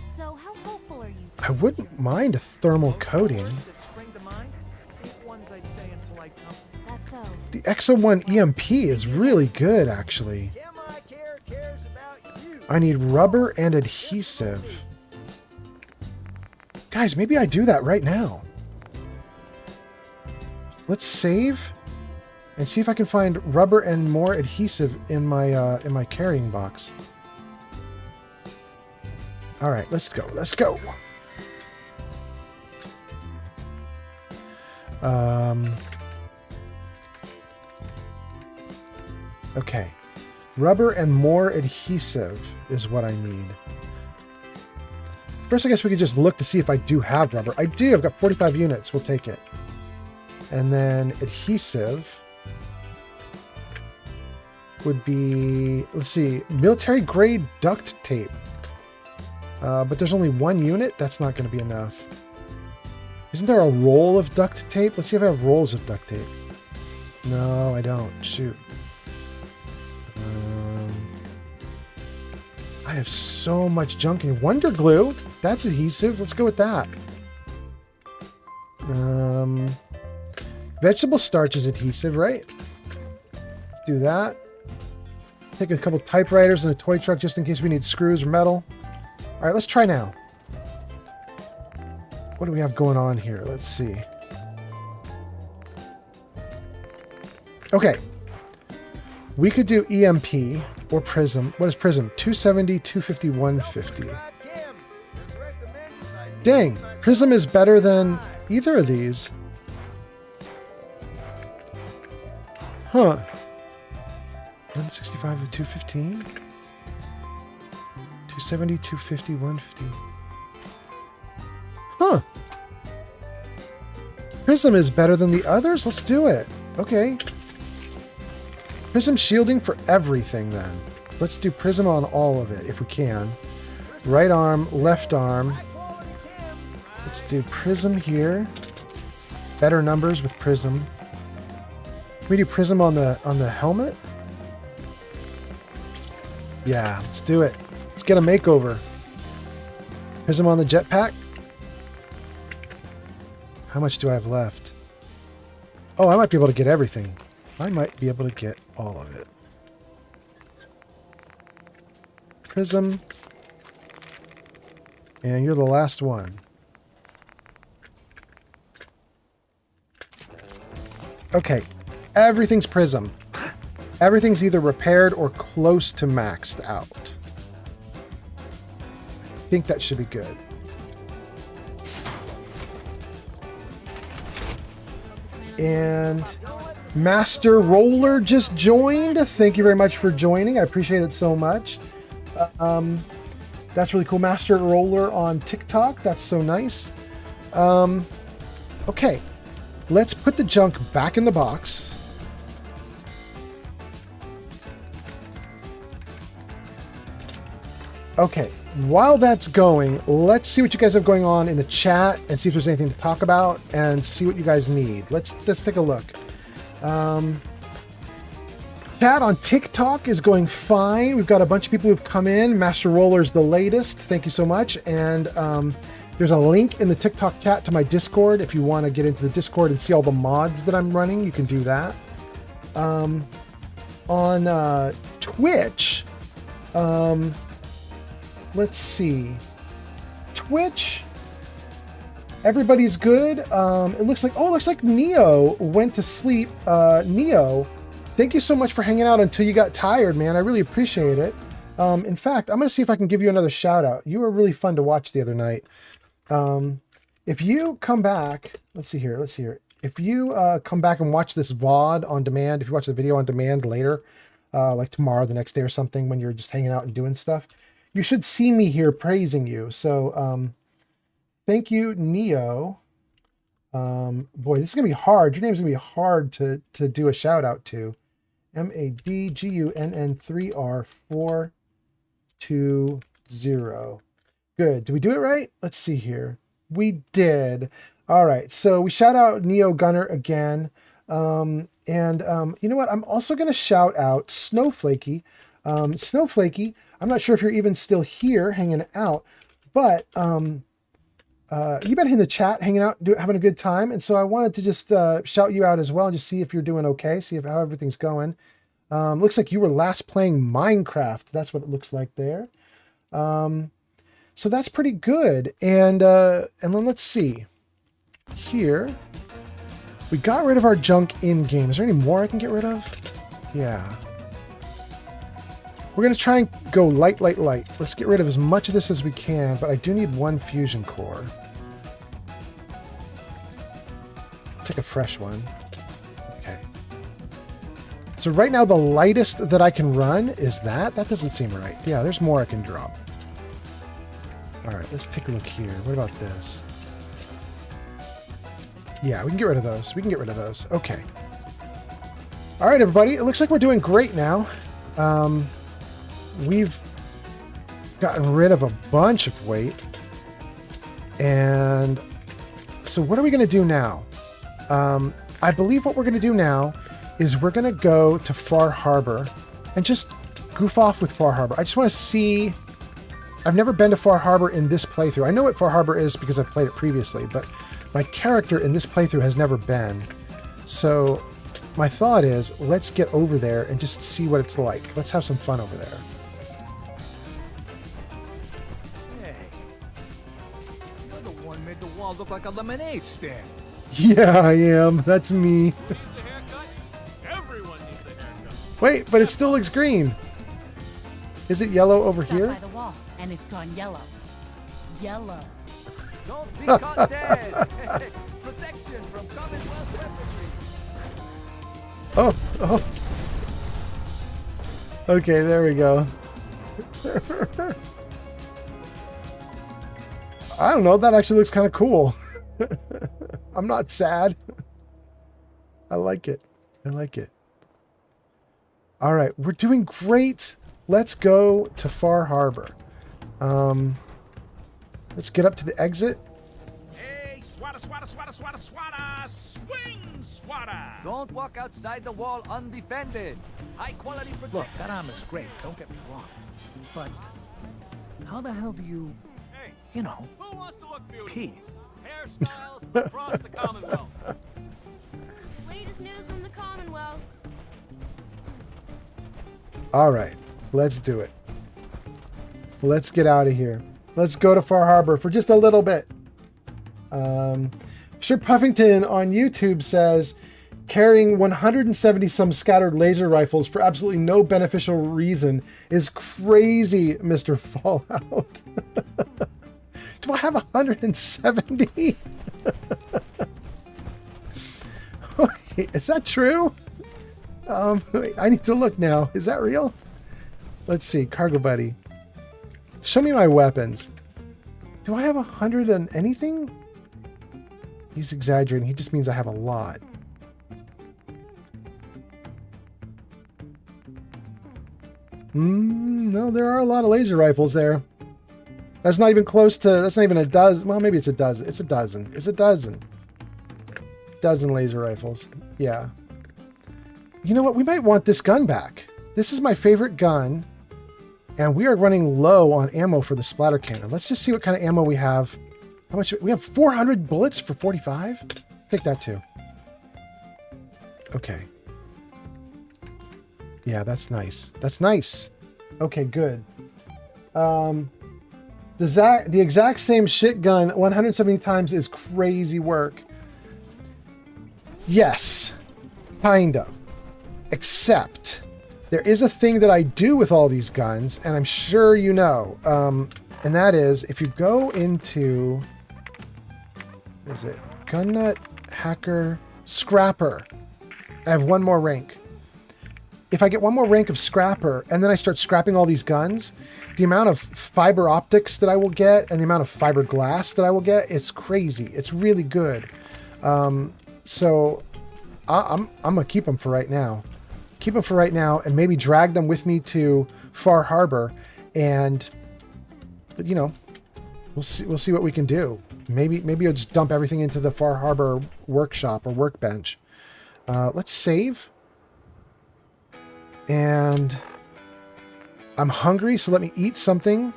So how hopeful are you? I wouldn't mind a thermal coating. That's so. The Exo 1 EMP is really good, actually. I need rubber and adhesive. Guys, maybe I do that right now. Let's save and see if I can find rubber and more adhesive in my carrying box. All right, let's go. Let's go. Okay. Rubber and more adhesive is what I need. First, I guess we could just look to see if I do have rubber. I do. I've got 45 units. We'll take it. And then adhesive would be, let's see, military grade duct tape. But there's only one unit. That's not going to be enough. Isn't there a roll of duct tape? Let's see if I have rolls of duct tape. No, I don't. Shoot. I have so much junk in Wonder Glue. That's adhesive. Let's go with that. Vegetable starch is adhesive, right? Let's do that. Take a couple typewriters and a toy truck just in case we need screws or metal. All right, let's try now. What do we have going on here? Let's see. Okay. We could do EMP or Prism. What is Prism? 270, 250, 150. Dang, Prism is better than either of these. Huh. 165 to 215. 270, 250, 150. Huh. Prism is better than the others? Let's do it. Okay. Prism shielding for everything then. Let's do Prism on all of it if we can. Right arm, left arm. Let's do Prism here. better numbers with Prism. Can we do Prism on the helmet? Yeah, let's do it. Let's get a makeover. Prism on the jetpack. How much do I have left? Oh, I might be able to get everything. I might be able to get all of it. Prism. And you're the last one. Okay. Everything's Prism. Everything's either repaired or close to maxed out. I think that should be good. And Master Roller just joined. Thank you very much for joining. I appreciate it so much. That's really cool. Master Roller on TikTok. That's so nice. Okay. Let's put the junk back in the box. Okay. While that's going, let's see what you guys have going on in the chat and see if there's anything to talk about and see what you guys need. Let's take a look. Chat on TikTok is going fine. We've got a bunch of people who've come in. Master Roller's the latest. Thank you so much. And there's a link in the TikTok chat to my Discord. If you want to get into the Discord and see all the mods that I'm running, you can do that. On Twitch, let's see. Twitch, everybody's good. It looks like Neo went to sleep. Neo, thank you so much for hanging out until you got tired, man. I really appreciate it. In fact, I'm going to see if I can give you another shout out. You were really fun to watch the other night. If you come back, let's see here. If you come back and watch this VOD on demand, if you watch the video on demand later, like tomorrow, the next day or something, when you're just hanging out and doing stuff, you should see me here praising you. So, thank you, Neo. Boy, this is going to be hard. Your name's going to be hard to do a shout out to. MADGUNN3R420. Good. Did we do it right? Let's see here. We did. All right. So we shout out Neo Gunner again. You know what? I'm also going to shout out Snowflakey. Snowflakey, I'm not sure if you're even still here hanging out, but you've been in the chat hanging out, having a good time. And so I wanted to just shout you out as well and just see if you're doing okay, see how everything's going. Looks like you were last playing Minecraft. That's what it looks like there. So that's pretty good. And then let's see. Here, we got rid of our junk in-game. Is there any more I can get rid of? Yeah. We're going to try and go light. Let's get rid of as much of this as we can, but I do need one fusion core. Take a fresh one. Okay. So right now the lightest that I can run is that. That doesn't seem right. Yeah, there's more I can drop. All right, let's take a look here. What about this? Yeah, we can get rid of those. Okay. All right, everybody. It looks like we're doing great now. We've gotten rid of a bunch of weight. And so what are we going to do now? I believe what we're going to do now is we're going to go to Far Harbor and just goof off with Far Harbor. I just want to see... I've never been to Far Harbor in this playthrough. I know what Far Harbor is because I've played it previously, but my character in this playthrough has never been. So my thought is, let's get over there and just see what it's like. Let's have some fun over there. Hey, you're the one made the wall look like a lemonade stand. Yeah, I am. That's me. Needs a haircut? Everyone needs a haircut. Wait, but it still looks green. Is it yellow over Stop here? by the wall, and it's gone yellow. Yellow. Don't be caught dead. Protection from Commonwealth weaponry. Oh. Okay, there we go. I don't know. That actually looks kind of cool. I'm not sad. I like it. All right, we're doing great. Let's go to Far Harbor. Let's get up to the exit. Hey, swatter Don't walk outside the wall undefended. High quality protection. Look, that armor's great, don't get me wrong. But how the hell do you, you know, Who wants to look beautiful? pee? Hairstyles across the Commonwealth. Latest news from the Commonwealth. All right, let's do it. Let's get out of here. Let's go to Far Harbor for just a little bit. Sir Puffington on YouTube says, carrying 170 some scattered laser rifles for absolutely no beneficial reason is crazy, Mr. Fallout. Do I have 170? Wait, is that true? Wait, I need to look now. Is that real? Let's see. Cargo Buddy. Show me my weapons. Do I have 100 and anything? He's exaggerating. He just means I have a lot. No, there are a lot of laser rifles there. That's not even close to, that's not even a dozen. Well, maybe it's a dozen. It's a dozen. It's a dozen. Dozen laser rifles. Yeah. You know what? We might want this gun back. This is my favorite gun. And we are running low on ammo for the splatter cannon. Let's just see what kind of ammo we have. How much? We have 400 bullets for 45? Take that too. Okay. Yeah, that's nice. That's nice. Okay, good. The exact same shit gun 170 times is crazy work. Yes, kind of. Except there is a thing that I do with all these guns, and I'm sure you know. And that is, if you go into, what is it? Gun Nut, Hacker, Scrapper. I have one more rank. If I get one more rank of Scrapper, and then I start scrapping all these guns, the amount of fiber optics that I will get and the amount of fiberglass that I will get is crazy. It's really good. So I'm gonna keep them for right now. Keep them for right now, and maybe drag them with me to Far Harbor, and you know, we'll see what we can do. Maybe I'll just dump everything into the Far Harbor workshop or workbench. Let's save. And I'm hungry, so let me eat something.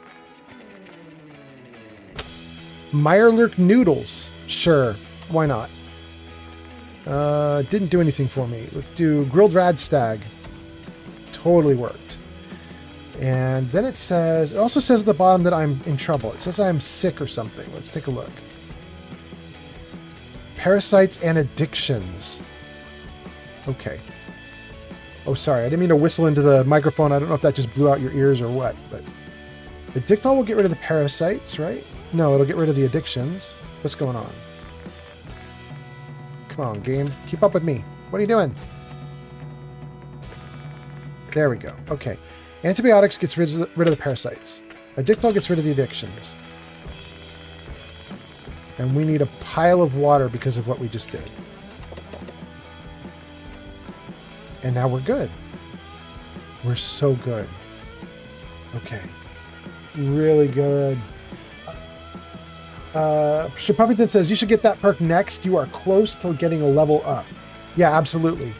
Meyerlurk noodles. Sure, why not? Didn't do anything for me. Let's do grilled radstag. Totally worked. And then it also says at the bottom that I'm in trouble. It says I'm sick or something. Let's take a look. Parasites and addictions. Okay. Oh, sorry. I didn't mean to whistle into the microphone. I don't know if that just blew out your ears or what, but the Dictol will get rid of the parasites, right? No, it'll get rid of the addictions. What's going on? Come on, game. Keep up with me. What are you doing? There we go. Okay. Antibiotics gets rid of the parasites. Addictol gets rid of the addictions. And we need a pile of water because of what we just did. And now we're good. We're so good. Okay. Really good. Sir Puffington says, you should get that perk next. You are close to getting a level up. Yeah, absolutely.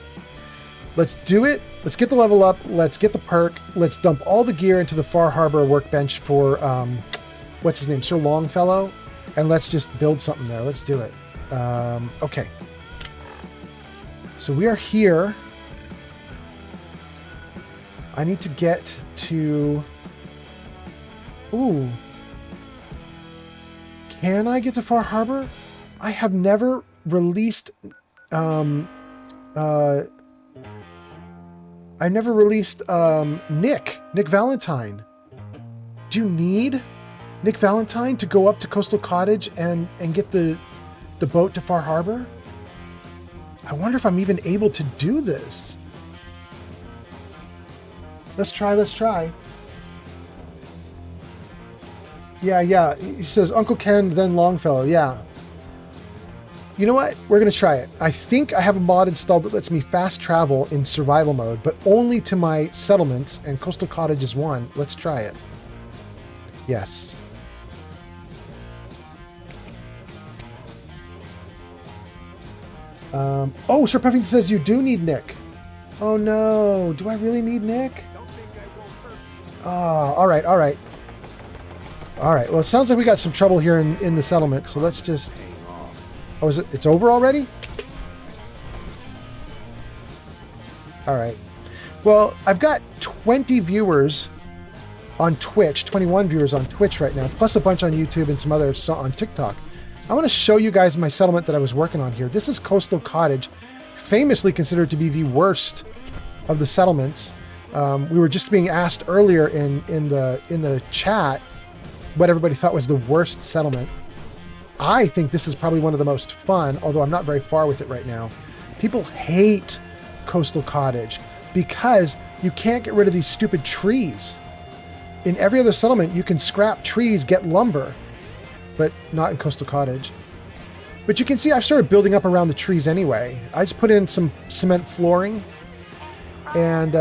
Let's do it. Let's get the level up. Let's get the perk. Let's dump all the gear into the Far Harbor workbench for, what's his name? Sir Longfellow. And let's just build something there. Let's do it. Okay. So we are here. I need to get to... Ooh. Can I get to Far Harbor? I have never released... I never released Nick Valentine. Do you need Nick Valentine to go up to Coastal Cottage and get the boat to Far Harbor? I wonder if I'm even able to do this. Let's try. Yeah. He says, Uncle Ken, then Longfellow. Yeah. You know what? We're going to try it. I think I have a mod installed that lets me fast travel in survival mode, but only to my settlements, and Coastal Cottage is one. Let's try it. Yes. Oh, Sir Puffington says you do need Nick. Oh no, do I really need Nick? Oh, all right. All right, well, it sounds like we got some trouble here in the settlement, so let's just... Oh, is it? It's over already? All right. Well, I've got 20 viewers on Twitch, 21 viewers on Twitch right now, plus a bunch on YouTube and some others on TikTok. I want to show you guys my settlement that I was working on here. This is Coastal Cottage, famously considered to be the worst of the settlements. We were just being asked earlier in the chat what everybody thought was the worst settlement. I think this is probably one of the most fun, although I'm not very far with it right now. People hate Coastal Cottage because you can't get rid of these stupid trees. In every other settlement, you can scrap trees, get lumber, but not in Coastal Cottage. But you can see I've started building up around the trees anyway. I just put in some cement flooring and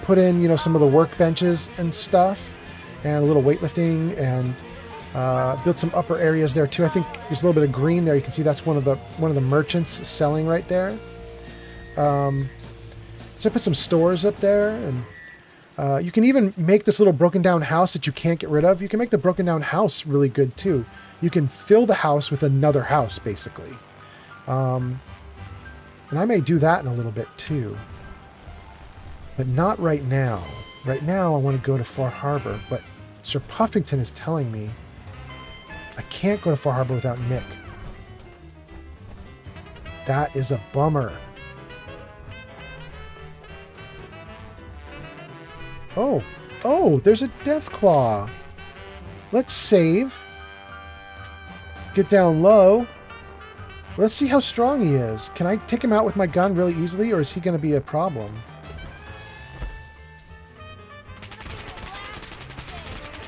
put in, you know, some of the workbenches and stuff and a little weightlifting and built some upper areas there too. I think there's a little bit of green there. You can see that's one of the merchants selling right there. So I put some stores up there, and you can even make this little broken down house that you can't get rid of. You can make the broken down house really good too. You can fill the house with another house basically. And I may do that in a little bit too, but not right now. Right now I want to go to Far Harbor, but Sir Puffington is telling me I can't go to Far Harbor without Nick. That is a bummer. Oh, there's a Deathclaw. Let's save. Get down low. Let's see how strong he is. Can I take him out with my gun really easily, or is he going to be a problem?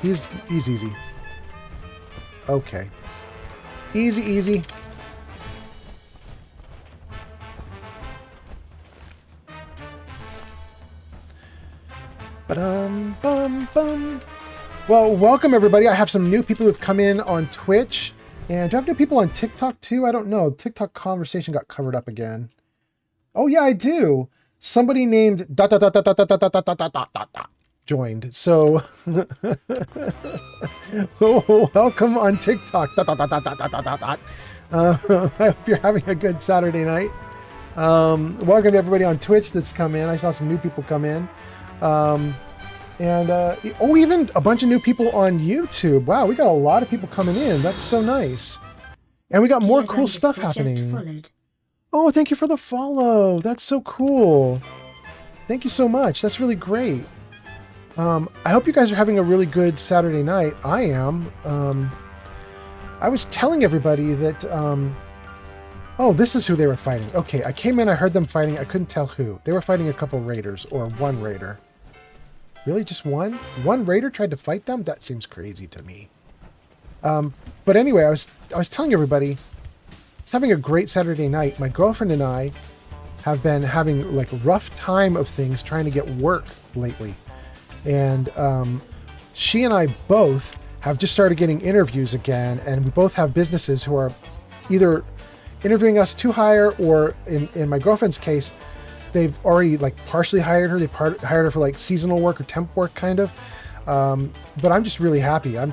He's easy. Okay. Easy. Ba-dum-bum-bum. Well, welcome everybody. I have some new people who've come in on Twitch. And do I have new people on TikTok too? I don't know. TikTok conversation got covered up again. Oh yeah, I do. Somebody named ... joined. So welcome on TikTok. I hope you're having a good Saturday night. Welcome to everybody on Twitch that's come in. I saw some new people come in. Even a bunch of new people on YouTube. Wow, we got a lot of people coming in. That's so nice. And we got more cool stuff happening. Oh, thank you for the follow. That's so cool. Thank you so much. That's really great. I hope you guys are having a really good Saturday night. I am. I was telling everybody that... oh, this is who they were fighting. Okay, I came in, I heard them fighting. I couldn't tell who. They were fighting a couple raiders, or one raider. Really, just one? One raider tried to fight them? That seems crazy to me. But anyway, I was telling everybody, it's having a great Saturday night. My girlfriend and I have been having like a rough time of things trying to get work lately. And she and I both have just started getting interviews again, and we both have businesses who are either interviewing us to hire, or in my girlfriend's case, they've already like partially hired her. They hired her for like seasonal work or temp work kind of. But I'm just really happy. I'm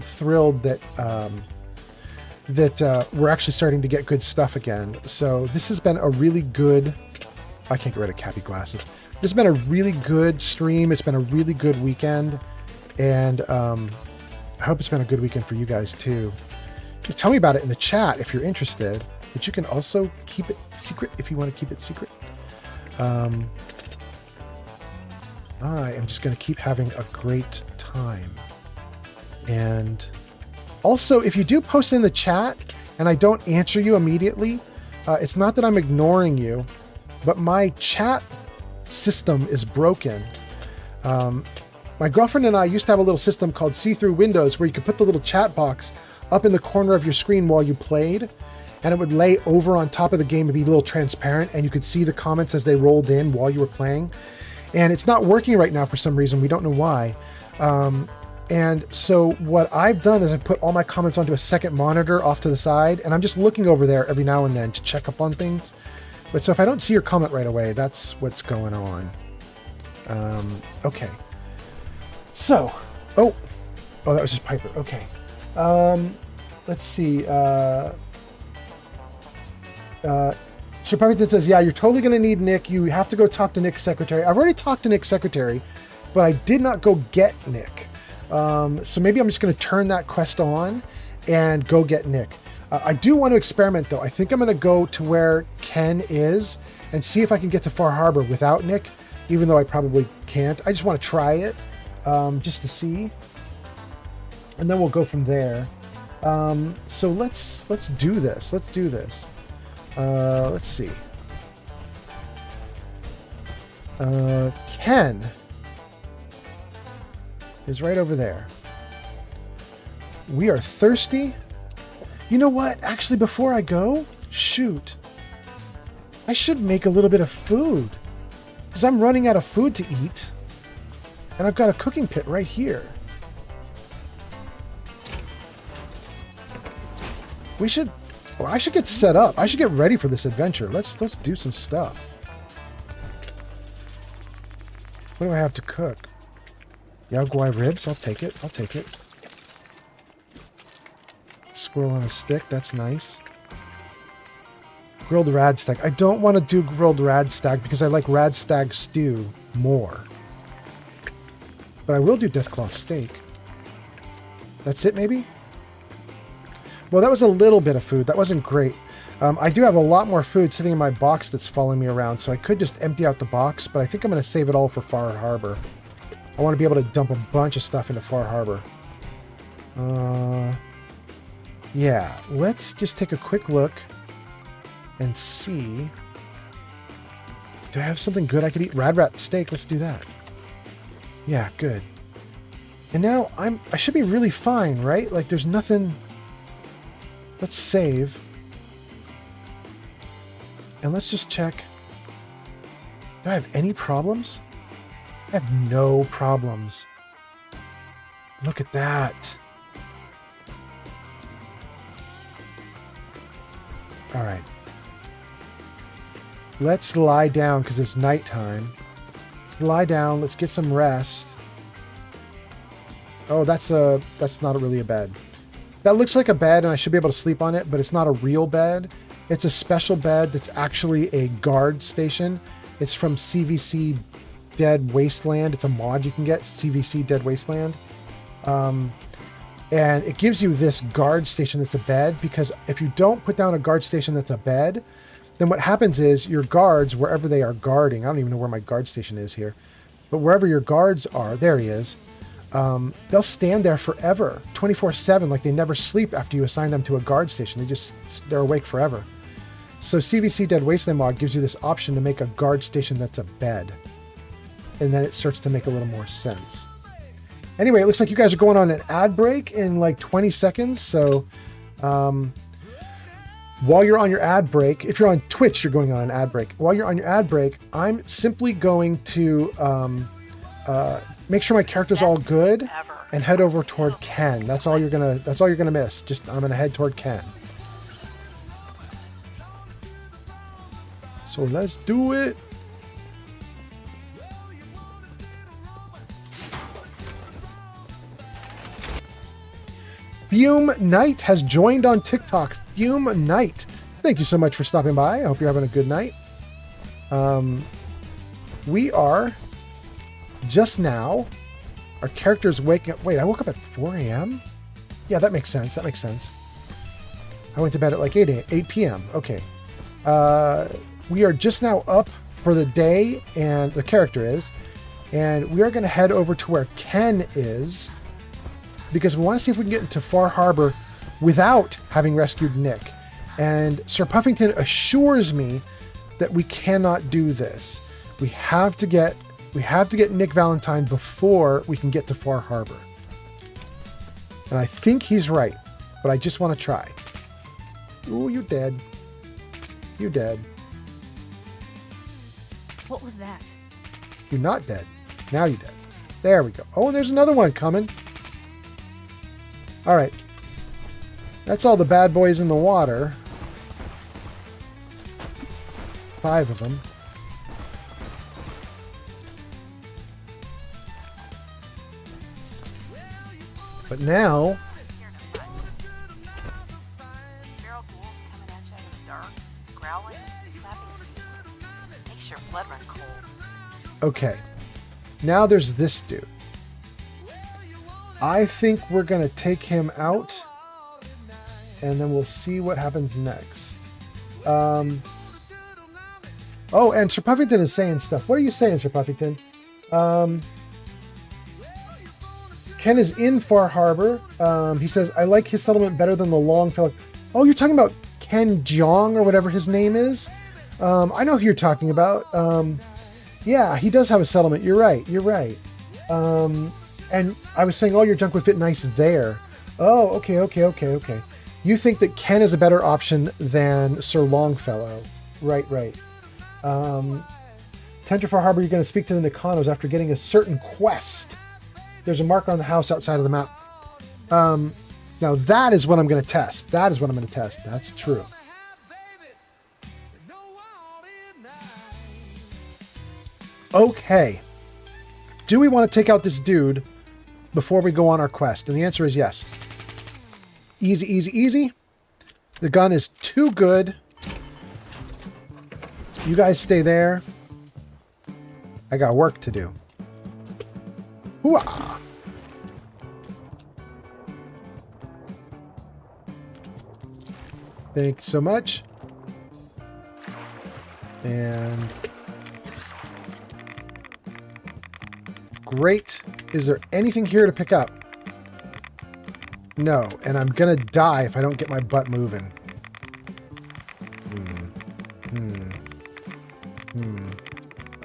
thrilled that we're actually starting to get good stuff again. So this has been a really good... I can't get rid of Cappy glasses. This has been a really good stream. It's been a really good weekend. And I hope it's been a good weekend for you guys too. Tell me about it in the chat if you're interested. But you can also keep it secret if you want to keep it secret. I am just going to keep having a great time. And also, if you do post in the chat and I don't answer you immediately, it's not that I'm ignoring you, but my chat system is broken. My girlfriend and I used to have a little system called see-through windows where you could put the little chat box up in the corner of your screen while you played, and it would lay over on top of the game and be a little transparent, and you could see the comments as they rolled in while you were playing. And it's not working right now for some reason. We don't know why. And so what I've done is I've put all my comments onto a second monitor off to the side, and I'm just looking over there every now and then to check up on things. But so if I don't see your comment right away, that's what's going on. Okay. So, oh, that was just Piper. Okay. Let's see. Sir Puffington says, yeah, you're totally going to need Nick. You have to go talk to Nick's secretary. I've already talked to Nick's secretary, but I did not go get Nick. So maybe I'm just going to turn that quest on and go get Nick. I do want to experiment, though. I think I'm going to go to where Ken is and see if I can get to Far Harbor without Nick, even though I probably can't. I just want to try it just to see. And then we'll go from there. So let's do this. Let's do this. Let's see. Ken is right over there. We are thirsty. You know what? Actually, before I go, shoot. I should make a little bit of food. Because I'm running out of food to eat. And I've got a cooking pit right here. I should get set up. I should get ready for this adventure. Let's do some stuff. What do I have to cook? Yao Guai ribs. I'll take it. I'll take it. Squirrel on a stick. That's nice. Grilled rad stag. I don't want to do grilled rad stag because I like rad stag stew more. But I will do Deathclaw steak. That's it, maybe? Well, that was a little bit of food. That wasn't great. I do have a lot more food sitting in my box that's following me around, so I could just empty out the box, but I think I'm going to save it all for Far Harbor. I want to be able to dump a bunch of stuff into Far Harbor. Yeah, let's just take a quick look and see. Do I have something good I could eat? Rad rat steak. Let's do that. Yeah, good. And now I should be really fine, right? Like there's nothing. Let's save. And let's just check. Do I have any problems? I have no problems. Look at that. All right. Let's lie down because it's nighttime. Let's lie down. Let's get some rest. Oh, that's not really a bed. That looks like a bed and I should be able to sleep on it, but it's not a real bed. It's a special bed that's actually a guard station. It's from CVC Dead Wasteland. It's a mod you can get, CVC Dead Wasteland. And it gives you this guard station that's a bed, because if you don't put down a guard station that's a bed, then what happens is your guards, wherever they are guarding, I don't even know where my guard station is here, but wherever your guards are, there he is, they'll stand there forever, 24/7, like they never sleep after you assign them to a guard station. They're awake forever. So CVC Dead Wasteland mod gives you this option to make a guard station that's a bed. And then it starts to make a little more sense. Anyway, it looks like you guys are going on an ad break in like 20 seconds. So while you're on your ad break, if you're on Twitch, you're going on an ad break. While you're on your ad break, I'm simply going to make sure my character's all good and head over toward Ken. That's all you're gonna miss. I'm gonna head toward Ken. So let's do it. Fume Knight has joined on TikTok. Fume Knight. Thank you so much for stopping by. I hope you're having a good night. We are just now. Our character's waking up. Wait, I woke up at 4 a.m.? Yeah, that makes sense. That makes sense. I went to bed at like 8 p.m. Okay. We are just now up for the day, and the character is. And we are going to head over to where Ken is, because we want to see if we can get into Far Harbor without having rescued Nick. And Sir Puffington assures me that we cannot do this. We have to get Nick Valentine before we can get to Far Harbor. And I think he's right, but I just want to try. Ooh, you're dead. You're dead. What was that? You're not dead. Now you're dead. There we go. Oh, and there's another one coming. All right. That's all the bad boys in the water. 5 of them. But now... Feral ghouls coming at you out of the dark, growling, slapping you. Makes your blood run cold. Okay. Now there's this dude. I think we're going to take him out. And then we'll see what happens next. Oh, and Sir Puffington is saying stuff. What are you saying, Sir Puffington? Ken is in Far Harbor. He says, I like his settlement better than the Longfellow. Oh, you're talking about Ken Jeong or whatever his name is? I know who you're talking about. Yeah, he does have a settlement. You're right. You're right. And I was saying, oh, your junk would fit nice there. Oh, okay. You think that Ken is a better option than Sir Longfellow. Right. Tendra Far Harbor, you're going to speak to the Nakanos after getting a certain quest. There's a marker on the house outside of the map. Now that is what I'm going to test. That's true. Okay. Do we want to take out this dude before we go on our quest? And the answer is yes. Easy. The gun is too good. You guys stay there. I got work to do. Hooah! Thank you so much. And... great. Is there anything here to pick up? No, and I'm gonna die if I don't get my butt moving.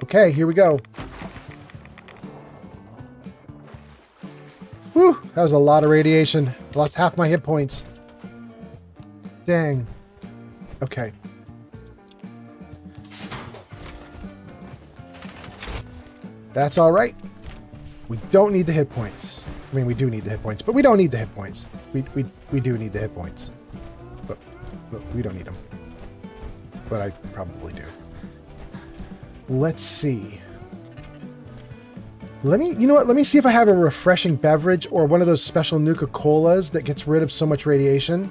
Okay, here we go. Whew, that was a lot of radiation. I lost half my hit points. Dang. Okay. That's all right. We don't need the hit points. I mean, we do need the hit points, but we don't need the hit points. We do need the hit points. But we don't need them. But I probably do. Let's see. You know what? Let me see if I have a refreshing beverage or one of those special Nuka-Colas that gets rid of so much radiation.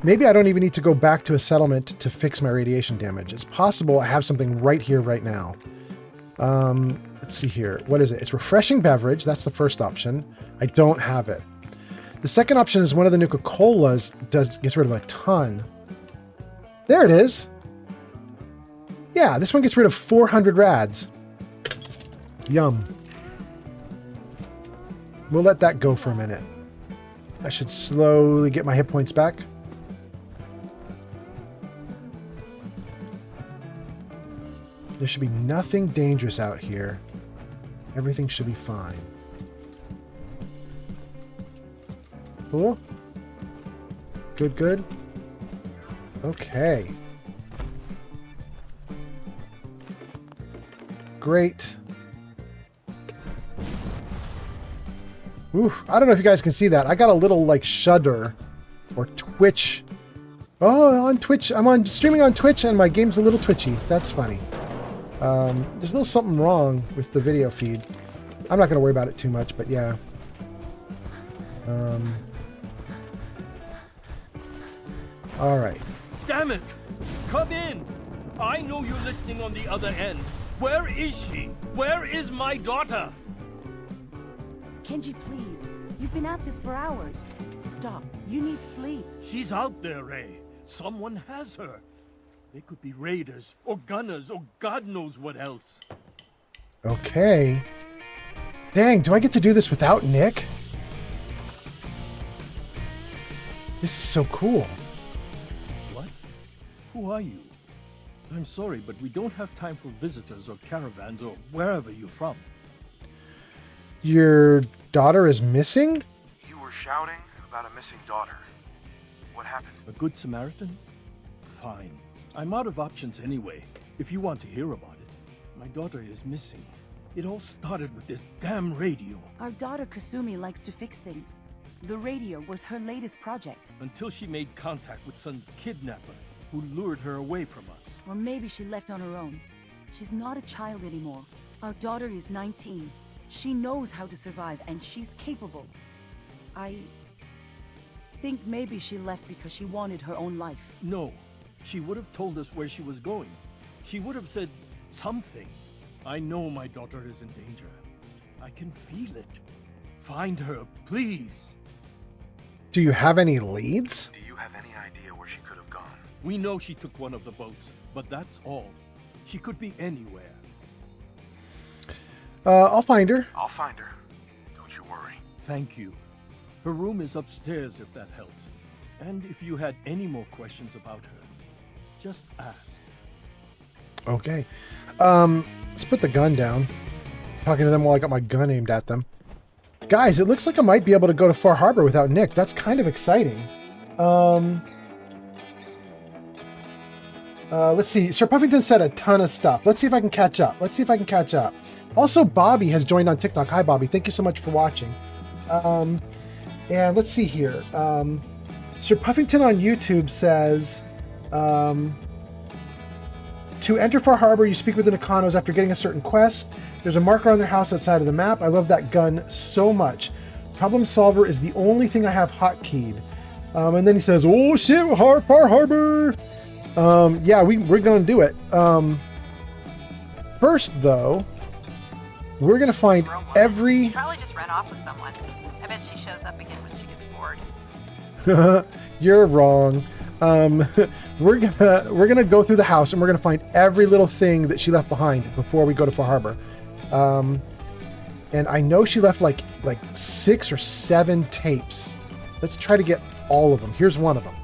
Maybe I don't even need to go back to a settlement to fix my radiation damage. It's possible I have something right here, right now. Let's see here. What is it? It's refreshing beverage. That's the first option. I don't have it. The second option is one of the Nuka-Colas gets rid of a ton. There it is. Yeah, this one gets rid of 400 rads. Yum. We'll let that go for a minute. I should slowly get my hit points back. There should be nothing dangerous out here. Everything should be fine. Cool. Good. Okay. Great. Oof, I don't know if you guys can see that. I got a little like shudder or twitch. Oh, on Twitch. I'm streaming on Twitch and my game's a little twitchy. That's funny. There's a little something wrong with the video feed. I'm not going to worry about it too much, but yeah. All right. Damn it! Come in! I know you're listening on the other end. Where is she? Where is my daughter? Kenji, please. You've been at this for hours. Stop. You need sleep. She's out there, Ray. Someone has her. They could be raiders, or gunners, or God knows what else. Okay. Dang, do I get to do this without Nick? This is so cool. What? Who are you? I'm sorry, but we don't have time for visitors or caravans or wherever you're from. Your daughter is missing? You were shouting about a missing daughter. What happened? A good Samaritan? Fine. I'm out of options anyway, if you want to hear about it. My daughter is missing. It all started with this damn radio. Our daughter Kasumi likes to fix things. The radio was her latest project. Until she made contact with some kidnapper who lured her away from us. Or maybe she left on her own. She's not a child anymore. Our daughter is 19. She knows how to survive, and she's capable. I think maybe she left because she wanted her own life. No, she would have told us where she was going. She would have said something. I know my daughter is in danger. I can feel it. Find her, please. Do you have any leads? Do you have any idea where she could have gone? We know she took one of the boats, but that's all. She could be anywhere. I'll find her. I'll find her. Don't you worry. Thank you. Her room is upstairs if that helps. And if you had any more questions about her, just ask. Okay. Let's put the gun down. Talking to them while I got my gun aimed at them. Guys, it looks like I might be able to go to Far Harbor without Nick. That's kind of exciting. Let's see. Sir Puffington said a ton of stuff. Let's see if I can catch up. Also, Bobby has joined on TikTok. Hi, Bobby. Thank you so much for watching. And let's see here. Sir Puffington on YouTube says, to enter Far Harbor, you speak with the Nakanos after getting a certain quest. There's a marker on their house outside of the map. I love that gun so much. Problem Solver is the only thing I have hotkeyed. And then he says, oh shit, Far Harbor. Yeah, we're going to do it. First, though, we're going to find every... She probably just ran off with someone. I bet she shows up again when she gets bored. You're wrong. We're gonna go through the house and we're gonna find every little thing that she left behind before we go to Far Harbor. And I know she left like 6 or 7 tapes. Let's try to get all of them. Here's one of them.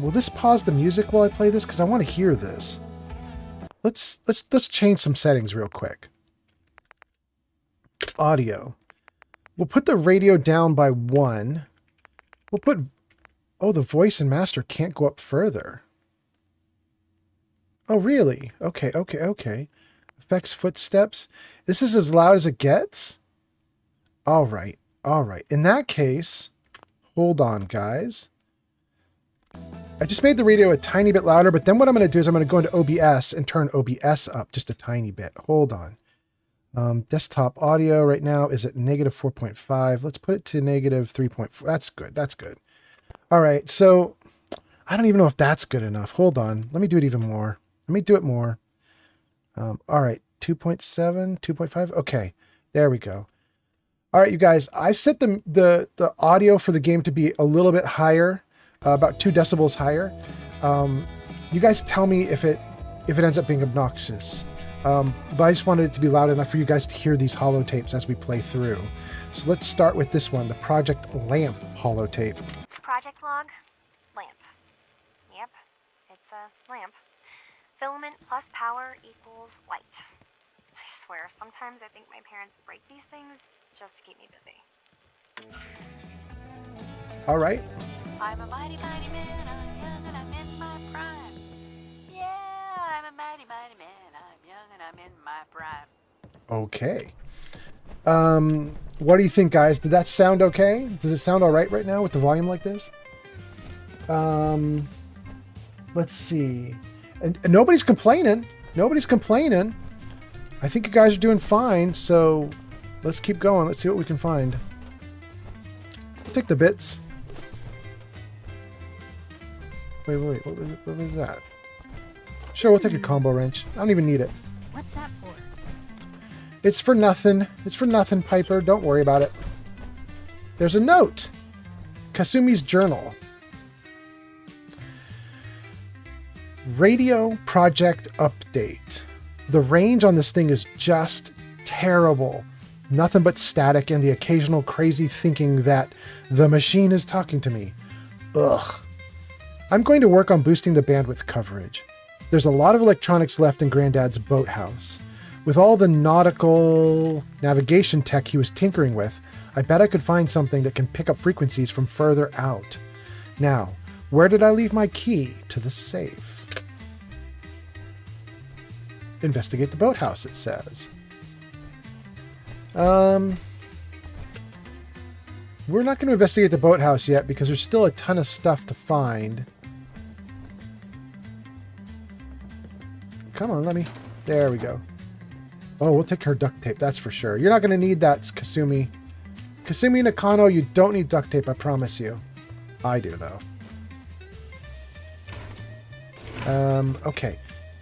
Will this pause the music while I play this? Because I want to hear this. Let's change some settings real quick. Audio. We'll put the radio down by 1. We'll put... Oh, the voice and master can't go up further. Oh, really? Okay. Effects footsteps. This is as loud as it gets? All right. In that case, hold on, guys. I just made the radio a tiny bit louder, but then what I'm going to do is I'm going to go into OBS and turn OBS up just a tiny bit. Hold on. Desktop audio right now is at -4.5. Let's put it to -3.4. That's good. All right, so I don't even know if that's good enough. Hold on. Let me do it even more. Let me do it more. All right, 2.7, 2.5. Okay, there we go. All right, you guys, I set the audio for the game to be a little bit higher, about 2 decibels higher. You guys tell me if it ends up being obnoxious. But I just wanted it to be loud enough for you guys to hear these holotapes as we play through. So let's start with this one, the Project Lamp holotape. Project log, lamp. Yep, it's a lamp. Filament plus power equals light. I swear, sometimes I think my parents break these things just to keep me busy. All right. I'm a mighty, mighty man, I'm young and I'm in my prime. Yeah, I'm a mighty, mighty man, I'm young and I'm in my prime. Okay. What do you think, guys? Did that sound okay? Does it sound all right now with the volume like this? Let's see. And nobody's complaining. I think you guys are doing fine, so let's keep going. Let's see what we can find. I'll take the bits. Wait. What was that? Sure, we'll take a combo wrench. I don't even need it. What's that for? It's for nothing. Piper. Don't worry about it. There's a note. Kasumi's journal. Radio project update. The range on this thing is just terrible. Nothing but static and the occasional crazy thinking that the machine is talking to me. Ugh. I'm going to work on boosting the bandwidth coverage. There's a lot of electronics left in Granddad's boathouse. With all the nautical navigation tech he was tinkering with, I bet I could find something that can pick up frequencies from further out. Now, where did I leave my key to the safe? Investigate the boathouse, it says. We're not going to investigate the boathouse yet because there's still a ton of stuff to find. Come on, let me... There we go. Oh, we'll take her duct tape, that's for sure. You're not going to need that, Kasumi. Kasumi Nakano, you don't need duct tape, I promise you. I do, though. Okay.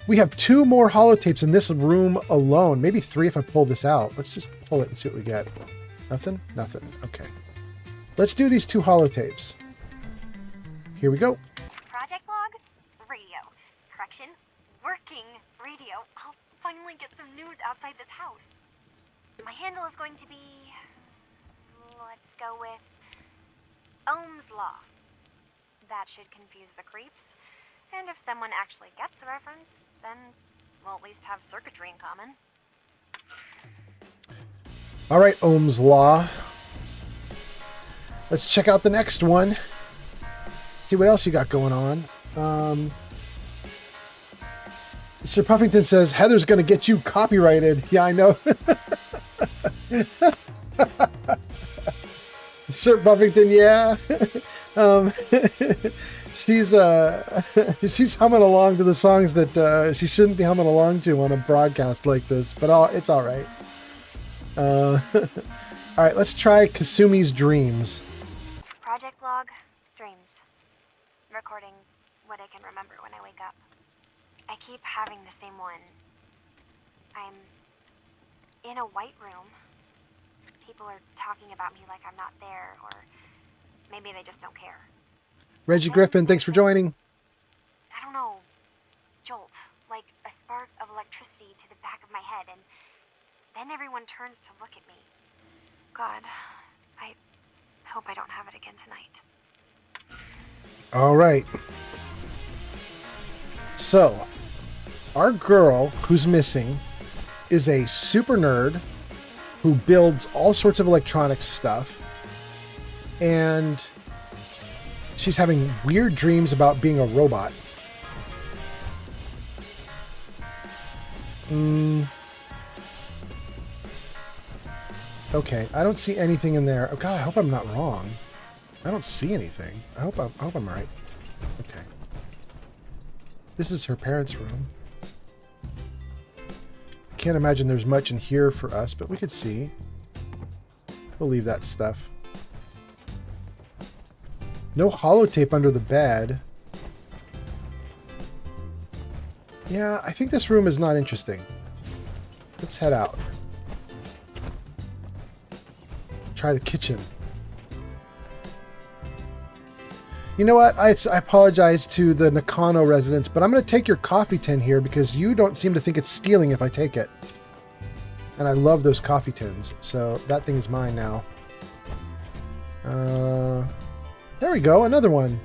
We have 2 more holotapes in this room alone. Maybe 3 if I pull this out. Let's just pull it and see what we get. Nothing? Nothing. Okay. Let's do these 2 holotapes. Here we go. Project log, radio. Correction, working radio. I'll finally get some news outside this house. My handle is going to be... Let's go with... Ohm's Law. That should confuse the creeps. And if someone actually gets the reference, then we'll at least have circuitry in common. All right, Ohm's Law. Let's check out the next one. See what else you got going on. Sir Puffington says, Heather's going to get you copyrighted. Yeah, I know. Sir Puffington, yeah. She's humming along to the songs that she shouldn't be humming along to on a broadcast like this, but it's all right. All right, let's try Kasumi's Dreams. Project log, dreams. Recording what I can remember when I wake up. I keep having the same one. I'm in a white room. People are talking about me like I'm not there, or maybe they just don't care. Reggie Griffin, thanks for joining. I don't know, jolt, like a spark of electricity to the back of my head, and then everyone turns to look at me. God, I hope I don't have it again tonight. All right. So, our girl who's missing is a super nerd who builds all sorts of electronic stuff, and she's having weird dreams about being a robot. Okay, I don't see anything in there. Oh God, I hope I'm not wrong. I don't see anything. I hope I'm right. Okay. This is her parents' room. Can't imagine there's much in here for us, but we could see. We'll leave that stuff. No holotape under the bed. Yeah, I think this room is not interesting. Let's head out. Try the kitchen. You know what? I apologize to the Nakano residents, but I'm going to take your coffee tin here because you don't seem to think it's stealing if I take it. And I love those coffee tins, so that thing's mine now. There we go, another one.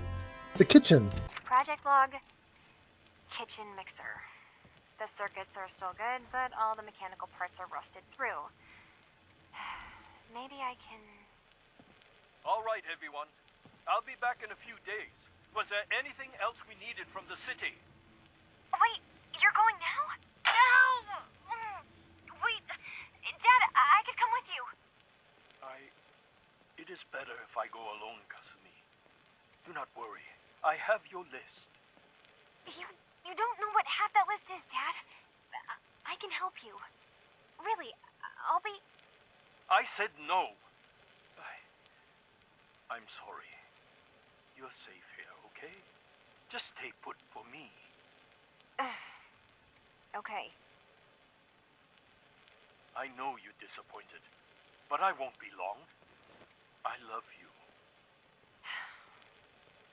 The kitchen. Project log, kitchen mixer. The circuits are still good, but all the mechanical parts are rusted through. Maybe I can... All right, everyone. I'll be back in a few days. Was there anything else we needed from the city? Wait, you're going now? No! Wait, Dad, I could come with you. It is better if I go alone, Kasumi. Do not worry. I have your list. You don't know what half that list is, Dad. I can help you. Really, I'll be... I said no. I'm sorry. You're safe here, okay? Just stay put for me. Okay. I know you're disappointed, but I won't be long. I love you.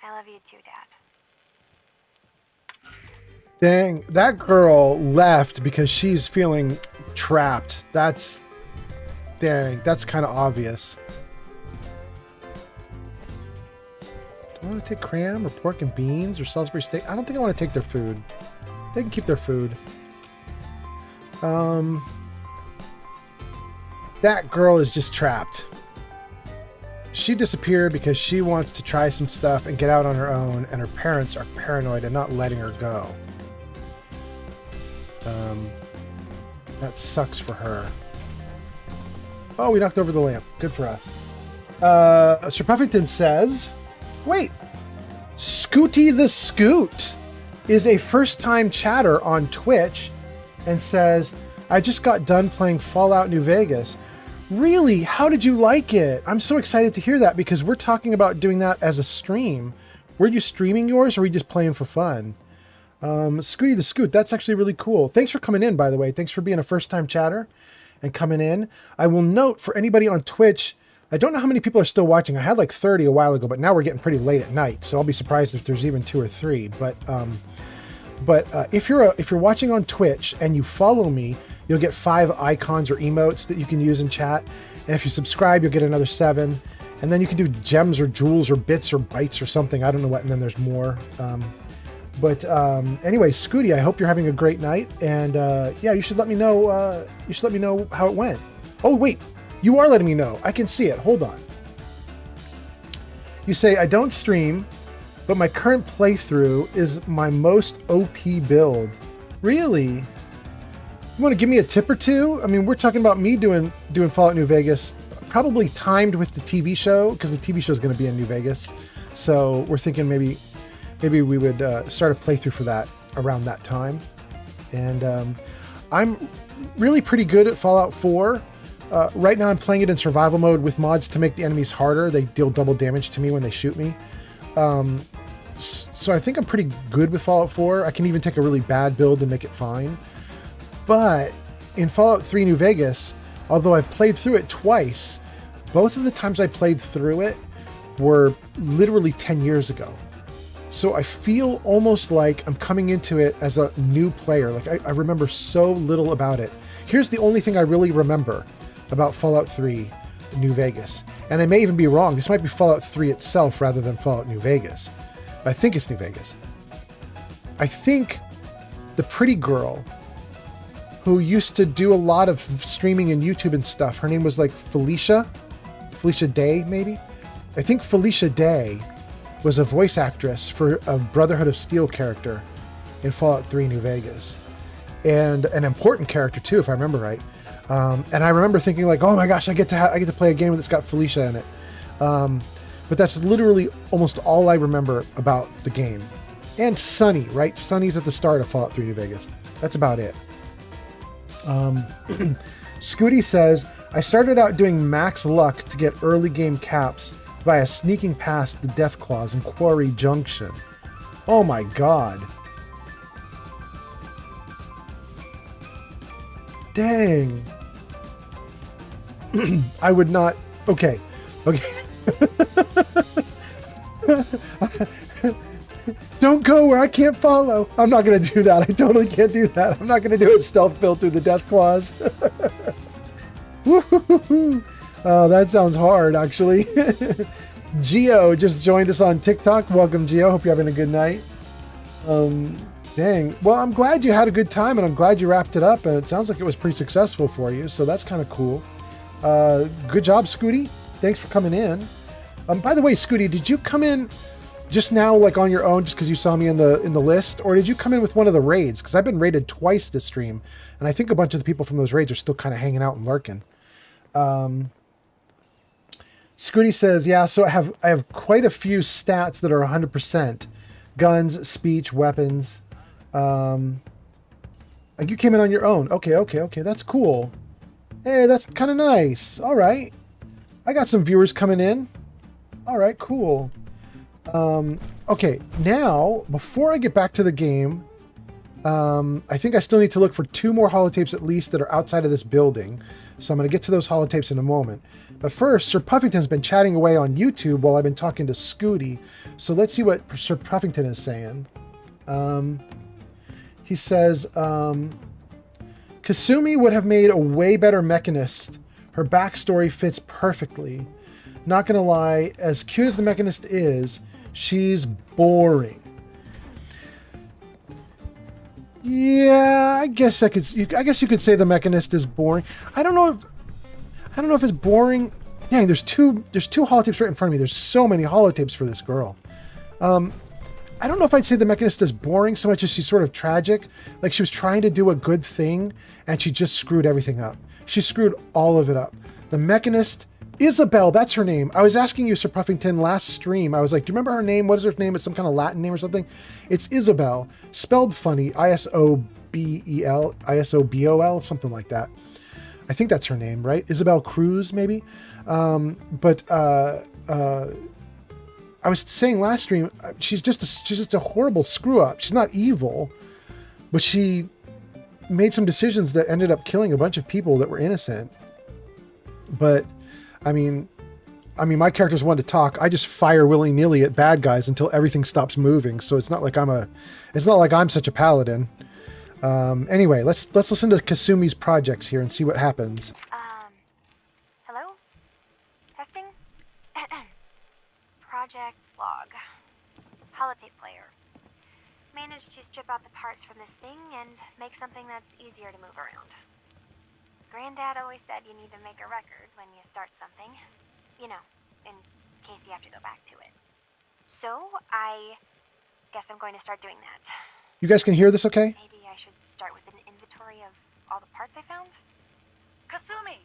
I love you too, Dad. Dang, that girl left because she's feeling trapped. Dang, that's kind of obvious. Do I want to take cram or pork and beans or Salisbury steak? I don't think I want to take their food. They can keep their food. That girl is just trapped. She disappeared because she wants to try some stuff and get out on her own, and her parents are paranoid and not letting her go. That sucks for her. Oh, we knocked over the lamp. Good for us. Sir Puffington says, wait, Scooty the Scoot is a first-time chatter on Twitch and says, I just got done playing Fallout New Vegas. Really? How did you like it? I'm so excited to hear that because we're talking about doing that as a stream. Were you streaming yours or were you just playing for fun? Scooty the Scoot, that's actually really cool. Thanks for coming in, by the way. Thanks for being a first-time chatter and coming in. I will note for anybody on Twitch, I don't know how many people are still watching. I had like 30 a while ago, but now we're getting pretty late at night, so I'll be surprised if there's even 2 or 3. But if you're watching on Twitch and you follow me, you'll get 5 icons or emotes that you can use in chat. And if you subscribe, you'll get another 7. And then you can do gems or jewels or bits or bytes or something. I don't know what. And then there's more. Anyway, Scooty, I hope you're having a great night. And yeah, you should let me know. You should let me know how it went. Oh wait. You are letting me know. I can see it. Hold on. You say, I don't stream, but my current playthrough is my most OP build. Really? You want to give me a tip or two? I mean, we're talking about me doing Fallout New Vegas, probably timed with the TV show, because the TV show is going to be in New Vegas. So we're thinking maybe we would start a playthrough for that around that time. And I'm really pretty good at Fallout 4. Right now I'm playing it in survival mode with mods to make the enemies harder. They deal double damage to me when they shoot me. So I think I'm pretty good with Fallout 4. I can even take a really bad build and make it fine. But in Fallout 3 New Vegas, although I've played through it twice, both of the times I played through it were literally 10 years ago. So I feel almost like I'm coming into it as a new player. Like I remember so little about it. Here's the only thing I really remember about Fallout 3 New Vegas. And I may even be wrong. This might be Fallout 3 itself rather than Fallout New Vegas. But I think it's New Vegas. I think the pretty girl who used to do a lot of streaming and YouTube and stuff, her name was like Felicia Day, maybe? I think Felicia Day was a voice actress for a Brotherhood of Steel character in Fallout 3 New Vegas. And an important character too, if I remember right. And I remember thinking like, oh my gosh, I get to play a game that's got Felicia in it. But that's literally almost all I remember about the game. And Sunny, right? Sunny's at the start of Fallout 3 New Vegas. That's about it. Scooty says, I started out doing max luck to get early game caps via sneaking past the Death Claws in Quarry Junction. Oh my god. Dang. I would not. Okay. Don't go where I can't follow. I'm not going to do that. I totally can't do that. I'm not going to do it stealth build through the Death Claws. Oh, that sounds hard, actually. Geo just joined us on TikTok. Welcome, Geo. Hope you're having a good night. Dang. Well, I'm glad you had a good time, and I'm glad you wrapped it up, and it sounds like it was pretty successful for you, so that's kind of cool. Good job, Scooty. Thanks for coming in. By the way, Scooty, did you come in just now, like on your own, just because you saw me in the list, or did you come in with one of the raids? Because I've been raided twice this stream, and I think a bunch of the people from those raids are still kind of hanging out and lurking. Scooty says, yeah, so I have quite a few stats that are 100%. Guns, speech, weapons. Like you came in on your own. Okay, that's cool. Hey, that's kind of nice. All right. I got some viewers coming in. All right, cool. Okay, now, before I get back to the game, I think I still need to look for 2 more holotapes at least that are outside of this building. So I'm going to get to those holotapes in a moment. But first, Sir Puffington's been chatting away on YouTube while I've been talking to Scooty. So let's see what Sir Puffington is saying. He says, Kasumi would have made a way better mechanist. Her backstory fits perfectly. Not gonna lie, as cute as the mechanist is, she's boring. Yeah, I guess you could say the mechanist is boring. I don't know if it's boring. Dang, there's two holotapes right in front of me. There's so many holotapes for this girl. I don't know if I'd say the mechanist is boring so much as she's sort of tragic. Like she was trying to do a good thing and she just screwed everything up. She screwed all of it up. The Mechanist, Isabel, that's her name. I was asking you, Sir Puffington, last stream. I was like, do you remember her name? What is her name? It's some kind of Latin name or something. It's Isabel, spelled funny, Isobel, Isobol, something like that. I think that's her name, right? Isabel Cruz, maybe? I was saying last stream, she's just a horrible screw up. She's not evil, but she made some decisions that ended up killing a bunch of people that were innocent. But I mean, my characters want to talk. I just fire willy-nilly at bad guys until everything stops moving. So it's not like I'm such a paladin. Anyway, let's listen to Kasumi's projects here and see what happens. Hello? Testing? Project log. Holotape player. Managed to strip out the parts from this thing and make something that's easier to move around. Granddad always said you need to make a record when you start something. You know, in case you have to go back to it. So, I guess I'm going to start doing that. You guys can hear this okay? Maybe I should start with an inventory of all the parts I found? Kasumi,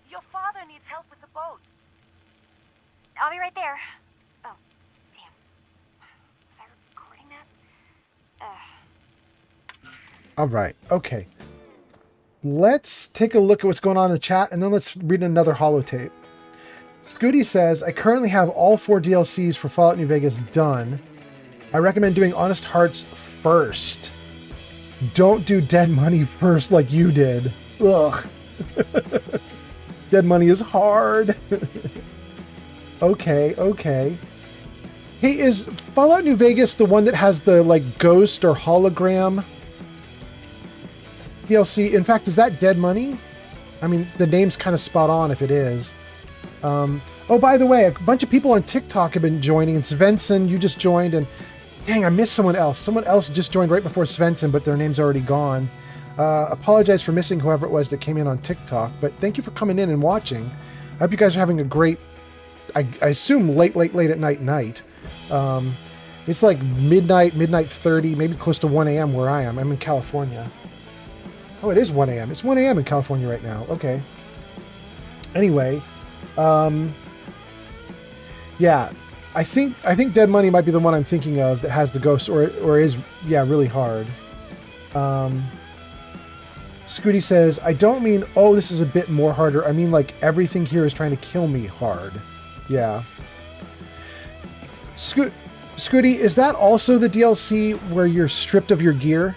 your father needs help with the boat. I'll be right there. Oh, damn. Was I recording that? All right. Okay. Let's take a look at what's going on in the chat, and then let's read another holotape. Scooty says, I currently have all 4 DLCs for Fallout New Vegas done. I recommend doing Honest Hearts first. Don't do Dead Money first like you did. Ugh. Dead Money is hard. Okay. Hey, is Fallout New Vegas the one that has the, like, ghost or hologram DLC? In fact, is that Dead Money? I mean, the name's kind of spot on if it is. Oh, by the way, a bunch of people on TikTok have been joining, and Svensson, you just joined, and dang, I missed someone else. Someone else just joined right before Svensson, but their name's already gone. Apologize for missing whoever it was that came in on TikTok, but thank you for coming in and watching. I hope you guys are having a great, I assume late at night. It's like midnight 30, maybe close to 1 a.m. where I am. I'm in California. Oh, it is 1 a.m. It's 1 a.m. in California right now. Okay. Anyway, yeah, I think Dead Money might be the one I'm thinking of that has the ghost or is, yeah, really hard. Scooty says, I don't mean, oh, this is a bit more harder. I mean, like, everything here is trying to kill me hard. Yeah. Scooty, is that also the DLC where you're stripped of your gear?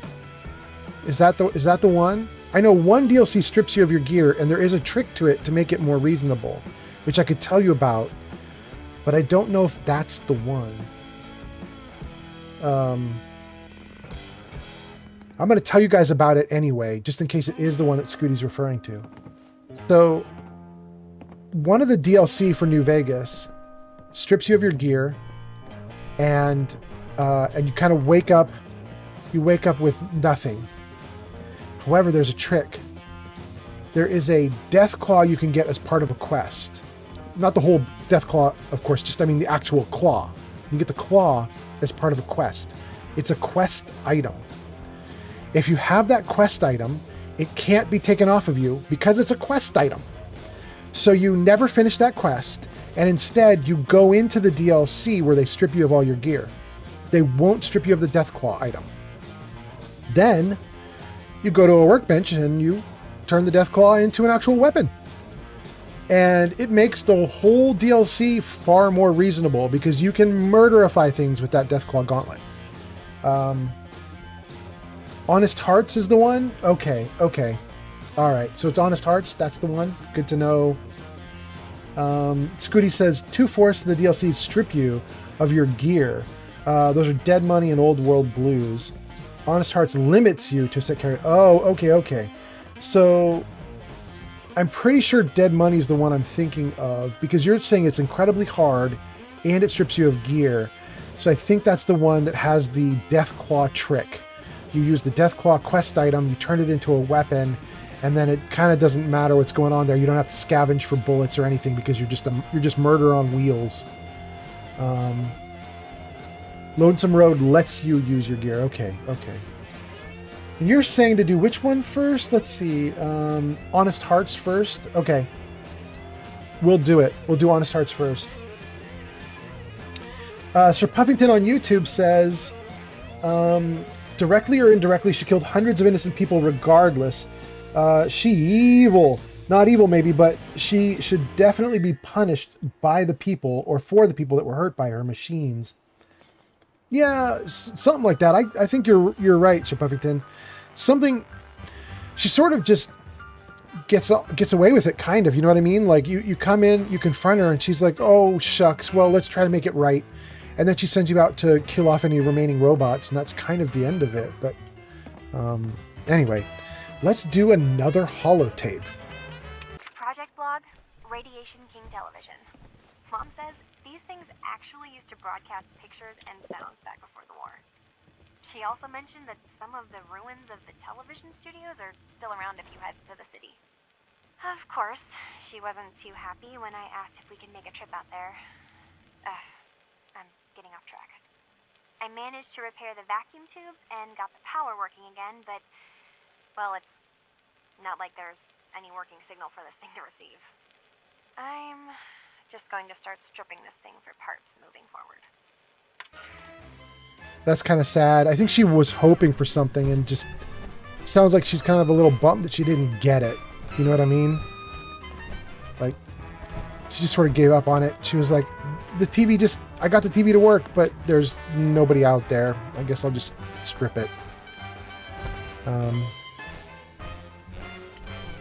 Is that the one? I know one DLC strips you of your gear, and there is a trick to it to make it more reasonable, which I could tell you about, but I don't know if that's the one. I'm going to tell you guys about it anyway, just in case it is the one that Scooty's referring to. So, one of the DLC for New Vegas strips you of your gear, and you kind of wake up. You wake up with nothing. However, there's a trick. There is a death claw you can get as part of a quest. Not the whole death claw, of course, just, I mean, the actual claw. You get the claw as part of a quest. It's a quest item. If you have that quest item, it can't be taken off of you because it's a quest item. So you never finish that quest, and instead you go into the DLC where they strip you of all your gear. They won't strip you of the death claw item. Then you go to a workbench and you turn the death claw into an actual weapon. And it makes the whole DLC far more reasonable because you can murderify things with that death claw gauntlet. Honest Hearts is the one? Okay. All right, so it's Honest Hearts. That's the one. Good to know. Scooty says 2/4 of the DLCs strip you of your gear. Those are Dead Money and Old World Blues. Honest Hearts limits you to set character. Oh, okay. So I'm pretty sure Dead Money is the one I'm thinking of because you're saying it's incredibly hard and it strips you of gear. So I think that's the one that has the Death Claw trick. You use the Death Claw quest item, you turn it into a weapon, and then it kind of doesn't matter what's going on there. You don't have to scavenge for bullets or anything because you're just murder on wheels. Lonesome Road lets you use your gear. Okay. You're saying to do which one first? Let's see. Honest Hearts first. Okay. We'll do it. We'll do Honest Hearts first. Sir Puffington on YouTube says, directly or indirectly, she killed hundreds of innocent people regardless. She evil. Not evil, maybe, but she should definitely be punished by the people or for the people that were hurt by her machines. Yeah, something like that. I think you're right, Sir Puffington. Something, she sort of just gets away with it, kind of. You know what I mean? Like you come in, you confront her, and she's like, "Oh shucks, well let's try to make it right," and then she sends you out to kill off any remaining robots, and that's kind of the end of it. But anyway, let's do another holotape. Project blog, Radiation King Television. Mom says these things actually used to broadcast pictures and sounds back before the war. She also mentioned that some of the ruins of the television studios are still around if you head to the city. Of course, she wasn't too happy when I asked if we could make a trip out there. I'm getting off track. I managed to repair the vacuum tubes and got the power working again, but, well, it's not like there's any working signal for this thing to receive. I'm just going to start stripping this thing for parts moving forward. That's kind of sad. I think she was hoping for something and just sounds like she's kind of a little bummed that she didn't get it. You know what I mean? Like, she just sort of gave up on it. She was like, I got the TV to work, but there's nobody out there. I guess I'll just strip it.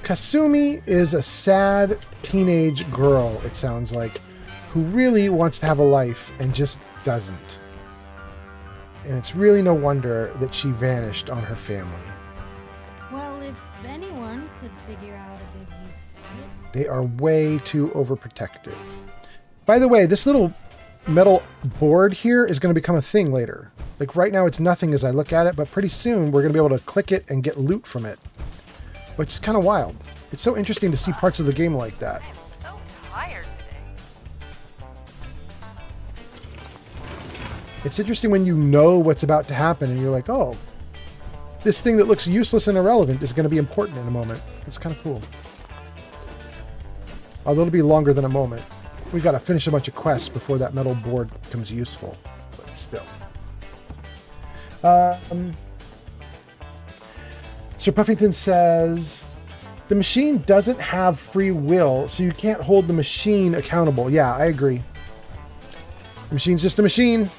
Kasumi is a sad teenage girl, it sounds like, who really wants to have a life and just doesn't. And it's really no wonder that she vanished on her family. Well, if anyone could figure out a good use for it. They are way too overprotective. By the way, this little metal board here is going to become a thing later. Like right now it's nothing as I look at it, but pretty soon we're going to be able to click it and get loot from it. Which is kind of wild. It's so interesting to see parts of the game like that. I'm so tired today. It's interesting when you know what's about to happen and you're like, oh, this thing that looks useless and irrelevant is going to be important in a moment. It's kind of cool. Although it'll be longer than a moment. We've got to finish a bunch of quests before that metal board becomes useful. But still. Sir Puffington says, the machine doesn't have free will, so you can't hold the machine accountable. Yeah, I agree. The machine's just a machine.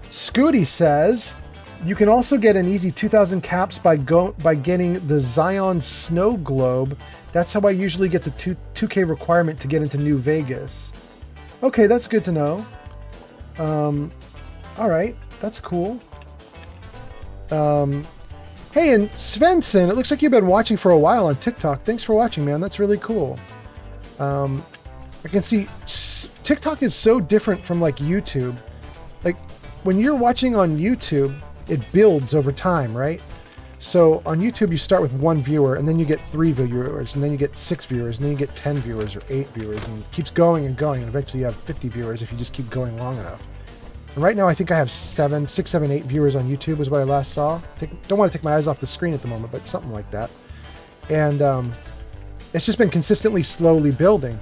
Scooty says, you can also get an easy 2,000 caps by getting the Zion Snow Globe. That's how I usually get the 2K requirement to get into New Vegas. Okay, that's good to know. Alright, that's cool. Hey, and Svensson, it looks like you've been watching for a while on TikTok. Thanks for watching, man. That's really cool. I can see TikTok is so different from like YouTube. Like when you're watching on YouTube, it builds over time, right? So on YouTube, you start with 1 viewer, and then you get 3 viewers, and then you get 6 viewers, and then you get 10 viewers or 8 viewers, and it keeps going and going, and eventually you have 50 viewers if you just keep going long enough. And right now, I think I have 6, 7, 8 viewers on YouTube is what I last saw. Don't want to take my eyes off the screen at the moment, but something like that. And it's just been consistently slowly building.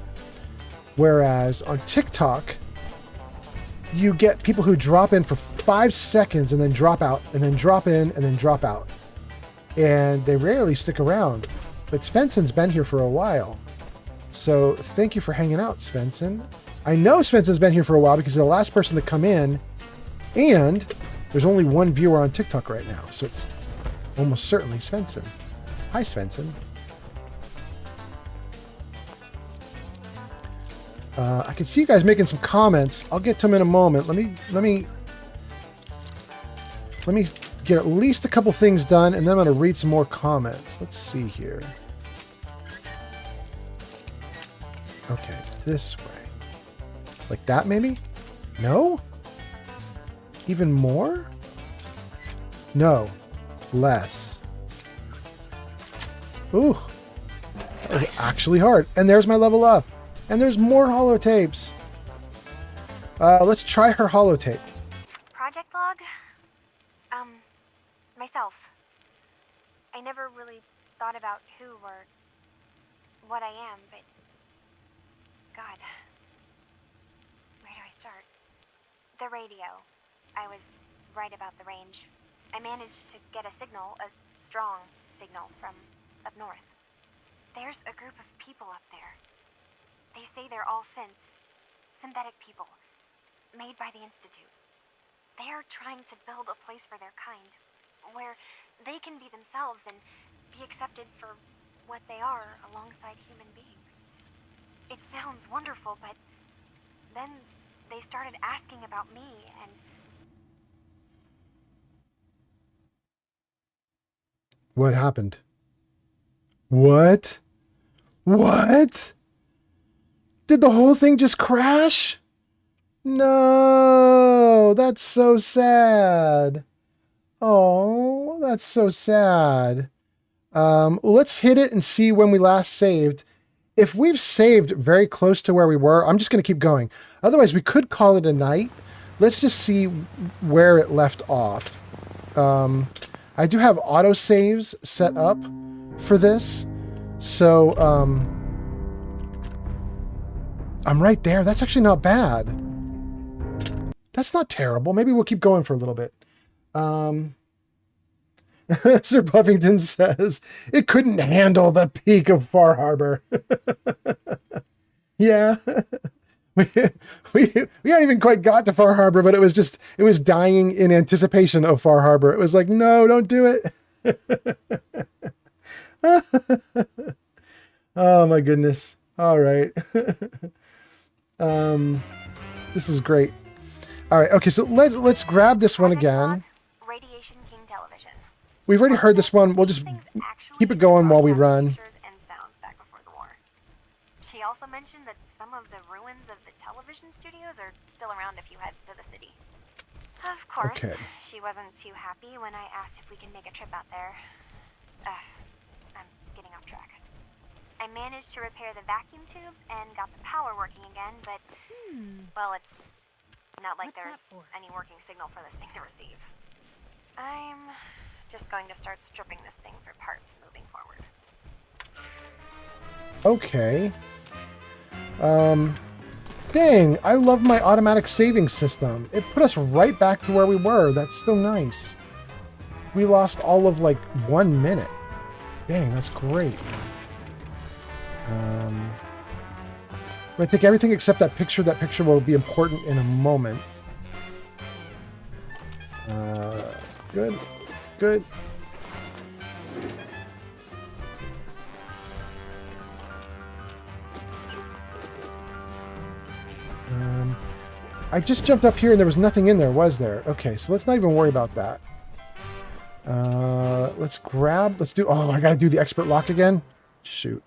Whereas on TikTok, you get people who drop in for 5 seconds and then drop out, and then drop in and then drop out. And they rarely stick around. But Svensson's been here for a while. So thank you for hanging out, Svensson. I know Svensson's been here for a while because he's the last person to come in. And there's only 1 viewer on TikTok right now. So it's almost certainly Svensson. Hi, Svensson. I can see you guys making some comments. I'll get to them in a moment. Let me get at least a couple things done, and then I'm going to read some more comments. Let's see here. Okay, this way. Like that, maybe? No? Even more? No. Less. Ooh. That was actually hard. And there's my level up. And there's more holotapes. Let's try her holotape. Project log? Myself. I never really thought about who or what I am, but God. Where do I start? The radio. I was right about the range. I managed to get a signal, a strong signal from up north. There's a group of people up there. They say they're all synthetic people, made by the Institute. They are trying to build a place for their kind, where they can be themselves and be accepted for what they are alongside human beings. It sounds wonderful, but then they started asking about me, and What happened? What? What? Did the whole thing just crash? No, that's so sad. Oh, that's so sad. Let's hit it and see when we last saved. If we've saved very close to where we were, I'm just going to keep going. Otherwise, we could call it a night. Let's just see where it left off. I do have autosaves set up for this. So, I'm right there. That's actually not bad. That's not terrible. Maybe we'll keep going for a little bit. Sir Puffington says, it couldn't handle the peak of Far Harbor. Yeah. we hadn't even quite got to Far Harbor, but it was dying in anticipation of Far Harbor. It was like, no, don't do it. Oh my goodness. All right. This is great. All right. Okay. So let's grab this one again. Radiation King Television. We've already heard this one. We'll just keep it going while we run. And sounds back before the war. She also mentioned that some of the ruins of the television studios are still around if you head to the city. Of course, Okay. she wasn't too happy when I asked if we can make a trip out there. I'm getting off track. I managed to repair the vacuum tubes and got the power working again, but, well, it's not like there's any working signal for this thing to receive. I'm just going to start stripping this thing for parts moving forward. Okay. Dang, I love my automatic saving system. It put us right back to where we were. That's so nice. We lost all of like 1 minute. Dang, that's great. I'm going to take everything except that picture. That picture will be important in a moment. Good. Good. I just jumped up here and there was nothing in there, was there? Okay, so let's not even worry about that. Let's do, oh, I gotta do the expert lock again? Shoot.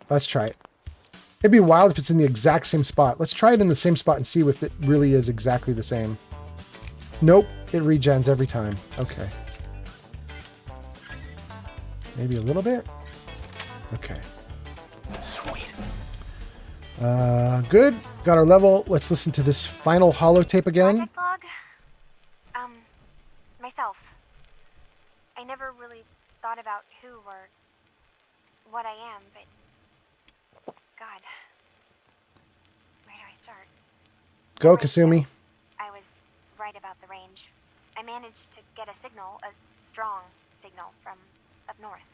Let's try it. It'd be wild if it's in the exact same spot. Let's try it in the same spot and see if it really is exactly the same. Nope, it regens every time. Okay. Maybe a little bit? Okay. Sweet. Good. Got our level. Let's listen to this final holotape again. Project log? Myself. I never really thought about who or what I am, but God. Where do I start? Go, Kasumi. I was right about the range. I managed to get a signal, a strong signal from up north.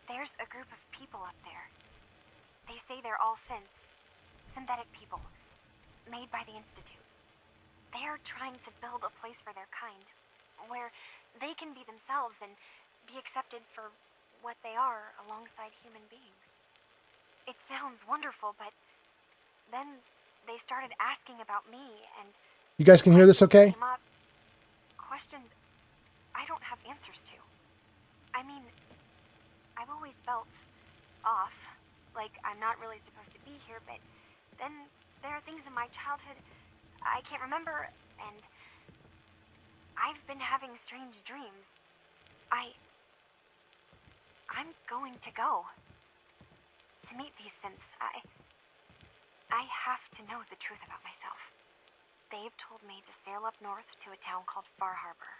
There's a group of people up there. They say they're all synthetic people, made by the Institute. They are trying to build a place for their kind, where they can be themselves and be accepted for what they are alongside human beings. It sounds wonderful, but then they started asking about me, and You guys can hear this okay? came up, questions I don't have answers to. I mean, I've always felt off, like I'm not really supposed to be here, but then there are things in my childhood I can't remember, and I've been having strange dreams. I'm going to go to meet these synths. I have to know the truth about myself. They've told me to sail up north to a town called Far Harbor.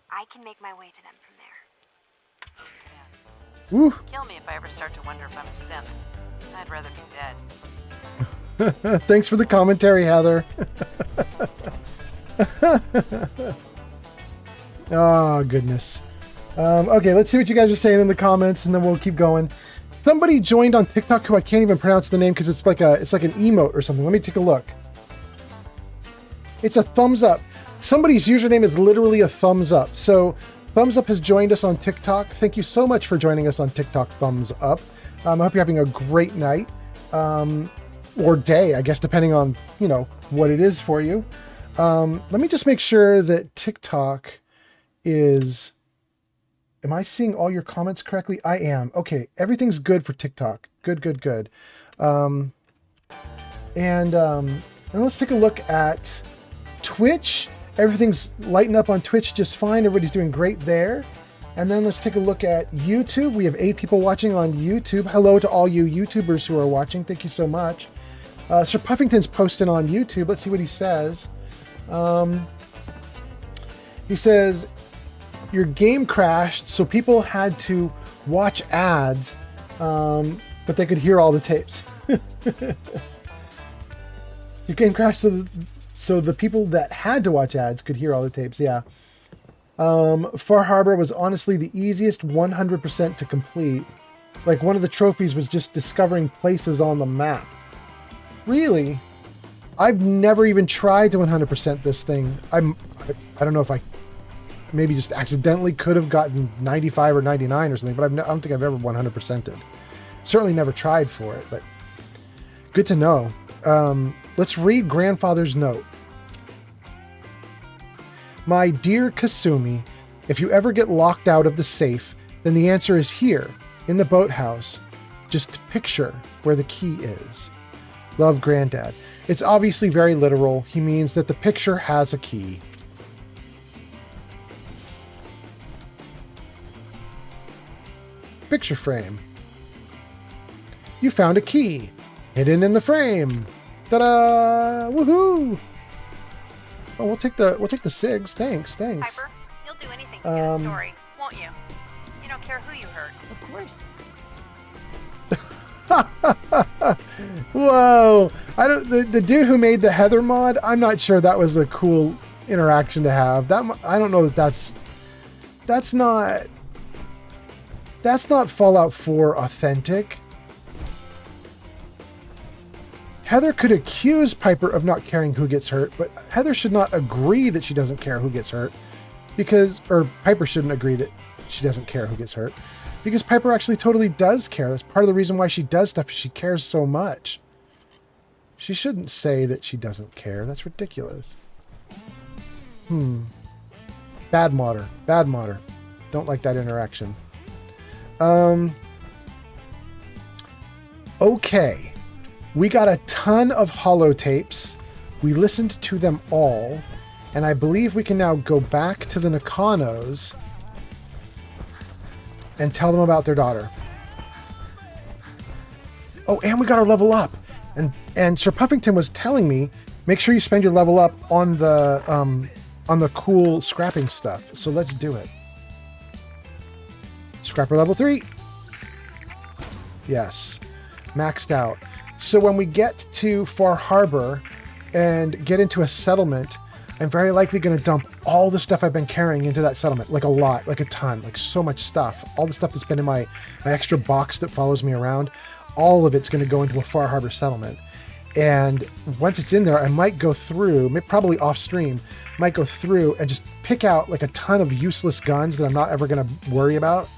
I can make my way to them from there. Woo. Kill me if I ever start to wonder if I'm a synth. I'd rather be dead. Thanks for the commentary, Heather. Oh, goodness. Okay, let's see what you guys are saying in the comments, and then we'll keep going. Somebody joined on TikTok who I can't even pronounce the name because it's like an emote or something. Let me take a look. It's a thumbs up. Somebody's username is literally a thumbs up. So thumbs up has joined us on TikTok. Thank you so much for joining us on TikTok, thumbs up. I hope you're having a great night or day, I guess, depending on, you know, what it is for you. Let me just make sure that TikTok is... Am I seeing all your comments correctly? I am. Okay, everything's good for TikTok. Good. And let's take a look at Twitch. Everything's lighting up on Twitch just fine. Everybody's doing great there. And then let's take a look at YouTube. We have 8 people watching on YouTube. Hello to all you YouTubers who are watching. Thank you so much. Sir Puffington's posting on YouTube. Let's see what he says. He says, your game crashed, so people had to watch ads, but they could hear all the tapes. Your game crashed so the people that had to watch ads could hear all the tapes, yeah. Far Harbor was honestly the easiest 100% to complete. Like, one of the trophies was just discovering places on the map. Really? I've never even tried to 100% this thing. I don't know if I maybe just accidentally could have gotten 95 or 99 or something, but I don't think I've ever 100%ed. Certainly never tried for it, but good to know. Let's read grandfather's note. My dear Kasumi, if you ever get locked out of the safe, then the answer is here, in the boathouse. Just picture where the key is. Love, Granddad. It's obviously very literal. He means that the picture has a key. Picture frame. You found a key. Hidden in the frame. Ta-da! Woohoo! Oh, we'll take the SIGs. Thanks. Piper, you'll do anything to get a story, won't you? You don't care who you hurt. Of course. Whoa! The dude who made the Heather mod, I'm not sure that was a cool interaction to have. I don't know that's not Fallout 4 authentic. Heather could accuse Piper of not caring who gets hurt, but Heather should not agree that she doesn't care who gets hurt, or Piper shouldn't agree that she doesn't care who gets hurt, because Piper actually totally does care. That's part of the reason why she does stuff, is she cares so much. She shouldn't say that she doesn't care. That's ridiculous. Bad modder. Don't like that interaction. Okay. We got a ton of holotapes. We listened to them all. And I believe we can now go back to the Nakanos and tell them about their daughter. Oh, and we got our level up. And Sir Puffington was telling me, make sure you spend your level up on the cool scrapping stuff. So let's do it. Scrapper level 3. Yes. Maxed out. So when we get to Far Harbor and get into a settlement, I'm very likely going to dump all the stuff I've been carrying into that settlement. Like a lot, like a ton, like so much stuff. All the stuff that's been in my extra box that follows me around, all of it's going to go into a Far Harbor settlement. And once it's in there, I might go through, probably off stream, might go through and just pick out like a ton of useless guns that I'm not ever going to worry about.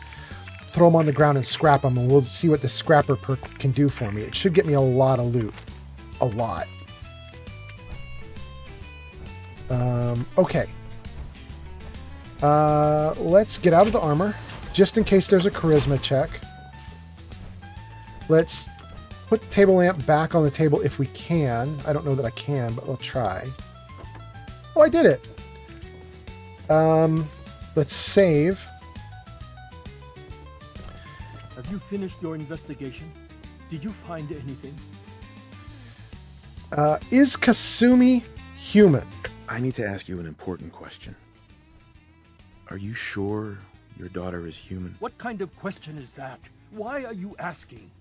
Throw them on the ground and scrap them, and we'll see what the scrapper perk can do for me. It should get me a lot of loot. A lot. Okay. Let's get out of the armor, just in case there's a charisma check. Let's put the table lamp back on the table if we can. I don't know that I can, but we'll try. Oh, I did it. Let's save. Have you finished your investigation? Did you find anything? Is Kasumi human? I need to ask you an important question. Are you sure your daughter is human? What kind of question is that? Why are you asking?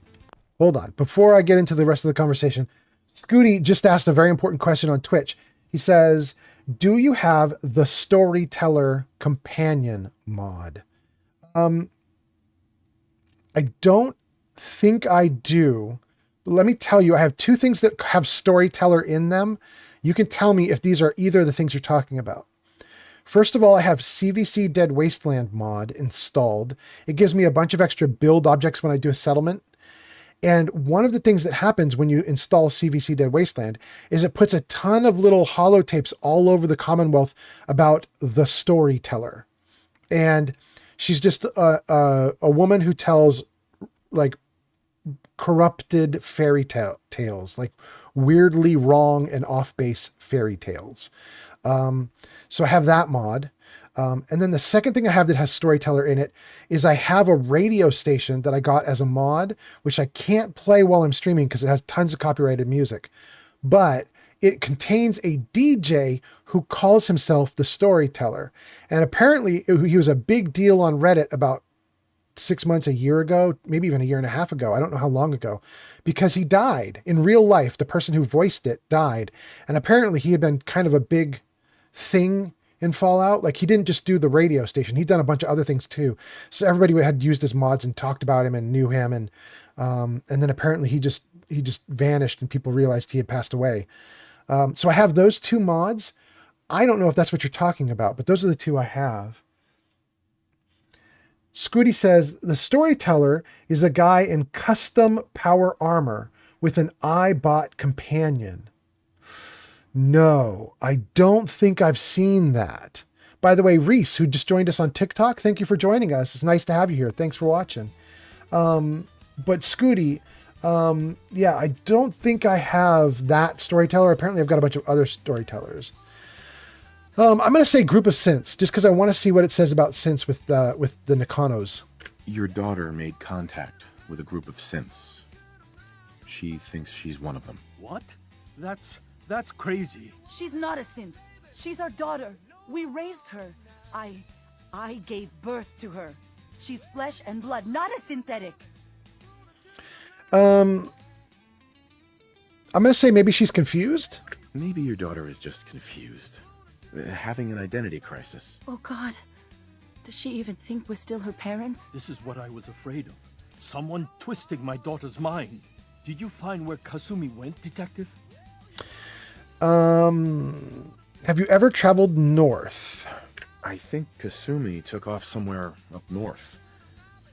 Hold on. Before I get into the rest of the conversation, Scooty just asked a very important question on Twitch. He says, do you have the Storyteller Companion mod? I don't think I do. But let me tell you, I have two things that have Storyteller in them. You can tell me if these are either of the things you're talking about. First of all, I have CVC Dead Wasteland mod installed. It gives me a bunch of extra build objects when I do a settlement. And one of the things that happens when you install CVC Dead Wasteland is it puts a ton of little holotapes all over the Commonwealth about the Storyteller. And she's just a woman who tells like corrupted fairy tales, like weirdly wrong and off base fairy tales. So I have that mod. And then the second thing I have that has Storyteller in it is I have a radio station that I got as a mod, which I can't play while I'm streaming because it has tons of copyrighted music, but it contains a DJ who calls himself the Storyteller. And apparently he was a big deal on Reddit about 6 months, a year ago, maybe even a year and a half ago. I don't know how long ago, because he died in real life. The person who voiced it died. And apparently he had been kind of a big thing in Fallout. Like, he didn't just do the radio station. He'd done a bunch of other things too. So everybody had used his mods and talked about him and knew him. And then apparently he just vanished and people realized he had passed away. So I have those two mods. I don't know if that's what you're talking about, but those are the two I have. Scooty says, the Storyteller is a guy in custom power armor with an iBot companion. No, I don't think I've seen that. By the way, Reese, who just joined us on TikTok, thank you for joining us. It's nice to have you here. Thanks for watching. But Scooty, yeah, I don't think I have that Storyteller. Apparently I've got a bunch of other Storytellers. I'm going to say group of synths, just because I want to see what it says about synths with the Nakanos. Your daughter made contact with a group of synths. She thinks she's one of them. What? That's crazy. She's not a synth. She's our daughter. We raised her. I gave birth to her. She's flesh and blood, not a synthetic. I'm going to say maybe she's confused. Maybe your daughter is just confused. Having an identity crisis. Oh God. Does she even think we're still her parents? This is what I was afraid of. Someone twisting my daughter's mind. Did you find where Kasumi went, Detective? Have you ever traveled north? I think Kasumi took off somewhere up north.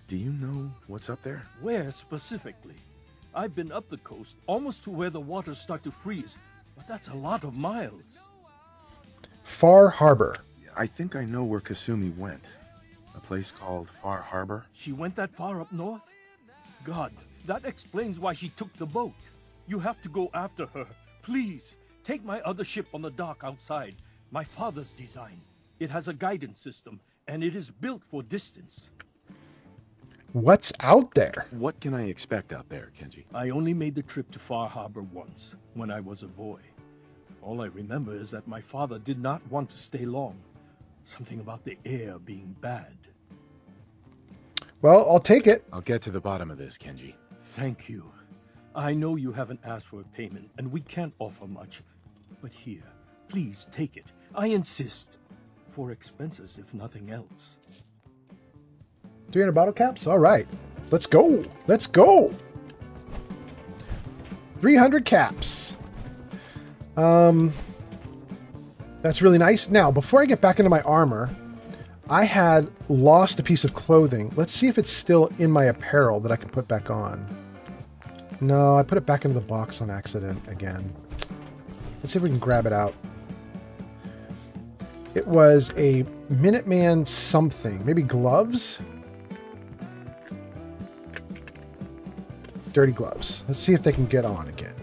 Do you know what's up there? Where specifically? I've been up the coast, almost to where the waters start to freeze, but that's a lot of miles. Far Harbor. I think I know where Kasumi went. A place called Far Harbor. She went that far up north? God, that explains why she took the boat. You have to go after her. Please, take my other ship on the dock outside. My father's design. It has a guidance system, and it is built for distance. What's out there? What can I expect out there, Kenji? I only made the trip to Far Harbor once, when I was a boy. All I remember is that my father did not want to stay long. Something about the air being bad. Well, I'll take it. I'll get to the bottom of this, Kenji. Thank you. I know you haven't asked for a payment, and we can't offer much. But here, please take it. I insist. For expenses, if nothing else. 300 bottle caps? All right. Let's go. Let's go. 300 caps. That's really nice. Now, before I get back into my armor, I had lost a piece of clothing. Let's see if it's still in my apparel that I can put back on. No, I put it back into the box on accident again. Let's see if we can grab it out. It was a Minuteman something. Maybe gloves? Dirty gloves. Let's see if they can get on again.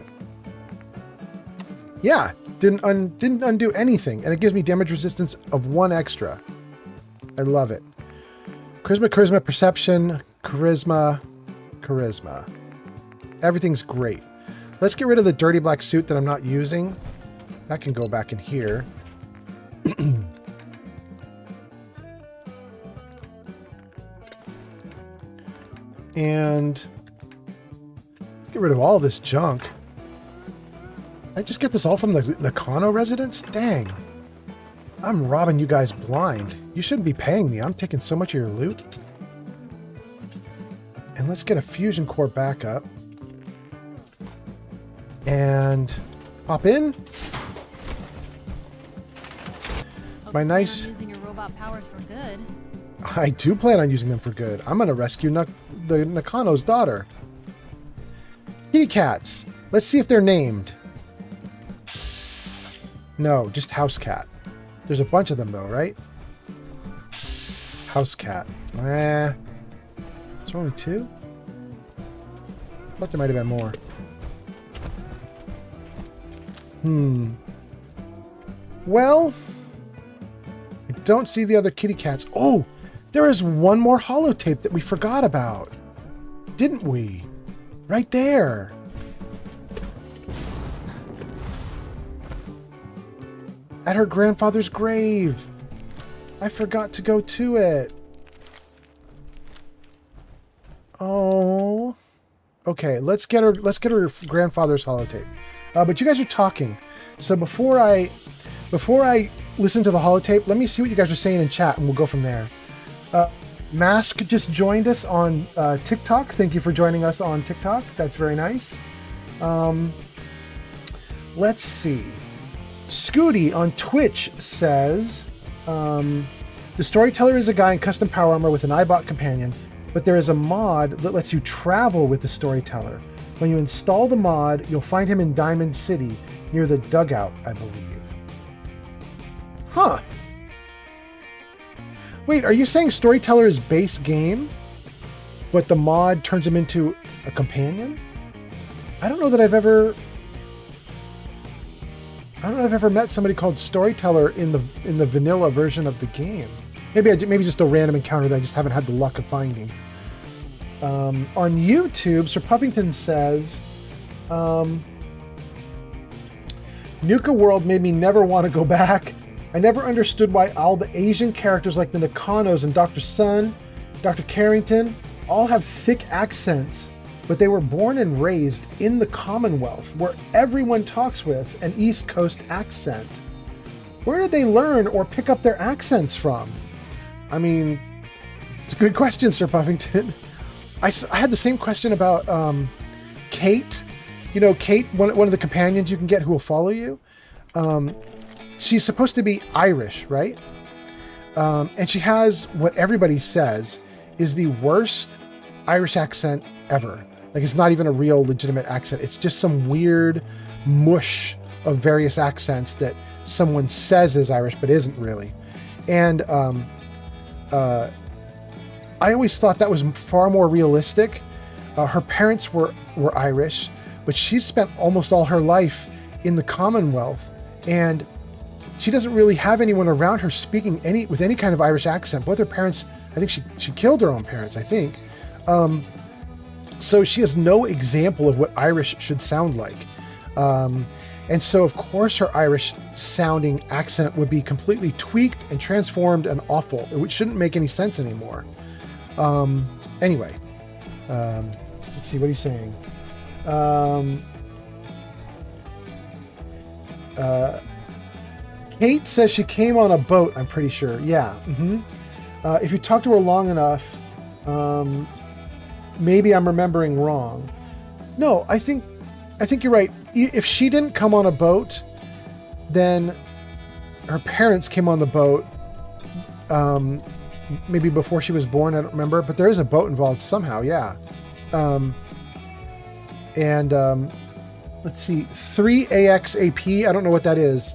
Yeah, didn't undo anything, and it gives me damage resistance of 1 extra. I love it. Charisma, perception, charisma. Everything's great. Let's get rid of the dirty black suit that I'm not using. That can go back in here. And get rid of all this junk. I just get this all from the Nakano residence? Dang. I'm robbing you guys blind. You shouldn't be paying me. I'm taking so much of your loot. And let's get a fusion core backup. And hop in. My nice... Using your robot powers for good. I do plan on using them for good. I'm going to rescue the Nakano's daughter. Kitty cats. Let's see if they're named. No, just house cat. There's a bunch of them though, right? House cat. Is there only 2? I thought there might have been more. Well, I don't see the other kitty cats. Oh, there is one more holotape that we forgot about. Didn't we? Right there. At her grandfather's grave. I forgot to go to it. Oh. Okay, let's get her grandfather's holotape. But you guys are talking. So before I listen to the holotape, let me see what you guys are saying in chat and we'll go from there. Mask just joined us on TikTok. Thank you for joining us on TikTok. That's very nice. Let's see. Scooty on Twitch says, the storyteller is a guy in custom power armor with an iBot companion, but there is a mod that lets you travel with the storyteller. When you install the mod, you'll find him in Diamond City, near the dugout, I believe. Huh. Wait, are you saying storyteller is base game, but the mod turns him into a companion? I don't know that I've ever met somebody called storyteller in the vanilla version of the game. Maybe just a random encounter that I just haven't had the luck of finding. On YouTube, Sir Puffington says, Nuka World made me never want to go back. I never understood why all the Asian characters like the Nakanos and Dr. Sun, Dr. Carrington, all have thick accents, but they were born and raised in the Commonwealth, where everyone talks with an East Coast accent. Where did they learn or pick up their accents from? I mean, it's a good question, Sir Puffington. I had the same question about Kate. You know, Kate, one of the companions you can get who will follow you. She's supposed to be Irish, right? And she has what everybody says is the worst Irish accent ever. Like, it's not even a real legitimate accent. It's just some weird mush of various accents that someone says is Irish but isn't really. And I always thought that was far more realistic. Her parents were Irish, but she's spent almost all her life in the Commonwealth, and she doesn't really have anyone around her speaking with any kind of Irish accent. Both her parents, I think she killed her own parents, I think. So she has no example of what Irish should sound like. And so, of course, her Irish sounding accent would be completely tweaked and transformed and awful, which shouldn't make any sense anymore. Anyway, let's see, what are you saying? Kate says she came on a boat, I'm pretty sure. Yeah. If you talk to her long enough, maybe I'm remembering wrong. No, I think you're right. If she didn't come on a boat, then her parents came on the boat, maybe before she was born, I don't remember, but there is a boat involved somehow, yeah. Let's see, 3AXAP, I don't know what that is.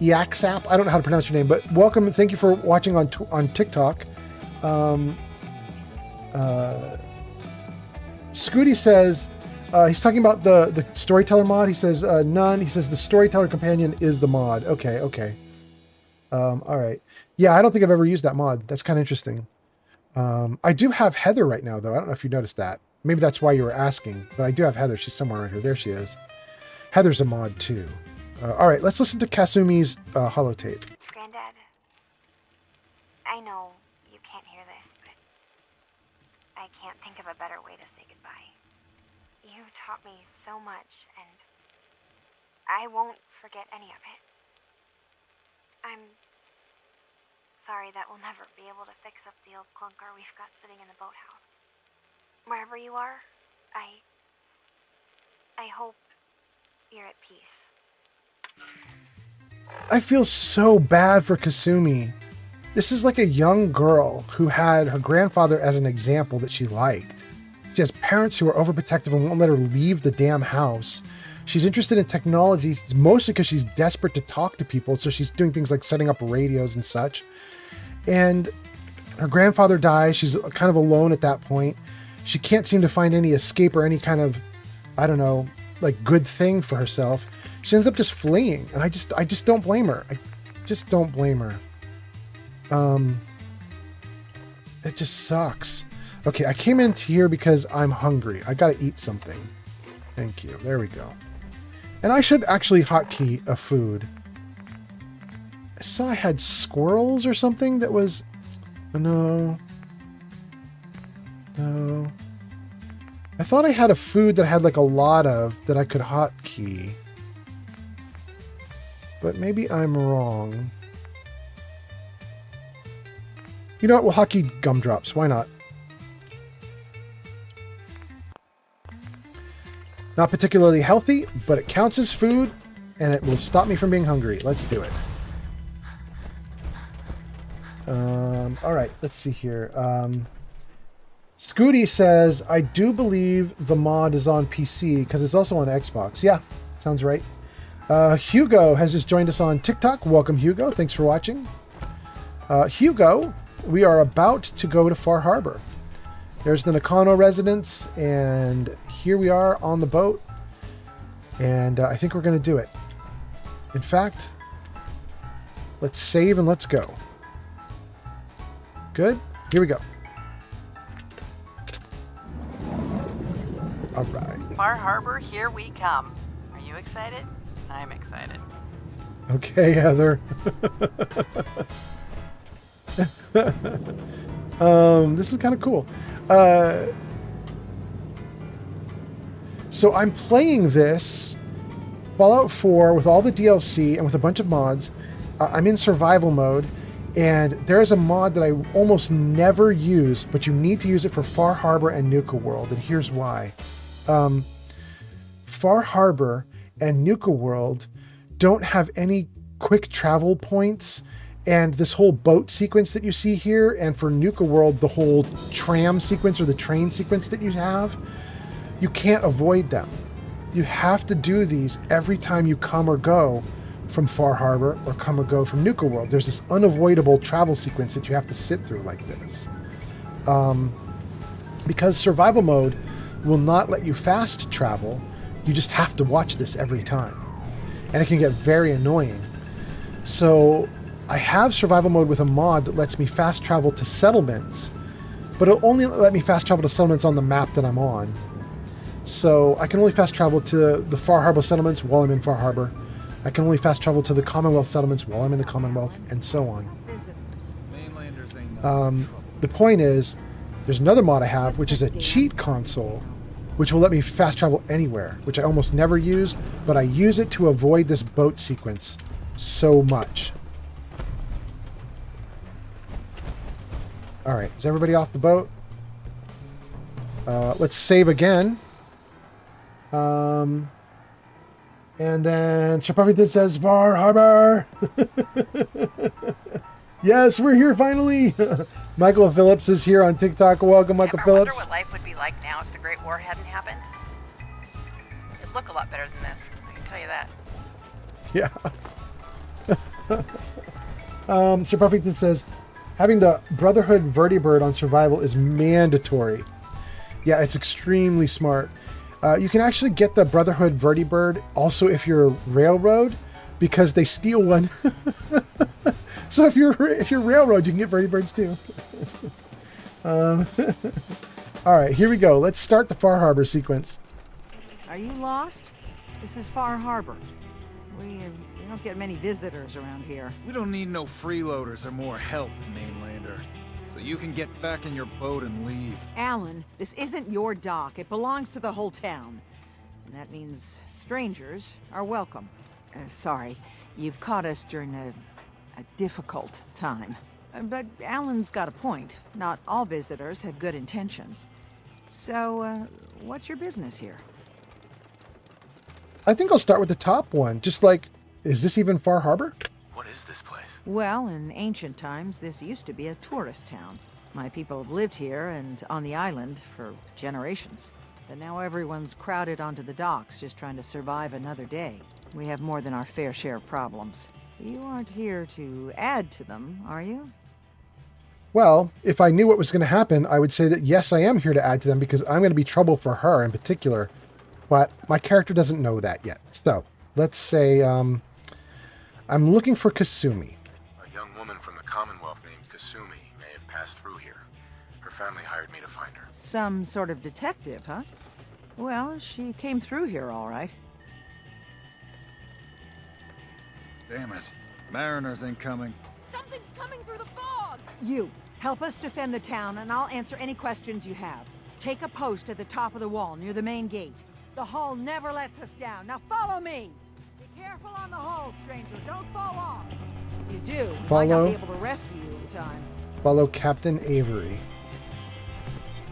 Yaxap, I don't know how to pronounce your name, but welcome and thank you for watching on TikTok. Scooty says, he's talking about the storyteller mod. He says, none. He says the storyteller companion is the mod. Okay. All right. Yeah, I don't think I've ever used that mod. That's kind of interesting. I do have Heather right now, though. I don't know if you noticed that. Maybe that's why you were asking. But I do have Heather. She's somewhere around here. There she is. Heather's a mod too. All right, let's listen to Kasumi's holotape. Granddad, I know you can't hear this, but I can't think of a better way to say goodbye. You taught me so much, and I won't forget any of it. I'm sorry that we'll never be able to fix up the old clunker we've got sitting in the boathouse. Wherever you are, I hope you're at peace. I feel so bad for Kasumi. This is like a young girl who had her grandfather as an example that she liked. She has parents who are overprotective and won't let her leave the damn house. She's interested in technology mostly because she's desperate to talk to people, so she's doing things like setting up radios and such. And her grandfather dies. She's kind of alone at that point. She can't seem to find any escape or any kind of, I don't know, like good thing for herself. She ends up just fleeing, and I just don't blame her. I just don't blame her. It just sucks. Okay, I came into here because I'm hungry. I gotta eat something. Thank you. There we go. And I should actually hotkey a food. I saw I had squirrels or something that was... No. No. I thought I had a food that I had like a lot of that I could hotkey. But maybe I'm wrong. You know what? We'll hotkey gumdrops. Why not? Not particularly healthy, but it counts as food, and it will stop me from being hungry. Let's do it. All right, let's see here. Scooty says, I do believe the mod is on PC because it's also on Xbox. Yeah, sounds right. Hugo has just joined us on TikTok. Welcome, Hugo. Thanks for watching. Hugo, we are about to go to Far Harbor. There's the Nakano residence, and here we are on the boat. And I think we're going to do it. In fact, let's save and let's go. Good? Here we go. All right. Far Harbor, here we come. Are you excited? I'm excited. Okay, Heather. This is kind of cool. So I'm playing this Fallout 4 with all the DLC and with a bunch of mods. I'm in survival mode, and there is a mod that I almost never use, but you need to use it for Far Harbor and Nuka World, and here's why. Far Harbor and Nuka World don't have any quick travel points, and this whole boat sequence that you see here, and for Nuka World, the whole tram sequence or the train sequence that you have, you can't avoid them. You have to do these every time you come or go from Far Harbor or come or go from Nuka World. There's this unavoidable travel sequence that you have to sit through like this. Because survival mode will not let you fast travel, you just have to watch this every time. And it can get very annoying. So I have survival mode with a mod that lets me fast travel to settlements, but it'll only let me fast travel to settlements on the map that I'm on. So I can only fast travel to the Far Harbor settlements while I'm in Far Harbor. I can only fast travel to the Commonwealth settlements while I'm in the Commonwealth, and so on. The point is, there's another mod I have, which is a cheat console, which will let me fast travel anywhere, which I almost never use, but I use it to avoid this boat sequence so much. All right, is everybody off the boat? Let's save again. And then Sir Puffington says, Far Harbor! Yes, we're here finally! Michael Phillips is here on TikTok. Welcome, Michael Phillips. I wonder what life would be like now if the Great War hadn't happened. It'd look a lot better than this, I can tell you that. Yeah. Sir Puffington says, having the Brotherhood Vertibird on survival is mandatory. Yeah, it's extremely smart. You can actually get the Brotherhood Vertibird also if you're Railroad, because they steal one. So if you're Railroad, you can get Vertibirds too. All All right, here we go. Let's start the Far Harbor sequence. Are you lost? This is Far Harbor. We don't get many visitors around here. We don't need no freeloaders or more help, mainlander. So you can get back in your boat and leave. Alan, this isn't your dock. It belongs to the whole town. And that means strangers are welcome. Sorry, you've caught us during a difficult time. But Alan's got a point. Not all visitors have good intentions. So, what's your business here? I think I'll start with the top one. Just like, is this even Far Harbor? What is this place? Well, in ancient times, this used to be a tourist town. My people have lived here and on the island for generations. But now everyone's crowded onto the docks, just trying to survive another day. We have more than our fair share of problems. You aren't here to add to them, are you? Well, if I knew what was going to happen, I would say that yes, I am here to add to them because I'm going to be trouble for her in particular. But my character doesn't know that yet. So, let's say I'm looking for Kasumi. A young woman from the Commonwealth named Kasumi may have passed through here. Her family hired me to find her. Some sort of detective, huh? Well, she came through here all right. Damn it. Mariners incoming. Something's coming through the fog! You, help us defend the town and I'll answer any questions you have. Take a post at the top of the wall near the main gate. The hull never lets us down. Now follow me! Be careful on the hull, stranger. Don't fall off. If you do, we might not be able to rescue you in time. Follow Captain Avery.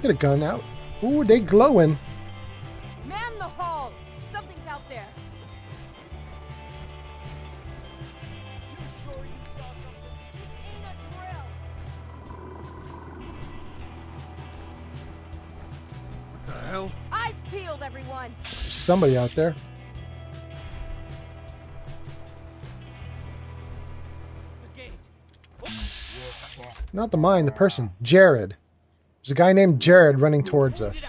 Get a gun out. Ooh, they glowing. Man the hull! Something's out there. You sure you saw something? This ain't a drill. What the hell? Eyes peeled, everyone! There's somebody out there. Not the mine, the person. Jared. There's a guy named Jared running towards us.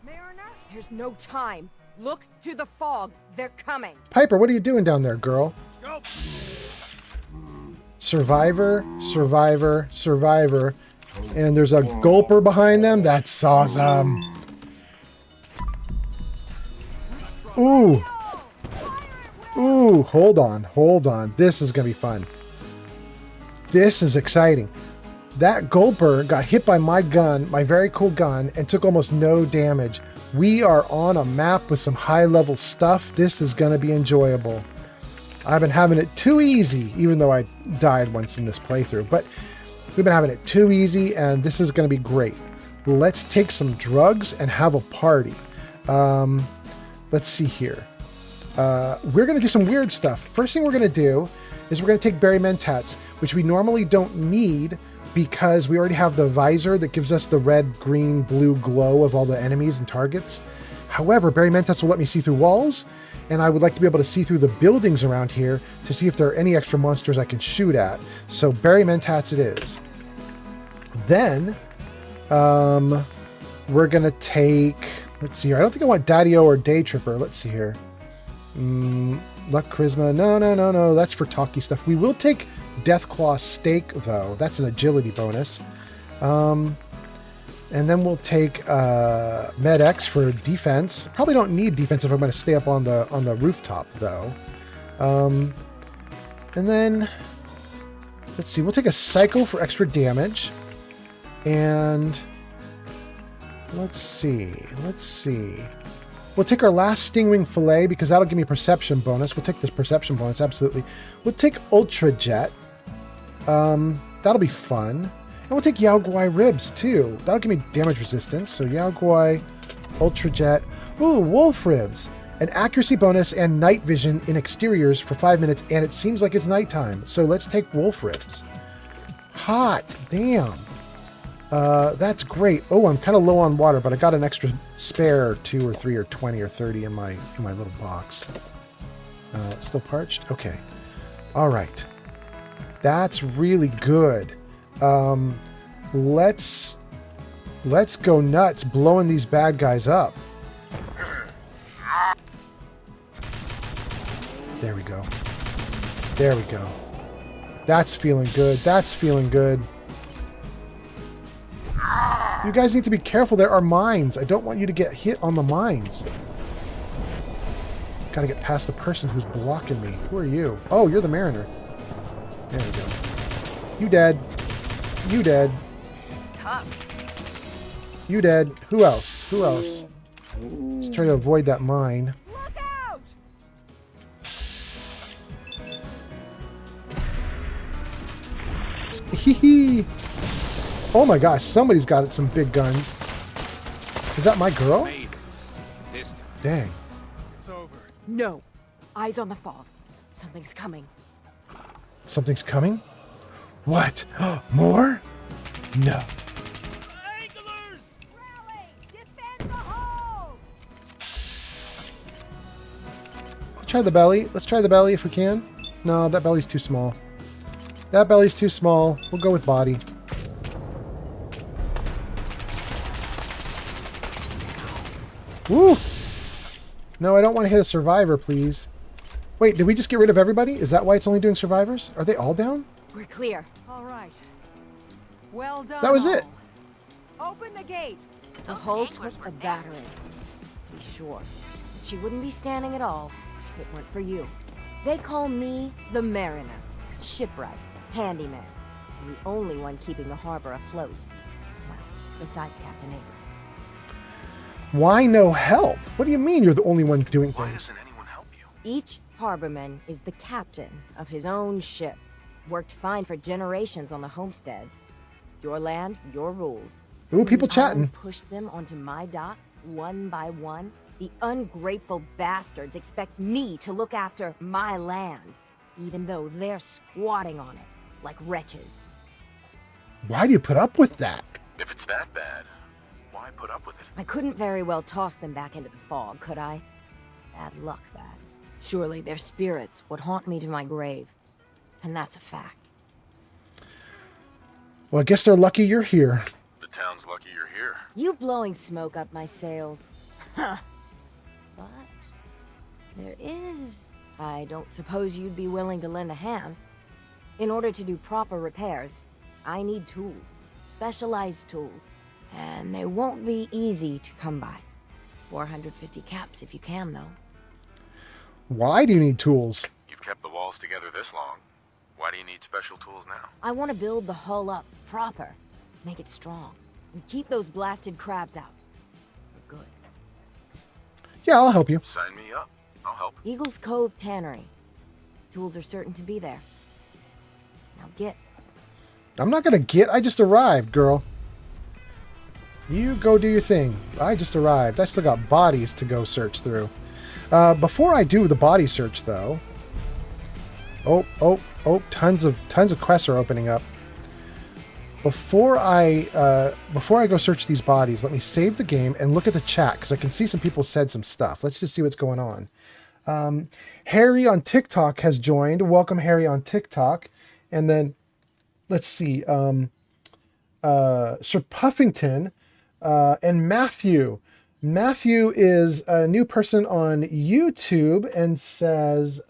Mariner? There's no time. Look to the fog. They're coming. Piper, what are you doing down there, girl? Go. Survivor, survivor, survivor. And there's a gulper behind them. That's awesome. Ooh. Ooh, hold on, hold on. This is going to be fun. This is exciting. That gulper got hit by my gun, my very cool gun, and took almost no damage. We are on a map with some high-level stuff. This is going to be enjoyable. I've been having it too easy, even though I died once in this playthrough. But we've been having it too easy, and this is going to be great. Let's take some drugs and have a party. Let's see here. We're going to do some weird stuff. First thing we're going to do is we're going to take berry mentats, which we normally don't need because we already have the visor that gives us the red, green, blue glow of all the enemies and targets. However, berry mentats will let me see through walls, and I would like to be able to see through the buildings around here to see if there are any extra monsters I can shoot at. So berry mentats it is. Then, we're going to take... Let's see here. I don't think I want Daddy-O or Day Tripper. Let's see here. Luck, Charisma. No. That's for talky stuff. We will take Deathclaw Stake, though. That's an agility bonus. And then we'll take Med X for defense. Probably don't need defense if I'm going to stay up on the rooftop, though. And then, let's see. We'll take a Psycho for extra damage. And let's see. We'll take our last Stingwing Fillet because that'll give me a perception bonus. We'll take this perception bonus, absolutely. We'll take Ultra Jet. That'll be fun. And we'll take Yao Guai Ribs, too. That'll give me damage resistance. So Yao Guai, Ultra Jet. Ooh, Wolf Ribs. An accuracy bonus and night vision in exteriors for 5 minutes, and it seems like it's nighttime. So let's take Wolf Ribs. Hot, damn. That's great. Oh, I'm kind of low on water, but I got an extra spare 2 or 3 or 20 or 30 in my little box. Still parched? Okay. All right. That's really good. Let's go nuts blowing these bad guys up. There we go. There we go. That's feeling good. That's feeling good. You guys need to be careful. There are mines. I don't want you to get hit on the mines. Gotta get past the person who's blocking me. Who are you? Oh, you're the mariner. There we go. You dead. You dead. Tough. You dead. Who else? Who else? Let's try to avoid that mine. Look out! Hee. Oh my gosh, somebody's got some big guns. Is that my girl? Dang. It's over. No. Eyes on the fog. Something's coming. Something's coming? What? More? No. I'll try the belly. Let's try the belly if we can. No, that belly's too small. That belly's too small. We'll go with body. Woo! No, I don't want to hit a survivor, please. Wait, did we just get rid of everybody? Is that why it's only doing survivors? Are they all down? We're clear. All right. Well done. That was it. Open the gate. The whole took a battering. To be sure. She wouldn't be standing at all if it weren't for you. They call me the Mariner. Shipwright. Handyman. I'm the only one keeping the harbor afloat. Well, beside Captain Avery. Why no help? What do you mean you're the only one doing Why things? doesn't anyone help you? Each harborman is the captain of his own ship. Worked fine for generations on the homesteads. Your land, your rules. Ooh, people The chatting. island pushed them onto my dock, one by one. The ungrateful bastards expect me to look after my land, even though they're squatting on it, like wretches. Why do you put up with that? If it's that bad, why put up with it? I couldn't very well toss them back into the fog, could I? Bad luck, that. Surely their spirits would haunt me to my grave. And that's a fact. Well, I guess they're lucky you're here. The town's lucky you're here. You blowing smoke up my sails. Huh. But there is... I don't suppose you'd be willing to lend a hand. In order to do proper repairs, I need tools. Specialized tools. And they won't be easy to come by. 450 caps if you can, though. Why do you need tools? You've kept the walls together this long. Why do you need special tools now? I want to build the hull up proper. Make it strong. And keep those blasted crabs out. For good. Yeah, I'll help you. Sign me up. I'll help. Eagles Cove Tannery. Tools are certain to be there. Now get. I'm not gonna get. I just arrived, girl. You go do your thing. I just arrived. I still got bodies to go search through. Before I do the body search, though. Oh! Tons of quests are opening up. Before I go search these bodies, let me save the game and look at the chat because I can see some people said some stuff. Let's just see what's going on. Harry on TikTok has joined. Welcome, Harry on TikTok. And then let's see. Sir Puffington and Matthew. Matthew is a new person on YouTube and says,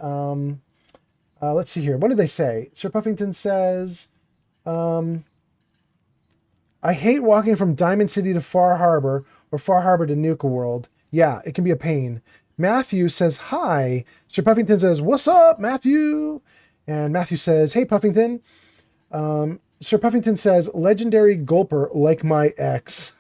let's see here. What did they say? Sir Puffington says, I hate walking from Diamond City to Far Harbor or Far Harbor to Nuka World. Yeah, it can be a pain. Matthew says, hi. Sir Puffington says, what's up, Matthew? And Matthew says, hey, Puffington. Sir Puffington says, legendary gulper like my ex.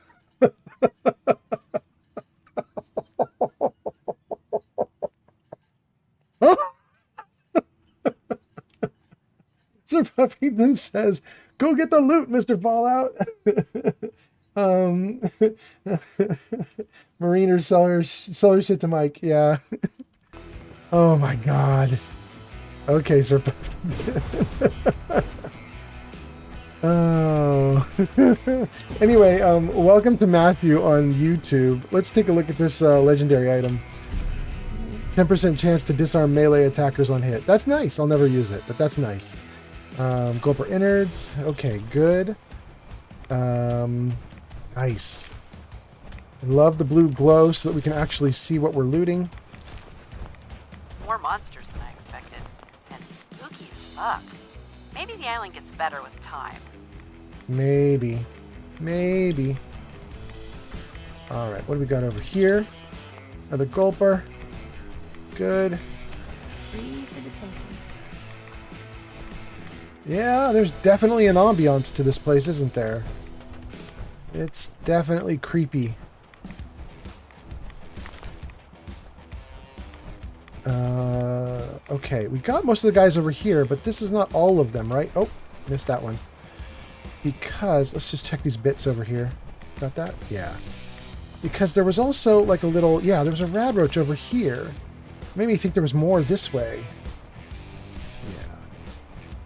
Sir Puffington says, go get the loot, Mr. Fallout. Mariner seller shit to Mike. Yeah. Oh my God. Okay, Sir Puffington. Oh. Anyway, welcome to Matthew on YouTube. Let's take a look at this legendary item. 10% chance to disarm melee attackers on hit. That's nice. I'll never use it, but that's nice. Gulper innards. Okay, good. Nice. I love the blue glow so that we can actually see what we're looting. More monsters than I expected. And spooky as fuck. Maybe the island gets better with time. Maybe. Maybe. All right, what do we got over here? Another gulper. Good. Free for the taking. Yeah, there's definitely an ambiance to this place, isn't there? It's definitely creepy. Okay, we got most of the guys over here, but this is not all of them, right? Oh, missed that one. Because, let's just check these bits over here. Got that? Yeah. Because there was also like a little, yeah, there was a rad roach over here. Made me think there was more this way.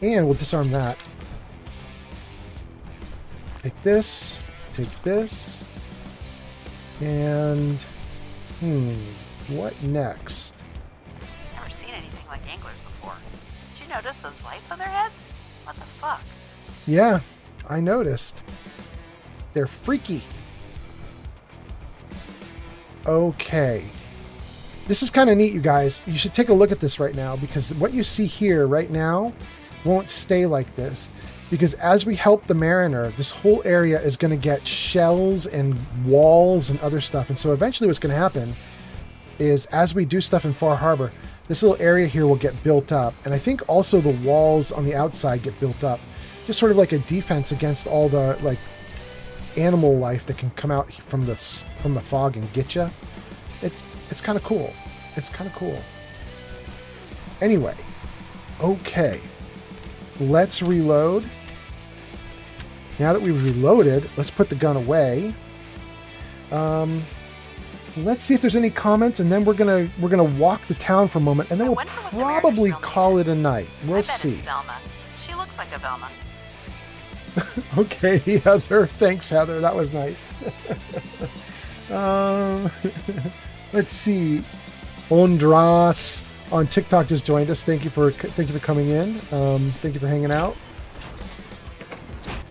Yeah. And we'll disarm that. Take this. Take this. And, what next? Never seen anything like anglers before. Did you notice those lights on their heads? What the fuck? Yeah, I noticed. They're freaky. Okay. This is kind of neat, you guys. You should take a look at this right now, because what you see here right now won't stay like this. Because as we help the Mariner, this whole area is going to get shells and walls and other stuff. And so eventually what's going to happen is, as we do stuff in Far Harbor, this little area here will get built up. And I think also the walls on the outside get built up. Just sort of like a defense against all the like animal life that can come out from the fog and get you. It's kind of cool. It's kind of cool. Anyway, okay. Let's reload. Now that we've reloaded, let's put the gun away. Let's see if there's any comments, and then we're gonna walk the town for a moment, and then we'll probably call it a night. We'll see. It's Velma. She looks like a Velma. Okay, Heather. Thanks, Heather. That was nice. Let's see. Ondras on TikTok just joined us. Thank you for coming in. Thank you for hanging out.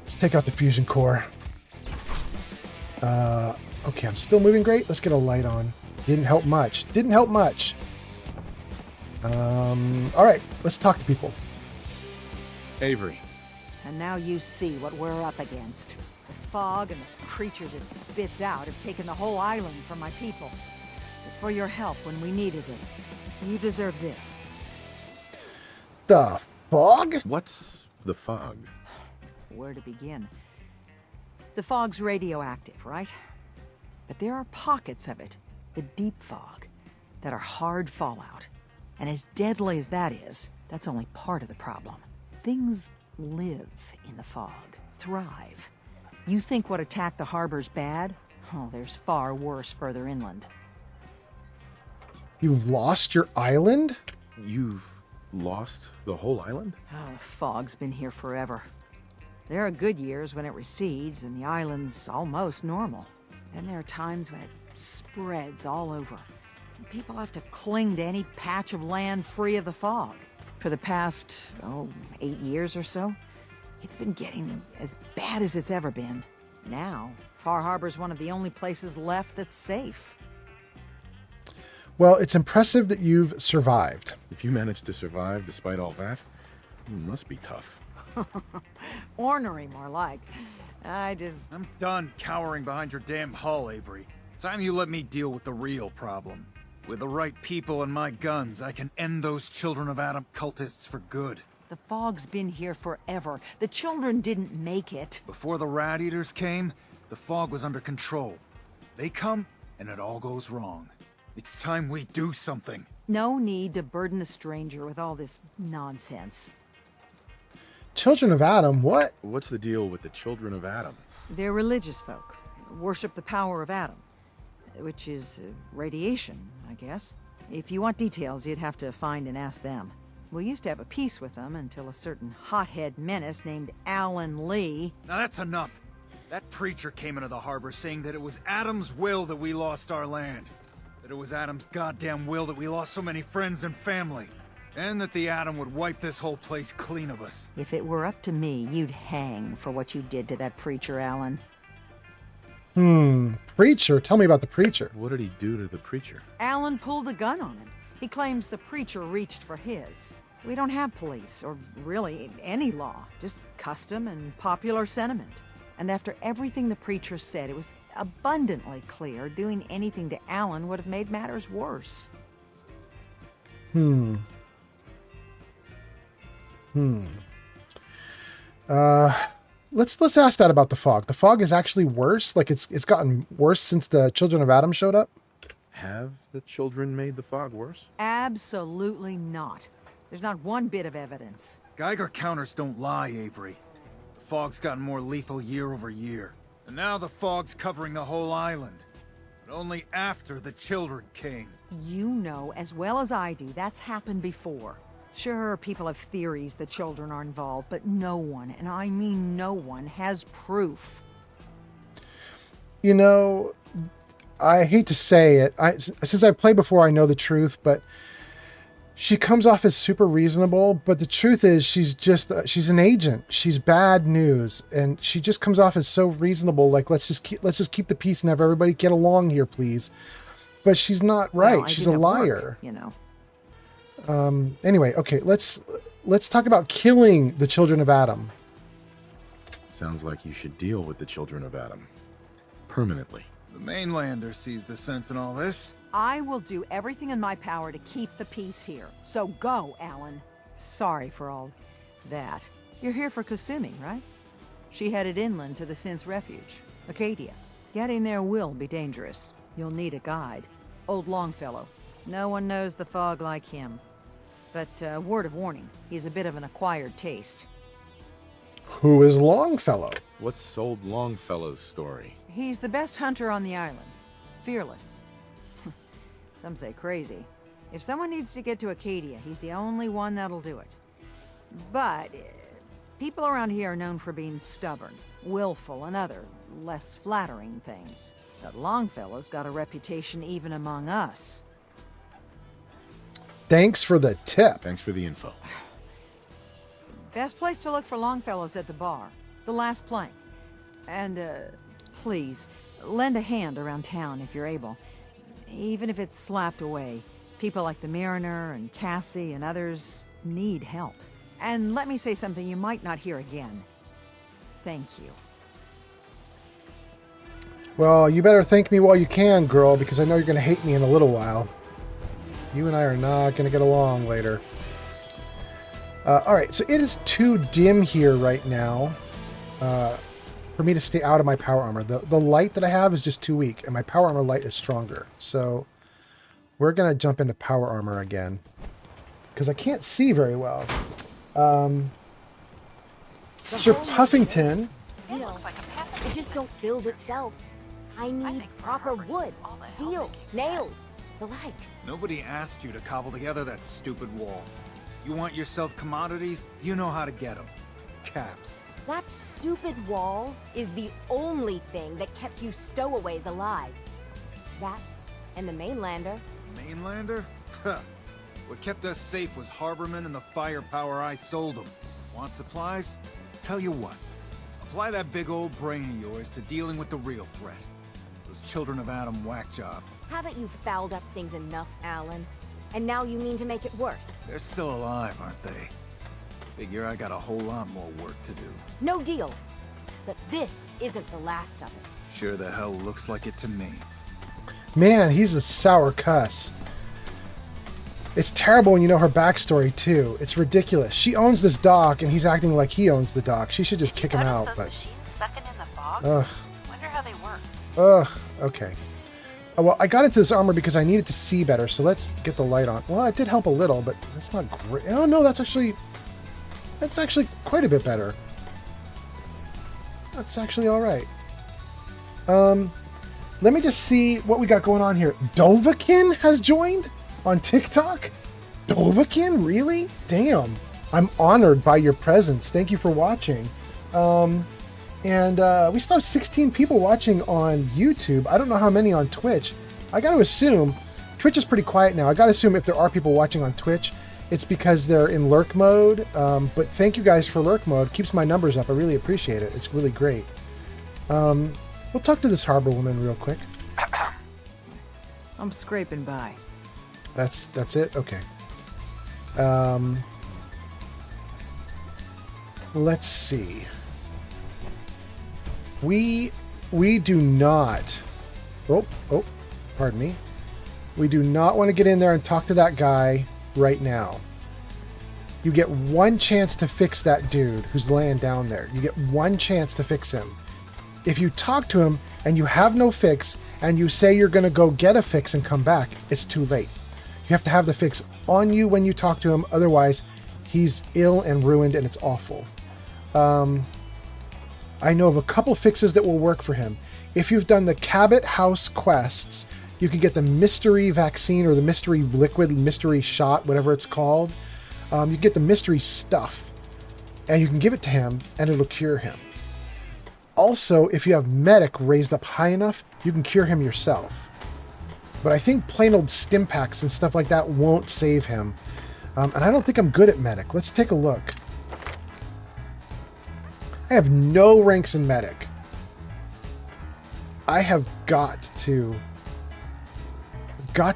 Let's take out the fusion core. Okay, I'm still moving great. Let's get a light on. Didn't help much. Didn't help much. All right, let's talk to people. Avery. And now you see what we're up against. The fog and the creatures it spits out have taken the whole island from my people. But for your help when we needed it, you deserve this. The fog? What's the fog? Where to begin? The fog's radioactive, right? But there are pockets of it, the deep fog, that are hard fallout. And as deadly as that is, that's only part of the problem. Things live in the fog, thrive. You think what attacked the harbor's bad? Oh, there's far worse further inland. You've lost your island? You've lost the whole island? Oh, the fog's been here forever. There are good years when it recedes and the island's almost normal. Then there are times when it spreads all over. And people have to cling to any patch of land free of the fog. For the past, 8 years or so, it's been getting as bad as it's ever been. Now, Far Harbor's one of the only places left that's safe. Well, it's impressive that you've survived. If you managed to survive despite all that, it must be tough. Ornery, more like. I'm done cowering behind your damn hull, Avery. Time you let me deal with the real problem. With the right people and my guns, I can end those Children of Adam cultists for good. The fog's been here forever. The children didn't make it. Before the Rat Eaters came, the fog was under control. They come, and it all goes wrong. It's time we do something. No need to burden the stranger with all this nonsense. Children of Adam, what? What's the deal with the Children of Adam? They're religious folk. Worship the power of Adam. Which is radiation, I guess. If you want details, you'd have to find and ask them. We used to have a peace with them until a certain hothead menace named Alan Lee... Now that's enough. That preacher came into the harbor saying that it was Adam's will that we lost our land. That it was Adam's goddamn will that we lost so many friends and family. And that the Atom would wipe this whole place clean of us. If it were up to me, you'd hang for what you did to that preacher, Alan. Preacher? Tell me about the preacher. What did he do to the preacher? Alan pulled a gun on him. He claims the preacher reached for his. We don't have police, or really any law, just custom and popular sentiment. And after everything the preacher said, it was abundantly clear, doing anything to Alan would have made matters worse. Let's ask that about the fog. The fog is actually worse. Like it's gotten worse since the children of Adam showed up. Have the children made the fog worse? Absolutely not. There's not one bit of evidence. Geiger counters don't lie, Avery. The fog's gotten more lethal year over year. And now the fog's covering the whole island. But only after the children came. You know as well as I do that's happened before. Sure, people have theories the children are involved, but no one, and I mean no one, has proof. You know, I hate to say it. Since I've played before, I know the truth, but she comes off as super reasonable, but the truth is she's an agent. She's bad news, and she just comes off as so reasonable. Like, let's just keep the peace and have everybody get along here, please. But she's not right. Well, she's a liar. Work, you know. Anyway, okay, let's talk about killing the children of Adam. Sounds like you should deal with the children of Adam. Permanently. The mainlander sees the sense in all this. I will do everything in my power to keep the peace here. So go, Alan. Sorry for all that. You're here for Kasumi, right? She headed inland to the Synth Refuge, Acadia. Getting there will be dangerous. You'll need a guide. Old Longfellow. No one knows the fog like him. But word of warning, he's a bit of an acquired taste. Who is Longfellow? What's old Longfellow's story? He's the best hunter on the island. Fearless. Some say crazy. If someone needs to get to Acadia, he's the only one that'll do it. But people around here are known for being stubborn, willful, and other less flattering things. But Longfellow's got a reputation even among us. Thanks for the tip. Thanks for the info. Best place to look for Longfellow's at the bar. The last plank. And, please, lend a hand around town if you're able. Even if it's slapped away. People like the Mariner and Cassie and others need help. And let me say something you might not hear again. Thank you. Well, you better thank me while you can, girl, because I know you're going to hate me in a little while. You and I are not going to get along later. All right, so it is too dim here right now for me to stay out of my power armor. The light that I have is just too weak, and my power armor light is stronger. So we're going to jump into power armor again because I can't see very well. Sir Puffington. You know, it just don't build itself. I need proper wood, steel, nails, the like. Nobody asked you to cobble together that stupid wall. You want yourself commodities? You know how to get them. Caps. That stupid wall is the only thing that kept you stowaways alive. That and the mainlander. Mainlander? Huh. What kept us safe was Harborman and the firepower I sold them. Want supplies? Tell you what. Apply that big old brain of yours to dealing with the real threat. Those children of Adam whack jobs. Haven't you fouled up things enough, Alan? And now you mean to make it worse? They're still alive, aren't they? Figure I got a whole lot more work to do. No deal. But this isn't the last of it. Sure the hell looks like it to me. Man, he's a sour cuss. It's terrible when you know her backstory, too. It's ridiculous. She owns this dock, and he's acting like he owns the dock. She should just kick him out. Those But machines sucking in the fog? Ugh. Wonder how they work. Okay. Well, I got into this armor because I needed to see better, so let's get the light on. Well, it did help a little, but that's not great. Oh, no, that's actually quite a bit better. That's actually all right. Let me just see what we got going on here. Dovahkiin has joined on TikTok? Dovahkiin? Really? Damn. I'm honored by your presence. Thank you for watching. And we still have 16 people watching on YouTube. I don't know how many on Twitch. I got to assume Twitch is pretty quiet now. I got to assume if there are people watching on Twitch, it's because they're in lurk mode. But thank you guys for lurk mode. Keeps my numbers up. I really appreciate it. It's really great. We'll talk to this harbor woman real quick. I'm scraping by. That's it? Okay. Let's see. We we do not... Oh, pardon me. We do not want to get in there and talk to that guy right now. You get one chance to fix that dude who's laying down there. You get one chance to fix him. If you talk to him and you have no fix and you say you're going to go get a fix and come back, it's too late. You have to have the fix on you when you talk to him. Otherwise, he's ill and ruined and it's awful. I know of a couple fixes that will work for him. If you've done the Cabot House quests, you can get the mystery vaccine or the mystery liquid, mystery shot, whatever it's called. You get the mystery stuff and you can give it to him and it'll cure him. Also, if you have medic raised up high enough, you can cure him yourself. But I think plain old stim packs and stuff like that won't save him. And I don't think I'm good at medic. Let's take a look. I have no ranks in medic. I have got to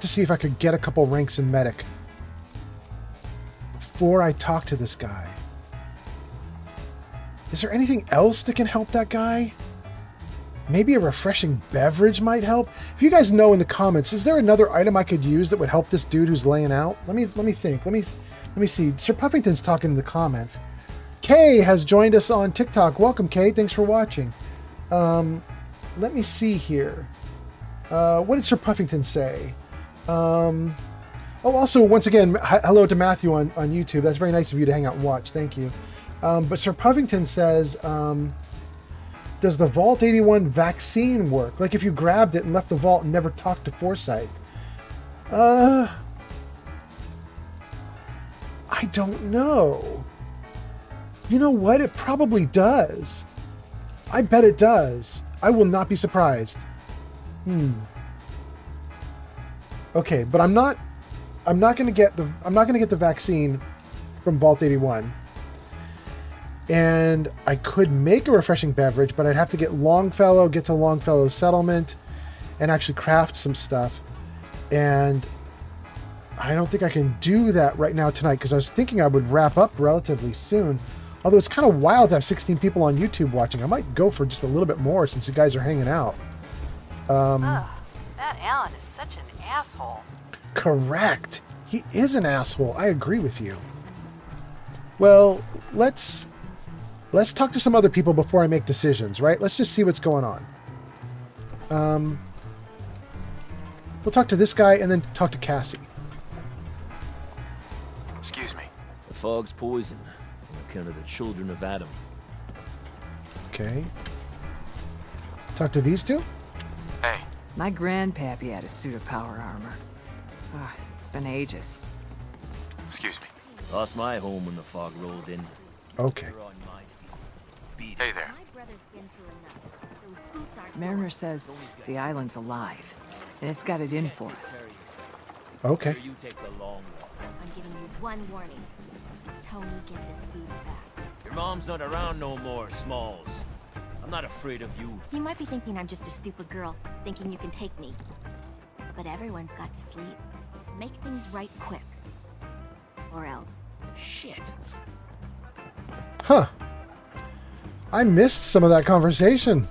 see if I could get a couple ranks in medic before I talk to this guy. Is there anything else that can help that guy? Maybe a refreshing beverage might help. If you guys know in the comments, is there another item I could use that would help this dude who's laying out? Let me think. Let me see. Sir Puffington's talking in the comments. Kay has joined us on TikTok. Welcome, Kay. Thanks for watching. Let me see here. What did Sir Puffington say? Also, once again, hello to Matthew on YouTube. That's very nice of you to hang out and watch. Thank you. But Sir Puffington says, does the Vault 81 vaccine work? Like if you grabbed it and left the vault and never talked to Foresight? I don't know. You know what? It probably does. I bet it does. I will not be surprised. Okay, but I'm not going to get the vaccine from Vault 81. And I could make a refreshing beverage, but I'd have to get Longfellow, get to Longfellow's settlement, and actually craft some stuff. And I don't think I can do that right now tonight, because I was thinking I would wrap up relatively soon. Although it's kind of wild to have 16 people on YouTube watching. I might go for just a little bit more since you guys are hanging out. Ugh, that Alan is such an asshole. Correct. He is an asshole. I agree with you. Well, let's talk to some other people before I make decisions, right? Let's just see what's going on. We'll talk to this guy and then talk to Cassie. Excuse me. The fog's poison on account of the children of Adam. Okay. Talk to these two? Hey. My grandpappy had a suit of power armor. It's been ages. Excuse me. Lost my home when the fog rolled in. Okay. Hey there. Mariner says the island's alive, and it's got it in for us. Okay. You take the long walk. I'm giving you one warning. Tony gets his boots back. Your mom's not around no more, Smalls. I'm not afraid of you. You might be thinking I'm just a stupid girl, thinking you can take me. But everyone's got to sleep. Make things right quick. Or else. Shit. Huh. I missed some of that conversation.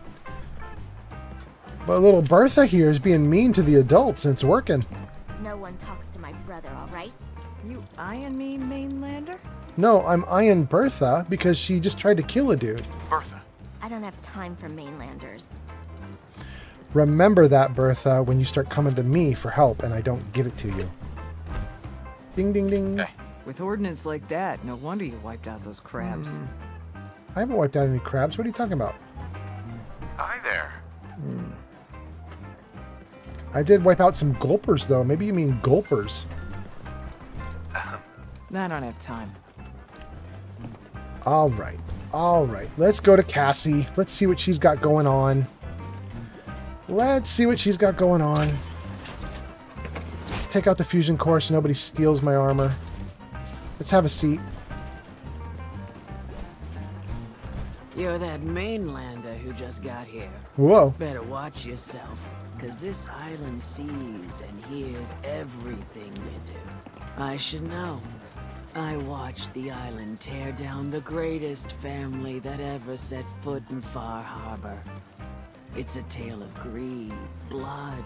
But little Bertha here is being mean to the adults and it's working. No one talks to my brother, all right? You eyeing me, mainlander? No, I'm eyeing Bertha because she just tried to kill a dude. Bertha. I don't have time for mainlanders. Remember that, Bertha, when you start coming to me for help and I don't give it to you. Ding, ding, ding. Hey. With ordnance like that, no wonder you wiped out those crabs. I haven't wiped out any crabs. What are you talking about? Hi there. I did wipe out some gulpers, though. Maybe you mean gulpers. I don't have time. All right. All right. Let's go to Cassie. Let's see what she's got going on. Let's see what she's got going on. Let's take out the fusion core so nobody steals my armor. Let's have a seat. You're that mainlander who just got here. Whoa. Better watch yourself, because this island sees and hears everything you do. I should know. I watched the island tear down the greatest family that ever set foot in Far Harbor. It's a tale of greed, blood,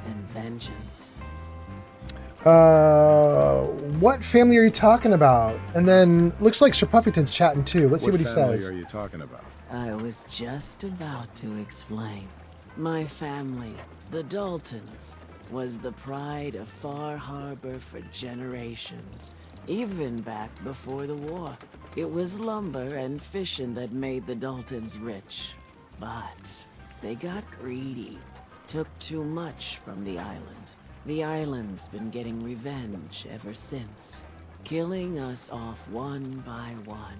and vengeance. What family are you talking about? And then looks like Sir Puffington's chatting too. Let's see what he says. What family are you talking about? I was just about to explain. My family, the Daltons, was the pride of Far Harbor for generations, even back before the war. It was lumber and fishing that made the Daltons rich. But they got greedy, took too much from the island. The island's been getting revenge ever since, killing us off one by one.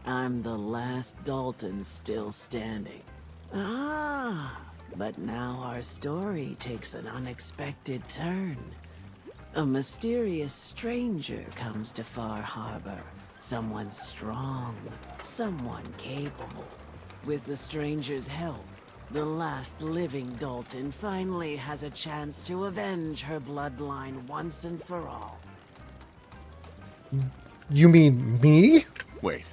I'm the last Dalton still standing. Ah, but now our story takes an unexpected turn. A mysterious stranger comes to Far Harbor. Someone strong, someone capable. With the stranger's help, the last living Dalton finally has a chance to avenge her bloodline once and for all. You mean me? Wait,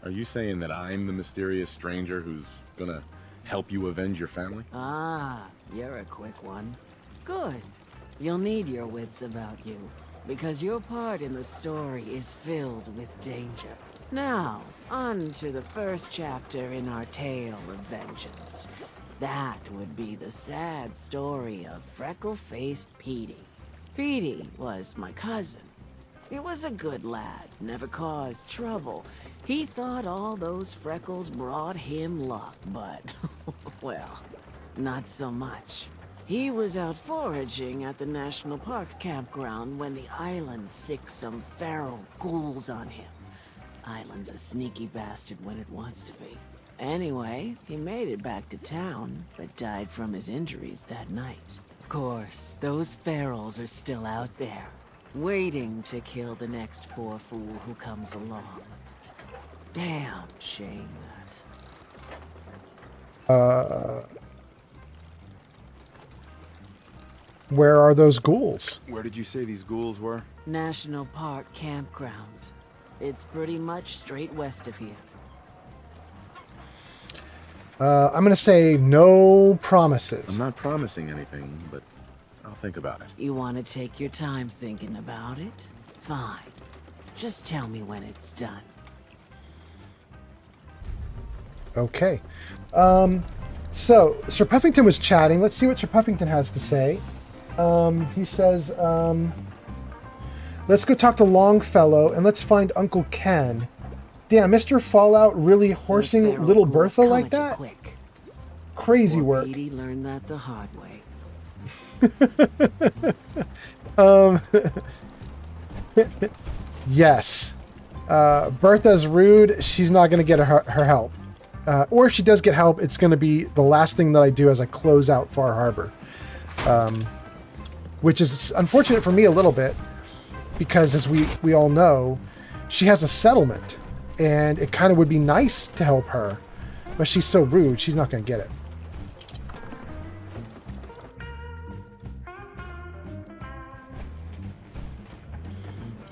are you saying that I'm the mysterious stranger who's gonna help you avenge your family? Ah, you're a quick one. Good. You'll need your wits about you, because your part in the story is filled with danger. Now, on to the first chapter in our tale of vengeance. That would be the sad story of freckle-faced Petey. Petey was my cousin. He was a good lad, never caused trouble. He thought all those freckles brought him luck, but, well, not so much. He was out foraging at the National Park campground when the island sicked some feral ghouls on him. Island's a sneaky bastard when it wants to be. Anyway, he made it back to town, but died from his injuries that night. Of course, those ferals are still out there, waiting to kill the next poor fool who comes along. Damn shame that. Where are those ghouls? Where did you say these ghouls were? National Park campground. It's pretty much straight west of here. I'm gonna say no promises. I'm not promising anything, but I'll think about it. You want to take your time thinking about it? Fine. Just tell me when it's done. Okay. So, Sir Puffington was chatting. Let's see what Sir Puffington has to say. He says, let's go talk to Longfellow and let's find Uncle Ken. Damn, Mr. Fallout really horsing little Bertha like that? Quick. Crazy work. Petey learned that the hard way. Yes. Bertha's rude. She's not going to get her help. Or if she does get help, it's going to be the last thing that I do as I close out Far Harbor. Which is unfortunate for me a little bit, because as we all know, she has a settlement, and it kind of would be nice to help her, but she's so rude, she's not going to get it.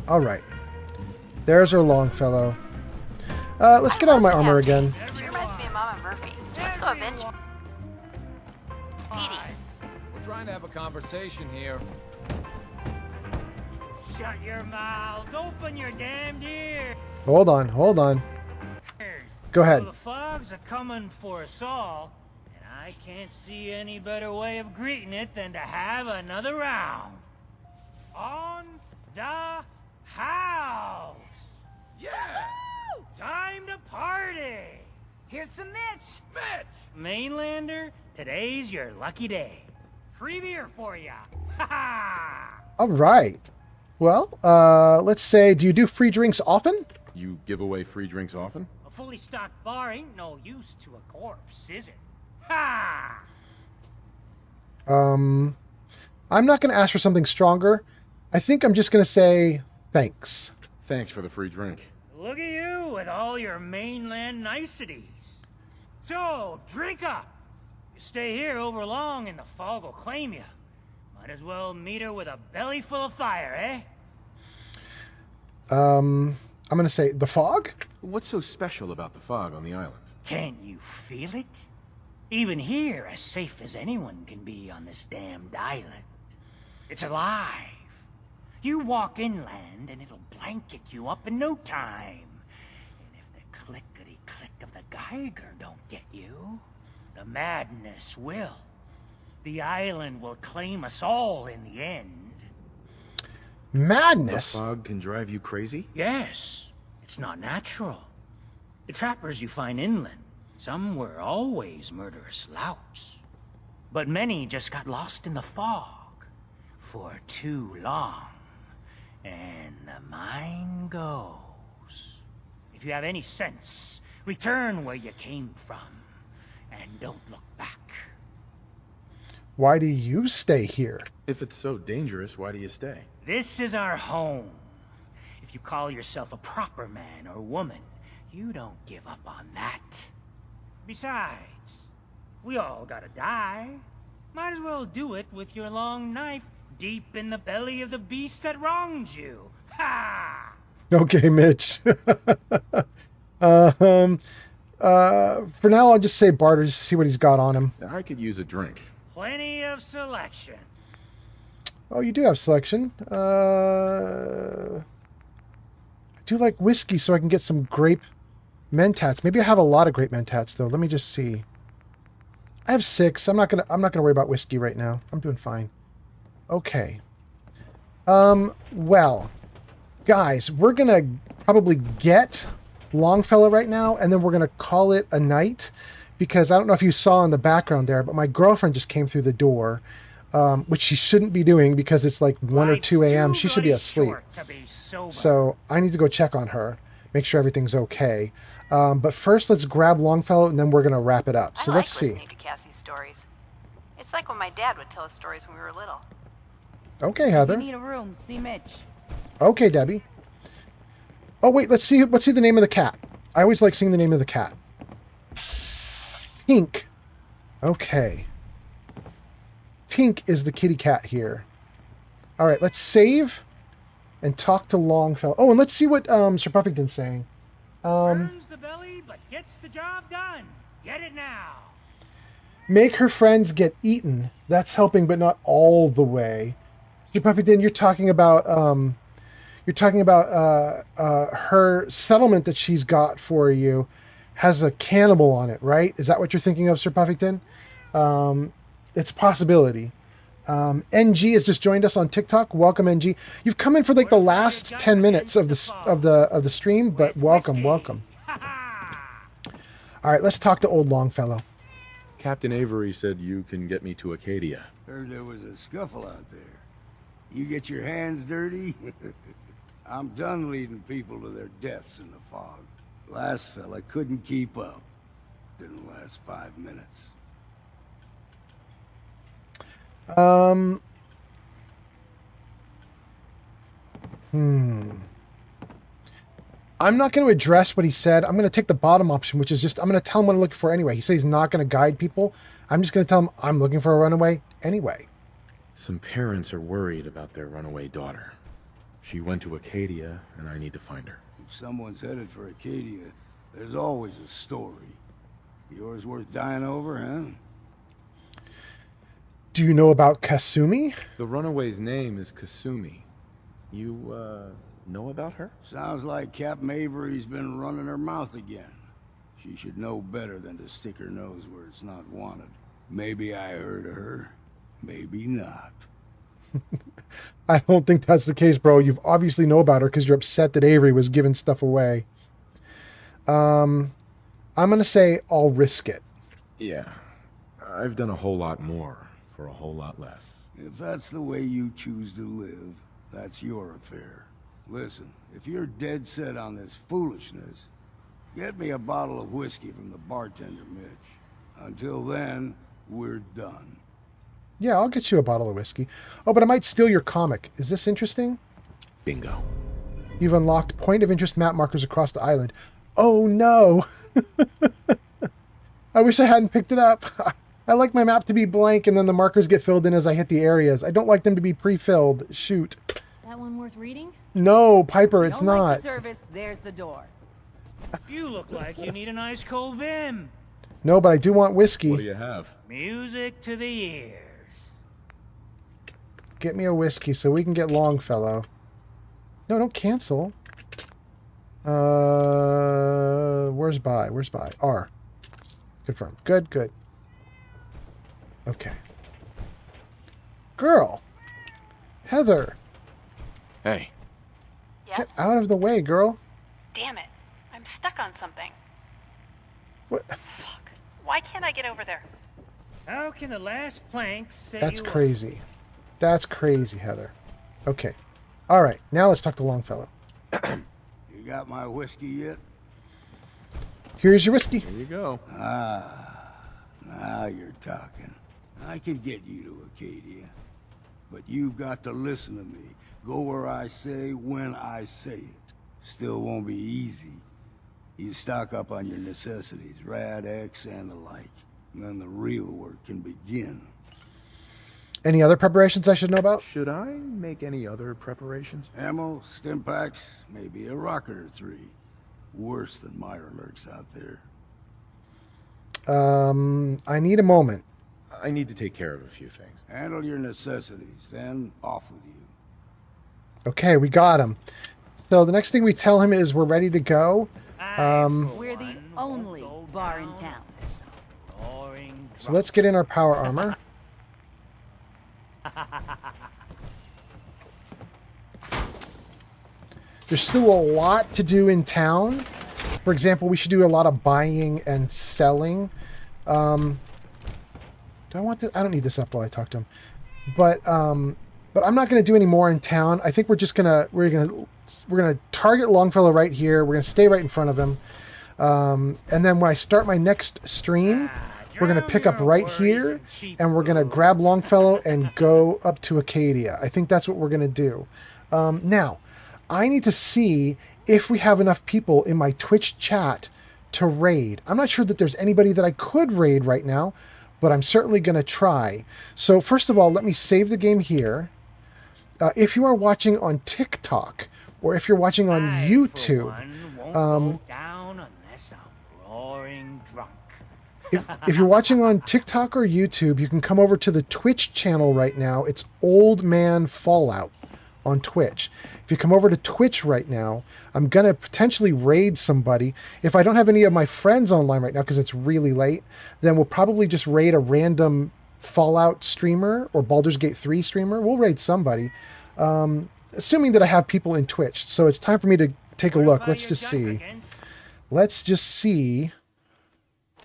All right. There's our Longfellow. Let's get out of my armor again. She reminds me of Mama Murphy. Let's go avenge her. Petey. We're trying to have a conversation here. Shut your mouths. Open your damned ears. Hold on. Go ahead. The fogs are coming for us all, and I can't see any better way of greeting it than to have another round. On the house. Yeah! Woo! Time to party. Here's some Mitch. Mainlander, today's your lucky day. Free beer for ya. Ha ha! All right. Well, let's say, do you do free drinks often? You give away free drinks often? A fully stocked bar ain't no use to a corpse, is it? Ha! I'm not going to ask for something stronger. I think I'm just going to say thanks. Thanks for the free drink. Look at you with all your mainland niceties. So, drink up. You stay here over long and the fog will claim you. Might as well meet her with a belly full of fire, eh? I'm going to say the fog? What's so special about the fog on the island? Can you feel it? Even here, as safe as anyone can be on this damned island. It's alive. You walk inland and it'll blanket you up in no time. And if the clickety-click of the Geiger don't get you, the madness will. The island will claim us all in the end. Madness? The fog can drive you crazy? Yes. It's not natural. The trappers you find inland, some were always murderous louts. But many just got lost in the fog for too long. And the mind goes. If you have any sense, return where you came from. And don't look back. Why do you stay here? If it's so dangerous, why do you stay? This is our home. If you call yourself a proper man or woman, you don't give up on that. Besides, we all gotta die. Might as well do it with your long knife deep in the belly of the beast that wronged you. Ha! Okay, Mitch. For now, I'll just say barter just to see what he's got on him. I could use a drink. Plenty of selection. Oh, you do have selection. I do like whiskey, so I can get some grape mentats. Maybe I have a lot of grape mentats though. Let me just see. I have 6. I'm not gonna worry about whiskey right now. I'm doing fine. Okay. Well, guys, we're gonna probably get Longfellow right now, and then we're gonna call it a night, because I don't know if you saw in the background there, but my girlfriend just came through the door, which she shouldn't be doing because it's like 1 or 2 a.m. She should be asleep. So I need to go check on her, make sure everything's okay. But first, let's grab Longfellow, and then we're gonna wrap it up. So let's see. listening to Cassie's stories. It's like when my dad would tell us stories when we were little. Okay, Heather. You need a room. See Mitch. Okay, Debbie. Oh wait, let's see the name of the cat. I always like seeing the name of the cat. Tink. Okay. Tink is the kitty cat here. All right, let's save and talk to Longfellow. Oh, and let's see what Sir Puffington's saying. Burns the belly, but gets the job done. Get it now. Make her friends get eaten. That's helping, but not all the way. Sir Puffington, you're talking about her settlement that she's got for you has a cannibal on it, right? Is that what you're thinking of, Sir Puffington? It's a possibility. NG has just joined us on TikTok. Welcome, NG. You've come in for like the last 10 minutes of the stream, but welcome. All right, let's talk to old Longfellow. Captain Avery said you can get me to Acadia. Heard there was a scuffle out there. You get your hands dirty? I'm done leading people to their deaths in the fog. Last fella couldn't keep up. Didn't last 5 minutes. I'm not going to address what he said. I'm going to take the bottom option, which is just, I'm going to tell him what I'm looking for anyway. He said he's not going to guide people. I'm just going to tell him I'm looking for a runaway anyway. Some parents are worried about their runaway daughter. She went to Acadia, and I need to find her. If someone's headed for Acadia, there's always a story. Yours worth dying over, huh? Do you know about Kasumi? The runaway's name is Kasumi. You, know about her? Sounds like Captain Avery's been running her mouth again. She should know better than to stick her nose where it's not wanted. Maybe I heard of her, maybe not. I don't think that's the case, bro. You obviously know about her because you're upset that Avery was giving stuff away. I'm going to say I'll risk it. Yeah. I've done a whole lot more for a whole lot less. If that's the way you choose to live, that's your affair. Listen, if you're dead set on this foolishness, get me a bottle of whiskey from the bartender, Mitch. Until then, we're done. Yeah, I'll get you a bottle of whiskey. Oh, but I might steal your comic. Is this interesting? Bingo. You've unlocked point of interest map markers across the island. Oh, no. I wish I hadn't picked it up. I like my map to be blank and then the markers get filled in as I hit the areas. I don't like them to be pre-filled. Shoot. That one worth reading? No, Piper, it's Don't not. like the service, there's the door. You look like you need an ice cold Vim. No, but I do want whiskey. What do you have? Music to the ears. Get me a whiskey so we can get Longfellow. No, don't cancel. Where's buy? Where's buy? R. Confirm. Good, good. Okay. Girl. Heather. Hey. Get out of the way, girl. Damn it. I'm stuck on something. What? Fuck. Why can't I get over there? How can the last plank set That's you up? crazy. That's crazy, Heather. Okay. All right. Now let's talk to Longfellow. You got my whiskey yet? Here's your whiskey. Here you go. Ah, now you're talking. I can get you to Acadia. But you've got to listen to me. Go where I say, when I say it. Still won't be easy. You stock up on your necessities, Rad X and the like. And then the real work can begin. Any other preparations I should know about? Should I make any other preparations? Ammo, stim packs, maybe a rocket or three. Worse than Myra lurks out there. I need a moment. I need to take care of a few things. Handle your necessities, then off with you. Okay, we got him. So the next thing we tell him is we're ready to go. We're the only bar in town. So let's get in our power armor. There's still a lot to do in town. For example, we should do a lot of buying and selling. Do I want this? I don't need this up while I talk to him. But I'm not going to do any more in town. I think we're gonna target Longfellow right here. We're gonna stay right in front of him. And then when I start my next stream, we're gonna pick up right here, and we're gonna grab Longfellow and go up to Acadia. I think that's what we're gonna do. Now, I need to see if we have enough people in my Twitch chat to raid. I'm not sure that there's anybody that I could raid right now, but I'm certainly going to try. So first of all, let me save the game here. If you are watching on TikTok or if you're watching on YouTube, if you're watching on TikTok or YouTube, you can come over to the Twitch channel right now. It's Old Man Fallout on Twitch. If you come over to Twitch right now, I'm going to potentially raid somebody. If I don't have any of my friends online right now because it's really late, then we'll probably just raid a random Fallout streamer or Baldur's Gate 3 streamer. We'll raid somebody, assuming that I have people in Twitch. So it's time for me to take a look. Let's just see. Let's just see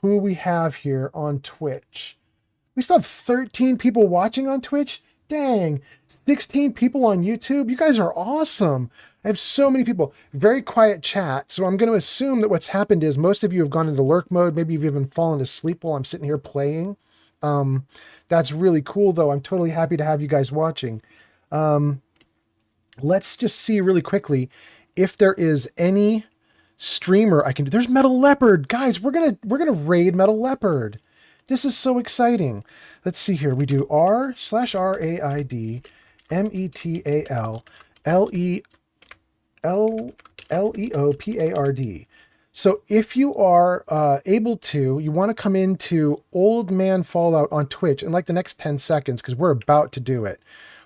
who we have here on Twitch. We still have 13 people watching on Twitch. Dang. 16 people on YouTube. You guys are awesome. I have so many people. Very quiet chat. So I'm going to assume that what's happened is most of you have gone into lurk mode. Maybe you've even fallen asleep while I'm sitting here playing. That's really cool, though. I'm totally happy to have you guys watching. Let's just see really quickly if there is any streamer I can do. There's Metal Leopard. Guys, we're gonna raid Metal Leopard. This is so exciting. Let's see here. We do r/raid METALLEOPARD. So if you are able to, you want to come into Old Man Fallout on Twitch in like the next 10 seconds because we're about to do it.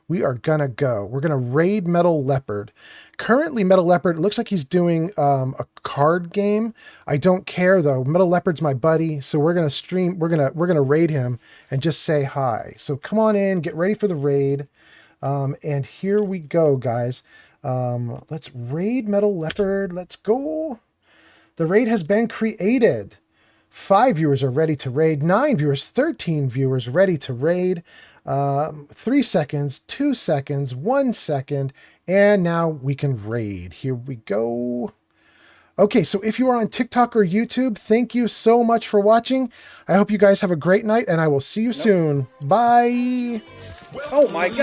We are going to go. We're going to raid Metal Leopard. Currently, Metal Leopard, it looks like he's doing a card game. I don't care, though. Metal Leopard's my buddy, so we're going to stream. We're going to raid him and just say hi. So come on in, get ready for the raid. And here we go, guys. Let's raid Metal Leopard. Let's go. The raid has been created. 5 viewers are ready to raid. 9 viewers, 13 viewers ready to raid. 3 seconds, 2 seconds, 1 second, and now we can raid. Here we go. Okay, so if you are on TikTok or YouTube, thank you so much for watching. I hope you guys have a great night, and I will see you soon. Bye. Oh my God.